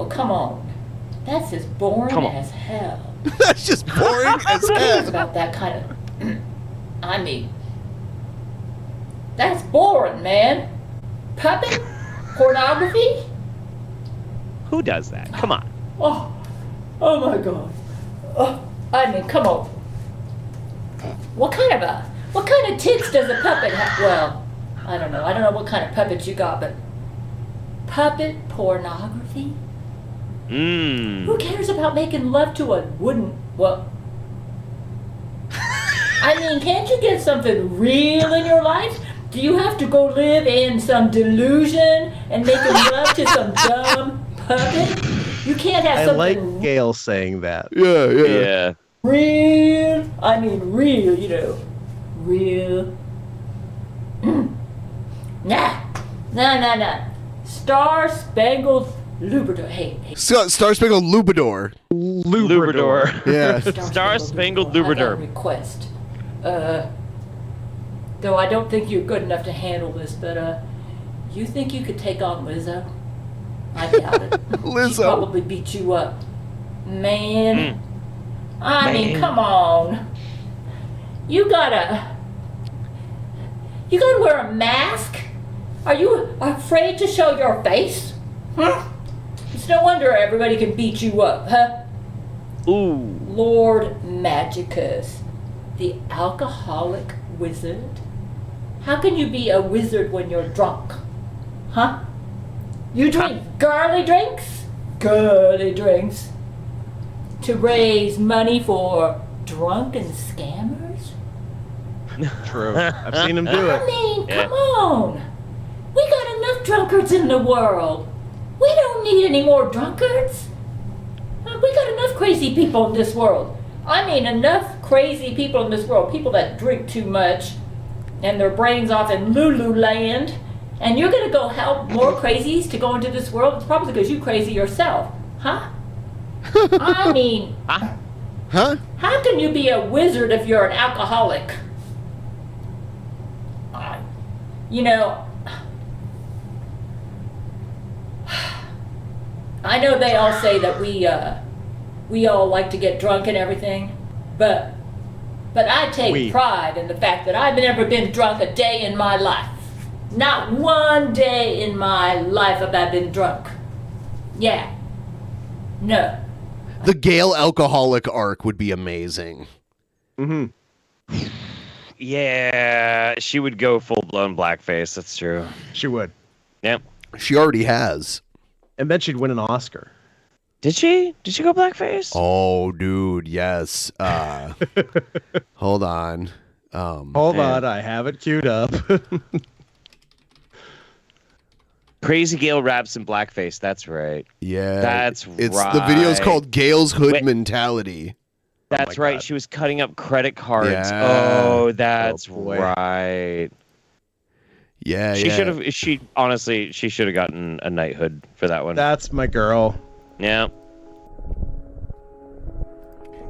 come on. That's as boring as hell. That's just boring as Who cares hell. about that kind of, I mean, that's boring, man. Puppet pornography? Who does that? Come on. Oh my God. Oh, I mean, come on. What kind of tits does a puppet have? Well, I don't know. I don't know what kind of puppets you got, but puppet pornography? Who cares about making love to a wooden, well, I mean, can't you get something real in your life? Do you have to go live in some delusion and making love to some dumb puppet? You can't have I something like Gail saying that. Yeah. real. I mean, real, you know. Real. Nah. Star Spangled Lubridor. Hey. Star Spangled Lubridor. Lubridor. Yeah. Star Spangled I got a Lubridor. request. Though I don't think you're good enough to handle this, but you think you could take on Lizzo? I doubt it. Lizzo. She'd probably beat you up. Man. I mean, Man. come on. You gotta wear a mask? Are you afraid to show your face? Huh? It's no wonder everybody can beat you up, huh? Ooh. Lord Magicus, the alcoholic wizard? How can you be a wizard when you're drunk? Huh? You drink girly drinks? Girly drinks. To raise money for drunken scammers? True. I've seen him do it. I mean, come on. We got enough drunkards in the world. We don't need any more drunkards. We got enough crazy people in this world. I mean, enough crazy people in this world. People that drink too much and their brains off in Lululand. And you're going to go help more crazies to go into this world? It's probably because you're crazy yourself. Huh? I mean, Huh? how can you be a wizard if you're an alcoholic? You know, I know they all say that we all like to get drunk and everything, but I take pride in the fact that I've never been drunk a day in my life. Not one day in my life have I been drunk. Yeah. No. The Gale alcoholic arc would be amazing. Mm-hmm. Yeah, she would go full-blown blackface. That's true. She would. Yep. She already has. And then she'd win an Oscar. Did she? Did she go blackface? Oh, dude, yes. Hold on. Hold on, I have it queued up. Crazy Gale raps in blackface. That's right. Yeah. That's right. The video's called Gale's Hood Mentality. That's right. She was cutting up credit cards. Yeah. Oh, that's right. Yeah, She should have. She honestly, she should have gotten a knighthood for that one. That's my girl. Yeah.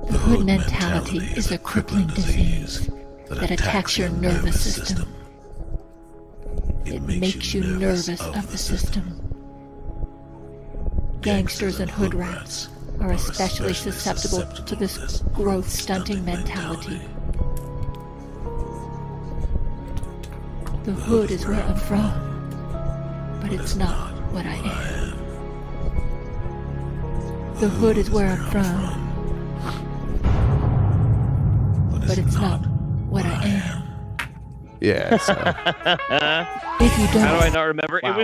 The hood mentality is a crippling disease that attacks your nervous system. It makes you nervous of the system. Gangsters and hood rats are especially susceptible to this growth-stunting mentality. The hood is where I'm from, but it's not what I am. The hood is where I'm from, but it's not what I am. Yeah. So. If you don't, How do I not remember? Wow.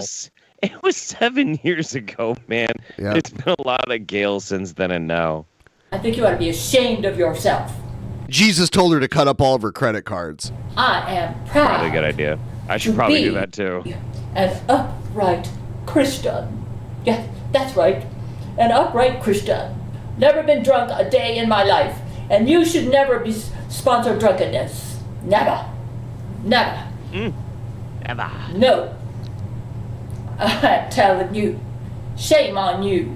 It was 7 years ago, man. Yeah. It's been a lot of Gale since then and now. I think you ought to be ashamed of yourself. Jesus told her to cut up all of her credit cards. I am proud. Probably a good idea. I should probably do that too. An upright Christian. Yeah, that's right. An upright Christian. Never been drunk a day in my life. And you should never be sponsor drunkenness. Never. Never. Never. No. I'm telling you. Shame on you.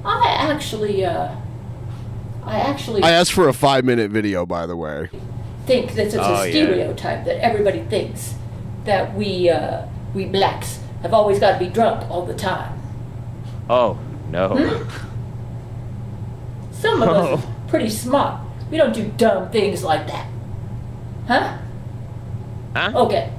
I actually I asked for a 5-minute video, by the way. think that it's Oh, a yeah. stereotype that everybody thinks that we blacks have always got to be drunk all the time. Oh, no. Some of us are pretty smart. We don't do dumb things like that. Huh? Huh? Okay.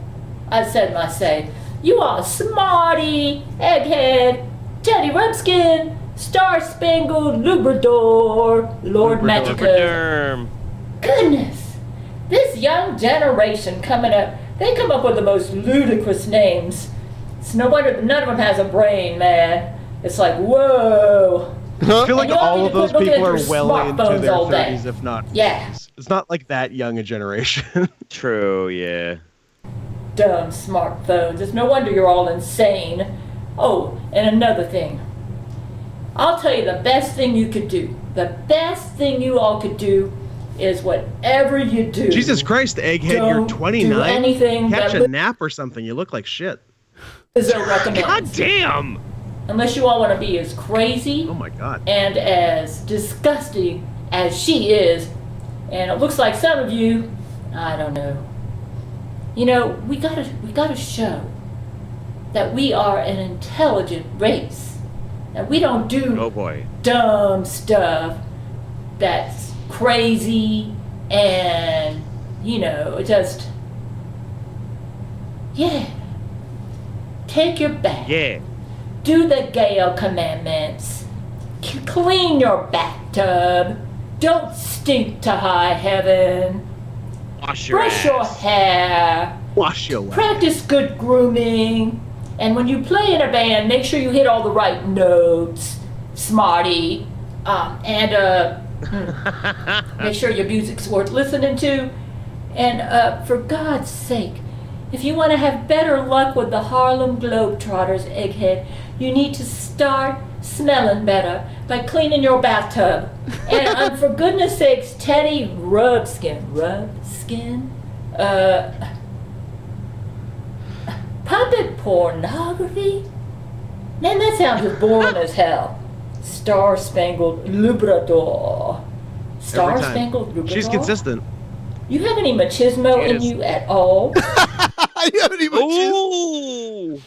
I said my say. You are smarty, egghead, Teddy Rumpskin, Star-Spangled Lubridor, Lord Magicus. Lubriderm. Goodness! This young generation coming up, they come up with the most ludicrous names. It's no wonder none of them has a brain, man. It's like, whoa. I feel like And you all all need of to those quit looking people at are your well into smartphones their all day. 30s, if not. Yeah. It's not like that young a generation. True, yeah. Dumb smartphones. It's no wonder you're all insane. Oh, and another thing. I'll tell you the best thing you could do. The best thing you all could do is whatever you do. Jesus Christ, Egghead, you're Don't 29. do anything Catch that a nap or something. You look like shit. Lizzo recommends. God damn! unless you all want to be as crazy Oh my God. and as disgusting as she is. And it looks like some of you, I don't know. You know, we gotta show that we are an intelligent race. That we don't do dumb stuff that's crazy and, you know, just, yeah. Take your bath. Yeah. Do the Gale commandments. Clean your bathtub. Don't stink to high heaven. Wash your Brush your hair. Wash your ass. Practice good grooming. And when you play in a band, make sure you hit all the right notes, smarty. Make sure your music's worth listening to. And for God's sake, if you want to have better luck with the Harlem Globetrotters, egghead, you need to start smelling better by cleaning your bathtub. And for goodness sakes, Teddy Rubskin, puppet pornography? Man, that sounds as boring as hell. Star-Spangled Labrador. Star-Spangled Labrador? She's consistent. You have any machismo in you at all? You have any Ooh.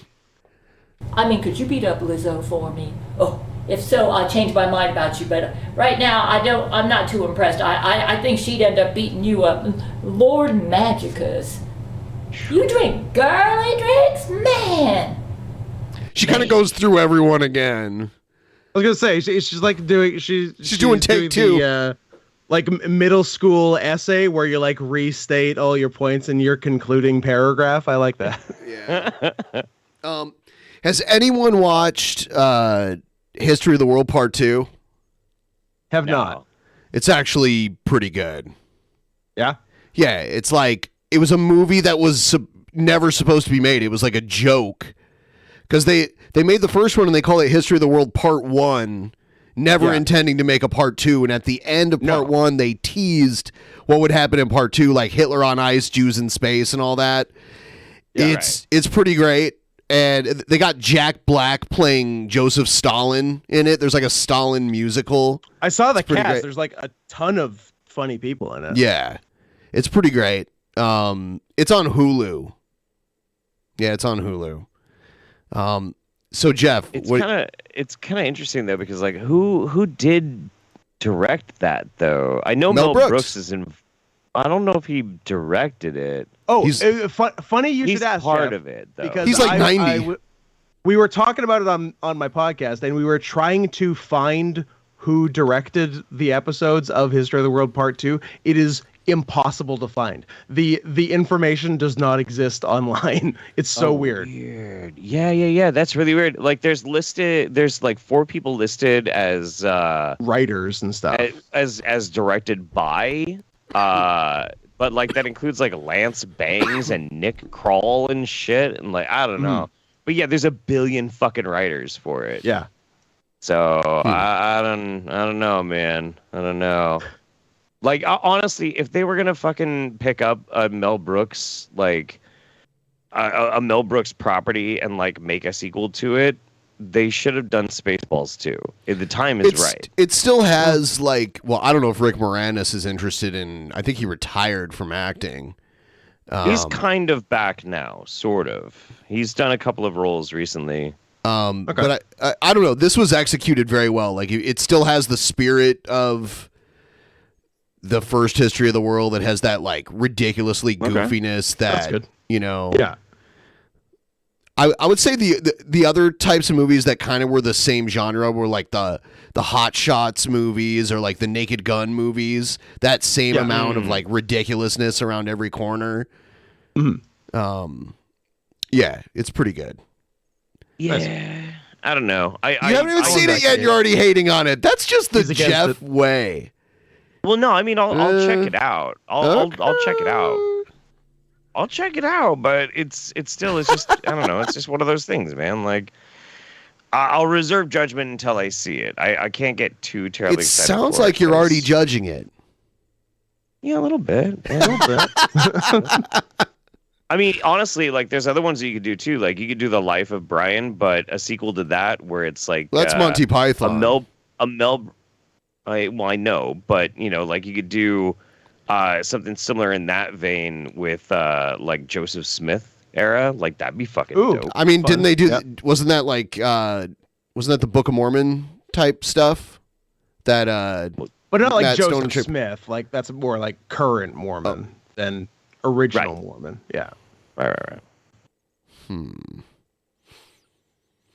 I mean, could you beat up Lizzo for me? Oh, if so, I'll change my mind about you. But right now, I'm not too impressed. I think she'd end up beating you up. Lord Magicus. You drink girly drinks? Man! She kind of goes through everyone again. I was gonna say she's like doing she's doing take two. The, like middle school essay where you like restate all your points in your concluding paragraph. I like that. Yeah. Has anyone watched History of the World Part 2? Have not. It's actually pretty good. Yeah? Yeah, it's like it was a movie that was never supposed to be made. It was like a joke. Because they made the first one and they call it History of the World Part 1, never intending to make a Part 2. And at the end of Part 1, they teased what would happen in Part 2, like Hitler on ice, Jews in space, and all that. Yeah, it's pretty great. And they got Jack Black playing Joseph Stalin in it. There's like a Stalin musical. I saw the cast. Great. There's like a ton of funny people in it. Yeah. It's pretty great. It's on Hulu. Yeah, it's on Hulu. So Jeff, it's kind of interesting though, because like who did direct that though? I know Mel Brooks is in. I don't know if he directed it. Oh, funny you should ask. He's part Jeff, of it though. because he's like 90. We were talking about it on my podcast, and we were trying to find who directed the episodes of History of the World Part 2. It is impossible to find. The information does not exist online. It's so weird. Yeah. That's really weird. Like there's like 4 people listed as writers and stuff. As directed by but like that includes like Lance Bangs and Nick Kroll and shit, and like I don't know. But yeah, there's a billion fucking writers for it. Yeah. So I don't know, man. I don't know. Like honestly, if they were gonna fucking pick up a Mel Brooks like a Mel Brooks property and like make a sequel to it, they should have done Spaceballs too. If the time is right. It still has like, well, I don't know if Rick Moranis is interested in. I think he retired from acting. He's kind of back now, sort of. He's done a couple of roles recently. But I don't know. This was executed very well. Like it still has the spirit of the first History of the World. It has that like ridiculously goofiness That's good. You know. Yeah. I would say the other types of movies that kind of were the same genre were like the Hot Shots movies or like the Naked Gun movies. That same amount of like ridiculousness around every corner. Yeah, it's pretty good. Yeah, I don't know. You haven't even seen it yet, and you're already hating on it. That's just the Jeff way. Well, no, I mean I'll check it out. I'll check it out. I'll check it out, but it's just I don't know. It's just one of those things, man. Like I'll reserve judgment until I see it. I can't get too terribly excited. It sounds like you're already judging it. Yeah, a little bit. Yeah, a little bit. I mean, honestly, like there's other ones that you could do too. Like you could do the Life of Brian, but a sequel to that where it's like That's Monty Python. I know, but like you could do something similar in that vein with like Joseph Smith era. Like that'd be fucking dope. I mean, didn't they do? Wasn't that like? Wasn't that the Book of Mormon type stuff? That But not like Matt Stone Joseph Smith. Like that's more like current Mormon than original Mormon. Yeah. Right.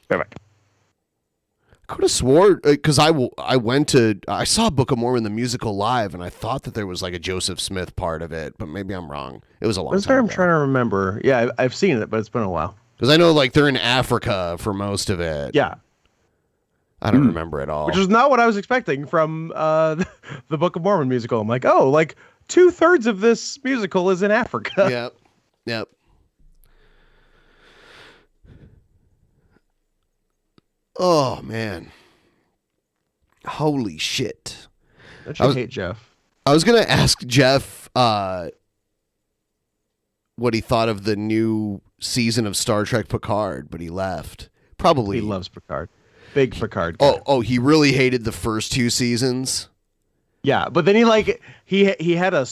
Perfect. I could have swore because I saw Book of Mormon the musical live, and I thought that there was like a Joseph Smith part of it, but maybe I'm wrong. It was a long That's time what I'm ago. trying to remember. Yeah, I've seen it, but it's been a while. Because I know like they're in Africa for most of it. Yeah. I don't remember it all. Which is not what I was expecting from the Book of Mormon musical. I'm like, oh, like 2/3 of this musical is in Africa. Yep. Oh man. Holy shit. Don't you hate Jeff? I was gonna ask Jeff what he thought of the new season of Star Trek Picard, but he left. Probably He loves Picard. Big Picard guy. Oh, he really hated the first 2 seasons. Yeah, but then he had a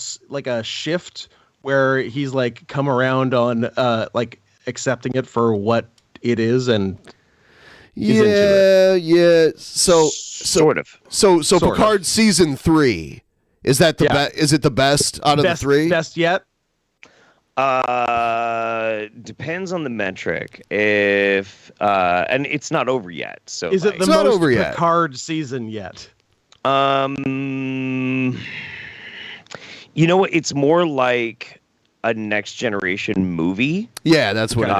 shift where he's like come around on like accepting it for what it is and he's into it. Yeah. So sort of. So Sort Picard season 3, is that the is it the best out of the 3? Best yet? Depends on the metric. If and it's not over yet. So Is it the most Picard season yet? You know what? It's more like a Next Generation movie. Yeah, that's what it is.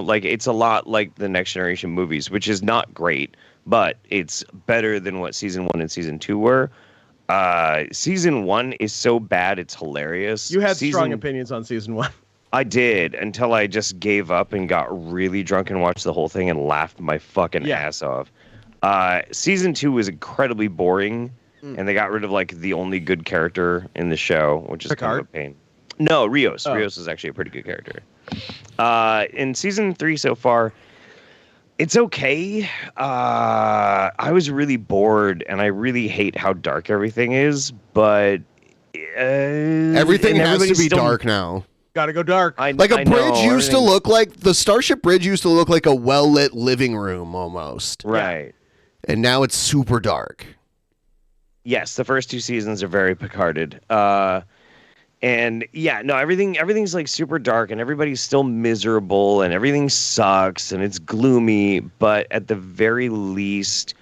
Like it's a lot like the Next Generation movies, which is not great, but it's better than what season 1 and season 2 were. Season 1 is so bad it's hilarious. You had strong opinions on season 1. I did, until I just gave up and got really drunk and watched the whole thing and laughed my fucking ass off. Season 2 was incredibly boring, and they got rid of like the only good character in the show, which is kind of a pain. No, Rios. Rios is actually a pretty good character. In season 3 so far, it's okay. I was really bored, and I really hate how dark everything is, but Everything has to be dark now. Gotta go dark. Like a bridge used to look like, the Starship Bridge used to look like a well-lit living room almost. Right. And now it's super dark. Yes, the first 2 seasons are very Picarded. And yeah, no, everything's like super dark and everybody's still miserable and everything sucks and it's gloomy, but at the very least,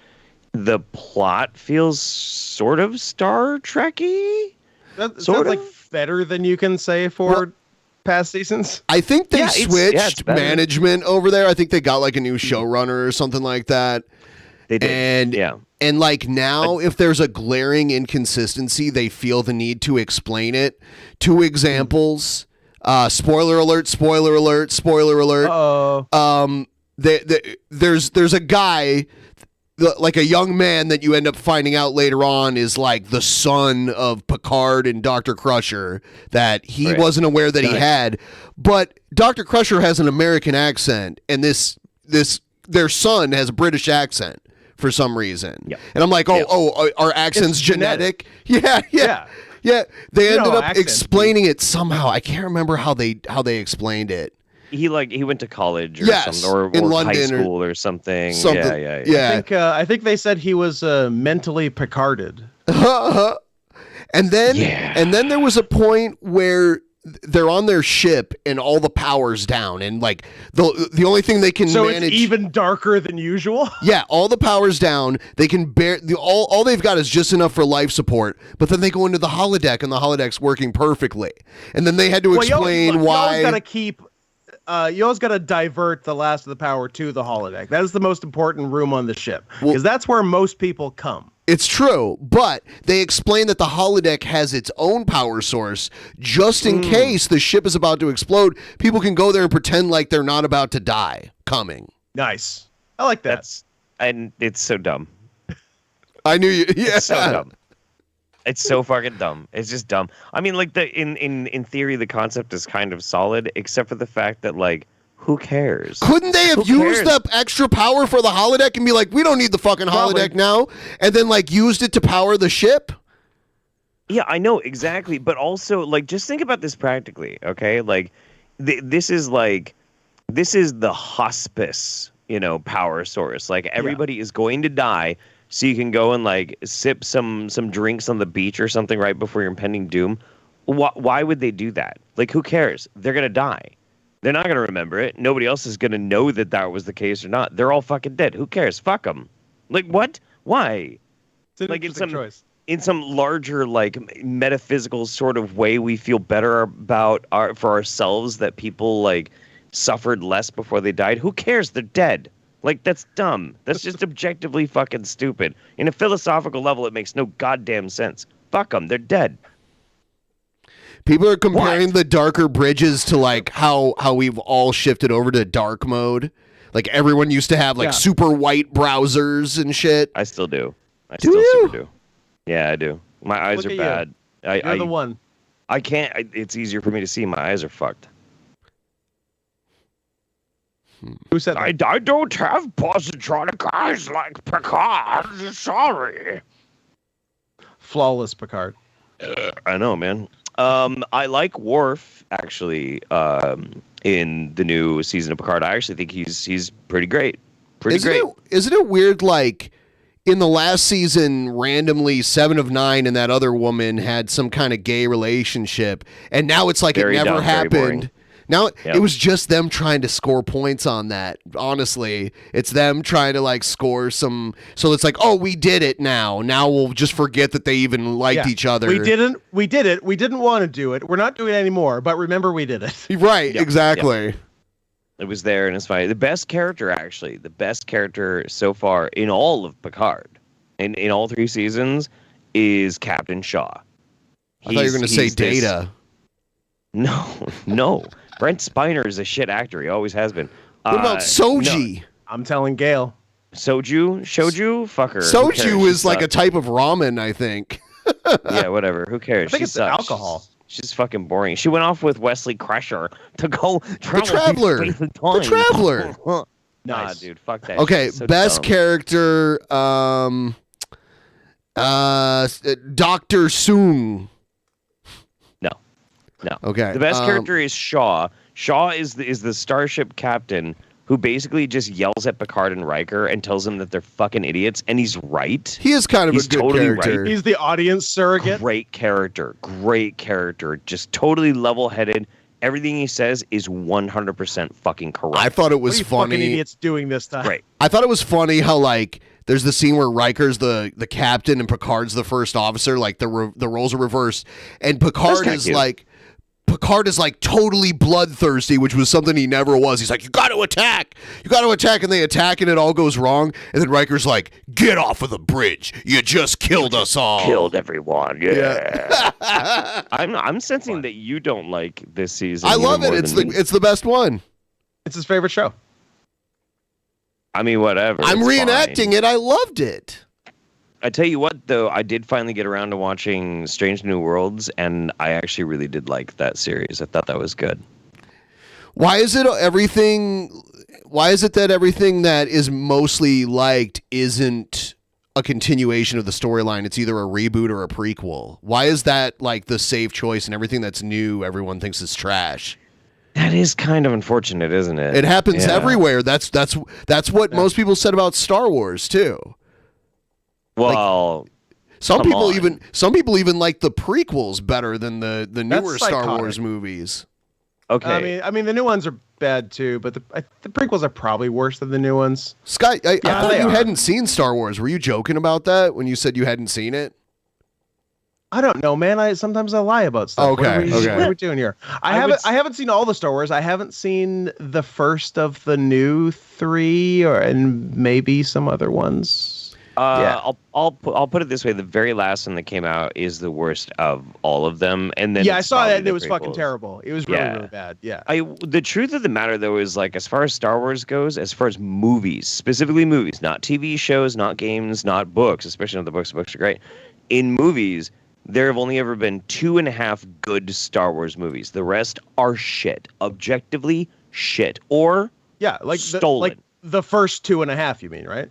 the plot feels sort of Star Trek-y. That sounds like better than you can say for past seasons. I think they switched management over there. I think they got like a new showrunner or something like that. They did. And like now, if there's a glaring inconsistency, they feel the need to explain it. 2 examples. Spoiler alert, spoiler alert, spoiler alert. Uh-oh. There's a guy, like a young man that you end up finding out later on is like the son of Picard and Dr. Crusher that he wasn't aware that he had. But Dr. Crusher has an American accent, and their son has a British accent for some reason. Yep. And I'm like, are accents genetic? Yeah. They ended up explaining it somehow. I can't remember how they explained it. He went to college or something, or in high London school or something. Yeah. I think they said he was mentally Picarded. And then there was a point where they're on their ship and all the power's down, and like the only thing they can manage. It's even darker than usual. Yeah, all the power's down. They can all they've got is just enough for life support. But then they go into the holodeck, and the holodeck's working perfectly. And then they had to explain why. You always got to divert the last of the power to the holodeck. That is the most important room on the ship, because that's where most people come. It's true, but they explain that the holodeck has its own power source just in case the ship is about to explode. People can go there and pretend like they're not about to die coming. Nice. I like that. And it's so dumb. I knew you. Yeah. It's so dumb. It's so fucking dumb. It's just dumb. I mean, like in theory, the concept is kind of solid, except for the fact that like, who cares? Couldn't they have used the extra power for the holodeck and be like, we don't need the fucking holodeck now, and then like used it to power the ship? Yeah, I know exactly, but also like, just think about this practically, okay? Like, this is the hospice, power source. Like everybody is going to die. So you can go and like sip some drinks on the beach or something right before your impending doom. Why would they do that? Like, who cares? They're gonna die. They're not gonna remember it. Nobody else is gonna know that was the case or not. They're all fucking dead. Who cares? Fuck them. Like, what? Why? Like in some larger like metaphysical sort of way, we feel better about for ourselves that people like suffered less before they died. Who cares? They're dead. Like, that's dumb. That's just objectively fucking stupid. In a philosophical level, it makes no goddamn sense. Fuck them. They're dead. People are comparing the darker bridges to like how we've all shifted over to dark mode. Like everyone used to have like super white browsers and shit. I still do. I still super do. Yeah, I do. My eyes Look are at bad. You're the one. I can't. It's easier for me to see. My eyes are fucked. Who said I don't have positronic eyes like Picard. Sorry. Flawless Picard. I know, man. I like Worf actually. In the new season of Picard, I actually think he's pretty great. Isn't it weird? Like in the last season, randomly 7 of 9 and that other woman had some kind of gay relationship, and now it's like Very it never dumb, very boring. happened. Now it was just them trying to score points on that. Honestly, it's them trying to like score some. So it's like, oh, we did it now. Now we'll just forget that they even liked each other. We did it. We didn't want to do it. We're not doing it anymore. But remember, we did it. Right. Exactly. It was there and it's fine. The best character so far in all of Picard, in all 3 seasons, is Captain Shaw. I thought you were going to say Data. No. Brent Spiner is a shit actor. He always has been. What about Soji? No, I'm telling Gail. Shoju? Fuck her. Soju is like a type of ramen, I think. Yeah, whatever. Who cares? I think it's alcohol. She's fucking boring. She went off with Wesley Crusher to go travel. The Traveler. Nah, dude. Fuck that. Okay, shit. So best dumb. character, Dr. Soong. No. Okay. The best character is Shaw. Shaw is the starship captain who basically just yells at Picard and Riker and tells them that they're fucking idiots, and he's right. He is kind of he's a good totally character. Right. He's the audience surrogate. Great character. Just totally level-headed. Everything he says is 100% fucking correct. I thought it was what are you funny. Fucking idiots doing this time. Great. I thought it was funny how like there's the scene where Riker's the captain and Picard's the first officer. Like the roles are reversed, and Picard is like totally bloodthirsty, which was something he never was. He's like, you got to attack, and they attack, and it all goes wrong. And then Riker's like, get off of the bridge, you just killed us all, killed everyone. Yeah. I'm sensing that you don't like this season. I love it. It's the best one. It's his favorite show. I mean, whatever. I'm reenacting it. I loved it. I tell you what, though, I did finally get around to watching Strange New Worlds, and I actually really did like that series. I thought that was good. Why is it that everything that is mostly liked isn't a continuation of the storyline? It's either a reboot or a prequel. Why is that like the safe choice, and everything that's new everyone thinks is trash? That is kind of unfortunate, isn't it? It happens everywhere. That's what most people said about Star Wars too. Well, like, some people even like the prequels better than the newer Star Wars movies. Okay. I mean the new ones are bad too, but the prequels are probably worse than the new ones. Scott, I thought you hadn't seen Star Wars. Were you joking about that when you said you hadn't seen it? I don't know, man. Sometimes I lie about stuff. Okay. What are we doing here? I haven't seen all the Star Wars. I haven't seen the first of the new 3, and maybe some other ones. I'll put it this way: the very last one that came out is the worst of all of them. And then I saw that, and it was fucking terrible. It was really, really bad. Yeah. The truth of the matter, though, is like as far as Star Wars goes, as far as movies, specifically movies, not TV shows, not games, not books, especially not the books. The books are great. In movies, there have only ever been 2.5 good Star Wars movies. The rest are shit. Objectively shit. Or stolen. The first 2.5, you mean, right?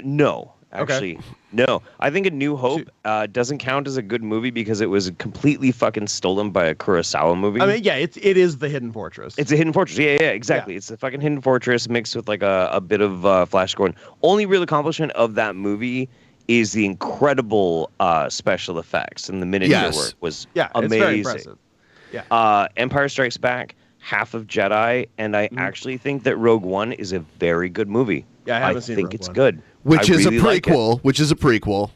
No. Actually, no. I think A New Hope doesn't count as a good movie because it was completely fucking stolen by a Kurosawa movie. I mean, yeah, it is the Hidden Fortress. It's a Hidden Fortress. Yeah, exactly. Yeah. It's the fucking Hidden Fortress mixed with like a bit of Flash Gordon. Only real accomplishment of that movie is the incredible special effects, and the miniature work was amazing. It's very impressive. Yeah. Empire Strikes Back, half of Jedi, and I actually think that Rogue One is a very good movie. Yeah, I haven't seen think Rogue it's One. good. Which is really a prequel. Which is a prequel.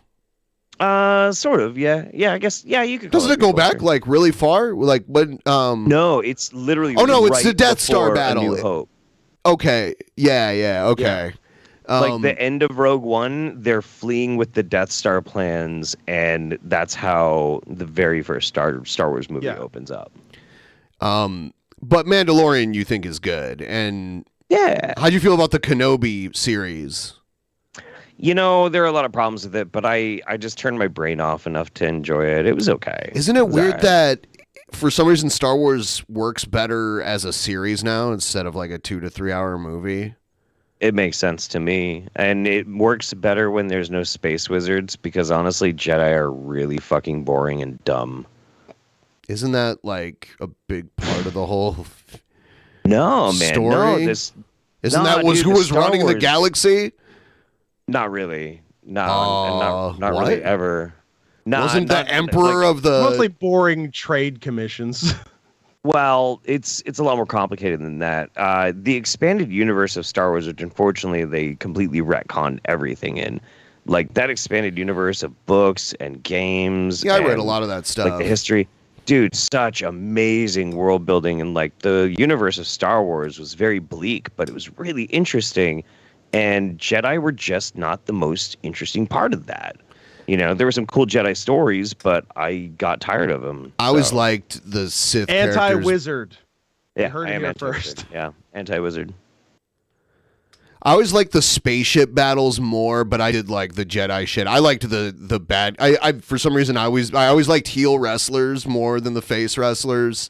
Sort of. Yeah. Yeah. I guess. Yeah. You could. Doesn't it go back like really far? Like when? No, it's literally. Oh no, it's right the Death Star before battle. A New Hope. Okay. Yeah. Okay. Like the end of Rogue One, they're fleeing with the Death Star plans, and that's how the very first Star Wars movie opens up. But Mandalorian, you think is good, and how'd you feel about the Kenobi series? You know, there are a lot of problems with it, but I just turned my brain off enough to enjoy it. It was okay. Isn't it weird that for some reason Star Wars works better as a series now instead of like a 2 to 3 hour movie? It makes sense to me, and it works better when there's no space wizards because honestly, Jedi are really fucking boring and dumb. Isn't that like a big part of the whole No, man. story? No, Isn't that who was running the galaxy? Not really. No, not really ever. Nah, Wasn't the emperor of the mostly boring trade commissions? Well, it's a lot more complicated than that. The expanded universe of Star Wars, which unfortunately they completely retconned everything in, like that expanded universe of books and games. Yeah, I read a lot of that stuff. Like the history. Dude, such amazing world building, and like the universe of Star Wars was very bleak, but it was really interesting. And Jedi were just not the most interesting part of that. You know, there were some cool Jedi stories, but I got tired of them. I always liked the Sith Anti-wizard. Yeah, heard I it am here anti-wizard. first. Yeah, anti-wizard. I always liked the spaceship battles more, but I did like the Jedi shit. I liked the bad. I for some reason I always liked heel wrestlers more than the face wrestlers.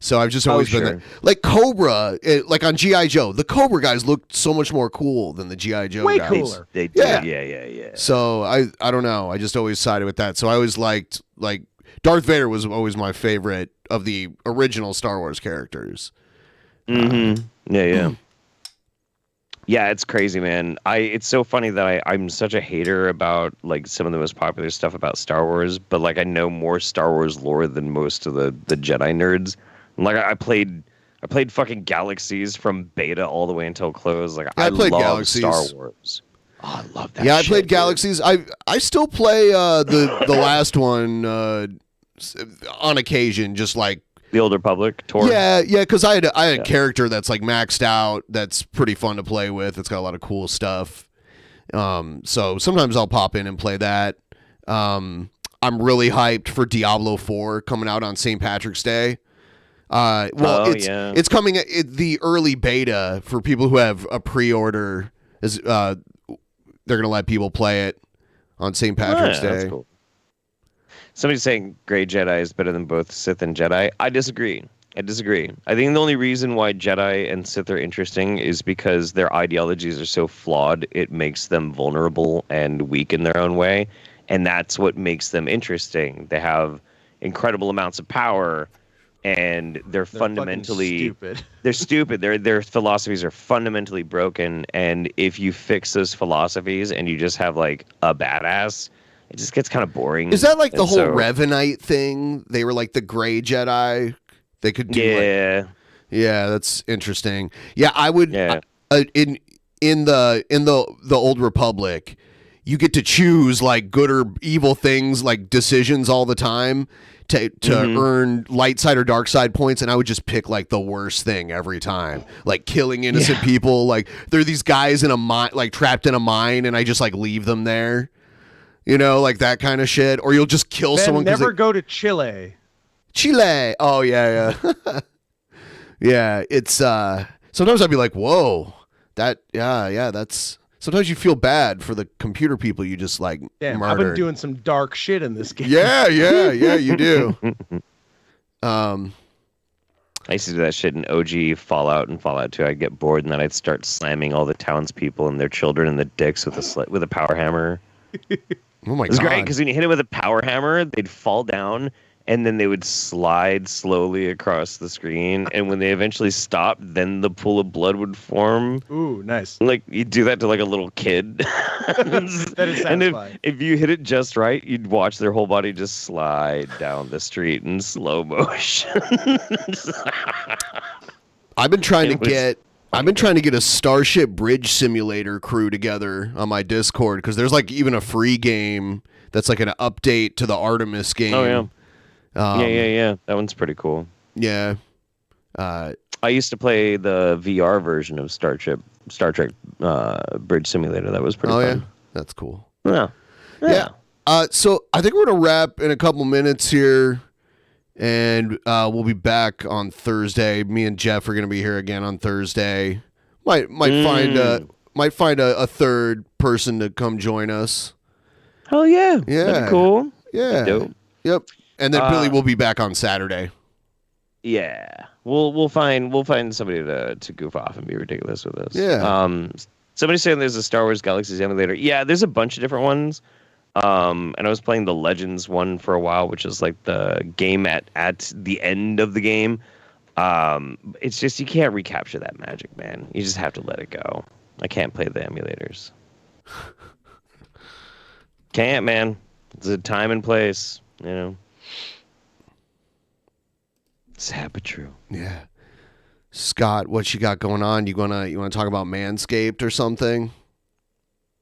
So I've just always been there. Like Cobra, like on G.I. Joe, the Cobra guys looked so much more cool than the G.I. Joe Way guys. cooler. They did. Yeah. So I don't know. I just always sided with that. So I always liked like Darth Vader was always my favorite of the original Star Wars characters. Mm-hmm. Yeah. Yeah, it's crazy, man. It's so funny that I'm such a hater about like some of the most popular stuff about Star Wars, but like I know more Star Wars lore than most of the Jedi nerds. Like I played fucking Galaxies from beta all the way until close. Like I played love Galaxies. Star Wars. Oh, I love that. Yeah, shit, I played dude. Galaxies. I still play the last one on occasion, just like the Old Republic tour. Yeah, because I had a character that's like maxed out. That's pretty fun to play with. It's got a lot of cool stuff. So sometimes I'll pop in and play that. I'm really hyped for Diablo 4 coming out on St. Patrick's Day. It's coming at the early beta for people who have a pre-order. Is they're gonna let people play it on St. Patrick's Day. That's cool. Somebody's saying Grey Jedi is better than both Sith and Jedi. I disagree. I think the only reason why Jedi and Sith are interesting is because their ideologies are so flawed. It makes them vulnerable and weak in their own way, and that's what makes them interesting. They have incredible amounts of power. And they're fundamentally stupid. They're stupid. Their philosophies are fundamentally broken. And if you fix those philosophies and you just have like a badass, it just gets kind of boring. Is that like the whole Revanite thing? They were like the Gray Jedi. They could do yeah, that's interesting. Yeah, I would in the Old Republic, you get to choose like good or evil things, like decisions all the time. To earn light side or dark side points, and I would just pick like the worst thing every time, like killing innocent people. Like there are these guys in a mine, like trapped in a mine, and I just like leave them there, you know, like that kind of shit. Or you'll just kill someone. Never go to Chile. Oh yeah. Yeah. It's sometimes I'd be like, whoa, that's Sometimes you feel bad for the computer people you just like Damn, murdered. I've been doing some dark shit in this game. Yeah, you do. I used to do that shit in OG Fallout and Fallout 2. I'd get bored and then I'd start slamming all the townspeople and their children in the dicks with a power hammer. Oh my It was God. great because when you hit it with a power hammer, they'd fall down and then they would slide slowly across the screen. And when they eventually stopped, then the pool of blood would form. Ooh, nice. Like you do that to like a little kid. That is and satisfying. if you hit it just right, you'd watch their whole body just slide down the street in slow motion. I've been trying to get a Starship Bridge Simulator crew together on my Discord because there's like even a free game that's like an update to the Artemis game. Oh yeah. Yeah. That one's pretty cool. Yeah. I used to play the VR version of Star Trek Bridge Simulator. That was pretty fun. Yeah, that's cool. Yeah. So I think we're gonna wrap in a couple minutes here, and we'll be back on Thursday. Me and Jeff are gonna be here again on Thursday. Might find a third person to come join us. Hell yeah. Yeah. That'd be cool. Yeah. That'd be dope. Yep. And then Billy will be back on Saturday. Yeah. We'll find somebody to goof off and be ridiculous with us. Yeah. Somebody's saying there's a Star Wars Galaxies emulator. Yeah, there's a bunch of different ones. And I was playing the Legends one for a while, which is like the game at the end of the game. It's just you can't recapture that magic, man. You just have to let it go. I can't play the emulators. Can't, man. It's a time and place, you know. Sad but true. Yeah. Scott, what you got going on? You wanna talk about Manscaped or something?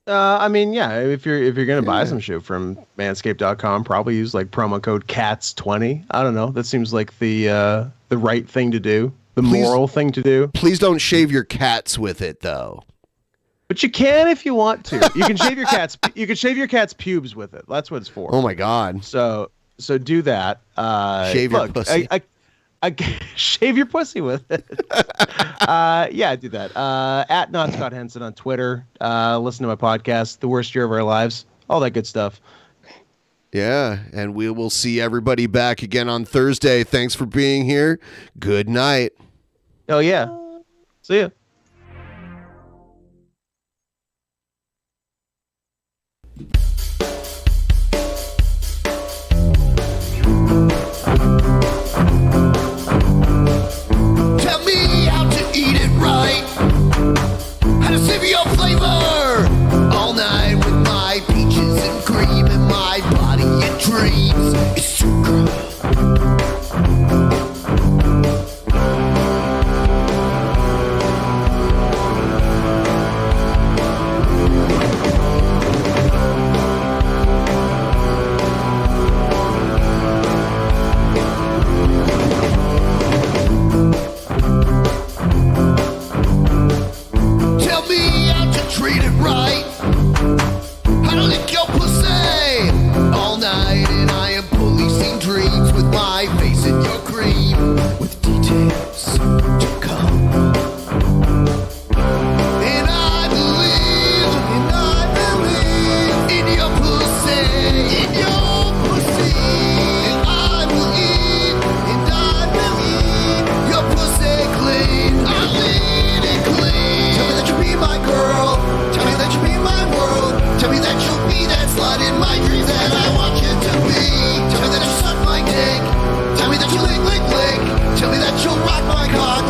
I mean, yeah, if you're gonna buy some shit from manscaped.com, probably use like promo code CATS20. I don't know. That seems like the right thing to do, the moral thing to do. Please don't shave your cats with it though. But you can if you want to. You can shave your cats. You can shave your cat's pubes with it. That's what it's for. Oh my God. So do that. Shave your pussy. I shave your pussy with it. Yeah, do that. At Not Scott Henson on Twitter. Listen to my podcast, The Worst Year of Our Lives. All that good stuff. Yeah, and we will see everybody back again on Thursday. Thanks for being here. Good night. Oh yeah. See ya. Tell me how to eat it right. How to save your flavor. All night with my peaches and cream and my body and dreams. It's too good. Tell me how to treat it right. How to lick your pussy all night, and I am policing dreams with my face in your cream, with details to come. And I believe in your pussy, in your pussy. And I will eat, and I will eat your pussy clean. I lean and clean. Tell me that you'll be my girl. Tell me that you'll be my world. Tell me that you'll be that slut in my dreams that I want you to be. Tell me that you'll suck my dick. Tell me that you'll lick, lick, lick. Tell me that you'll rock my cock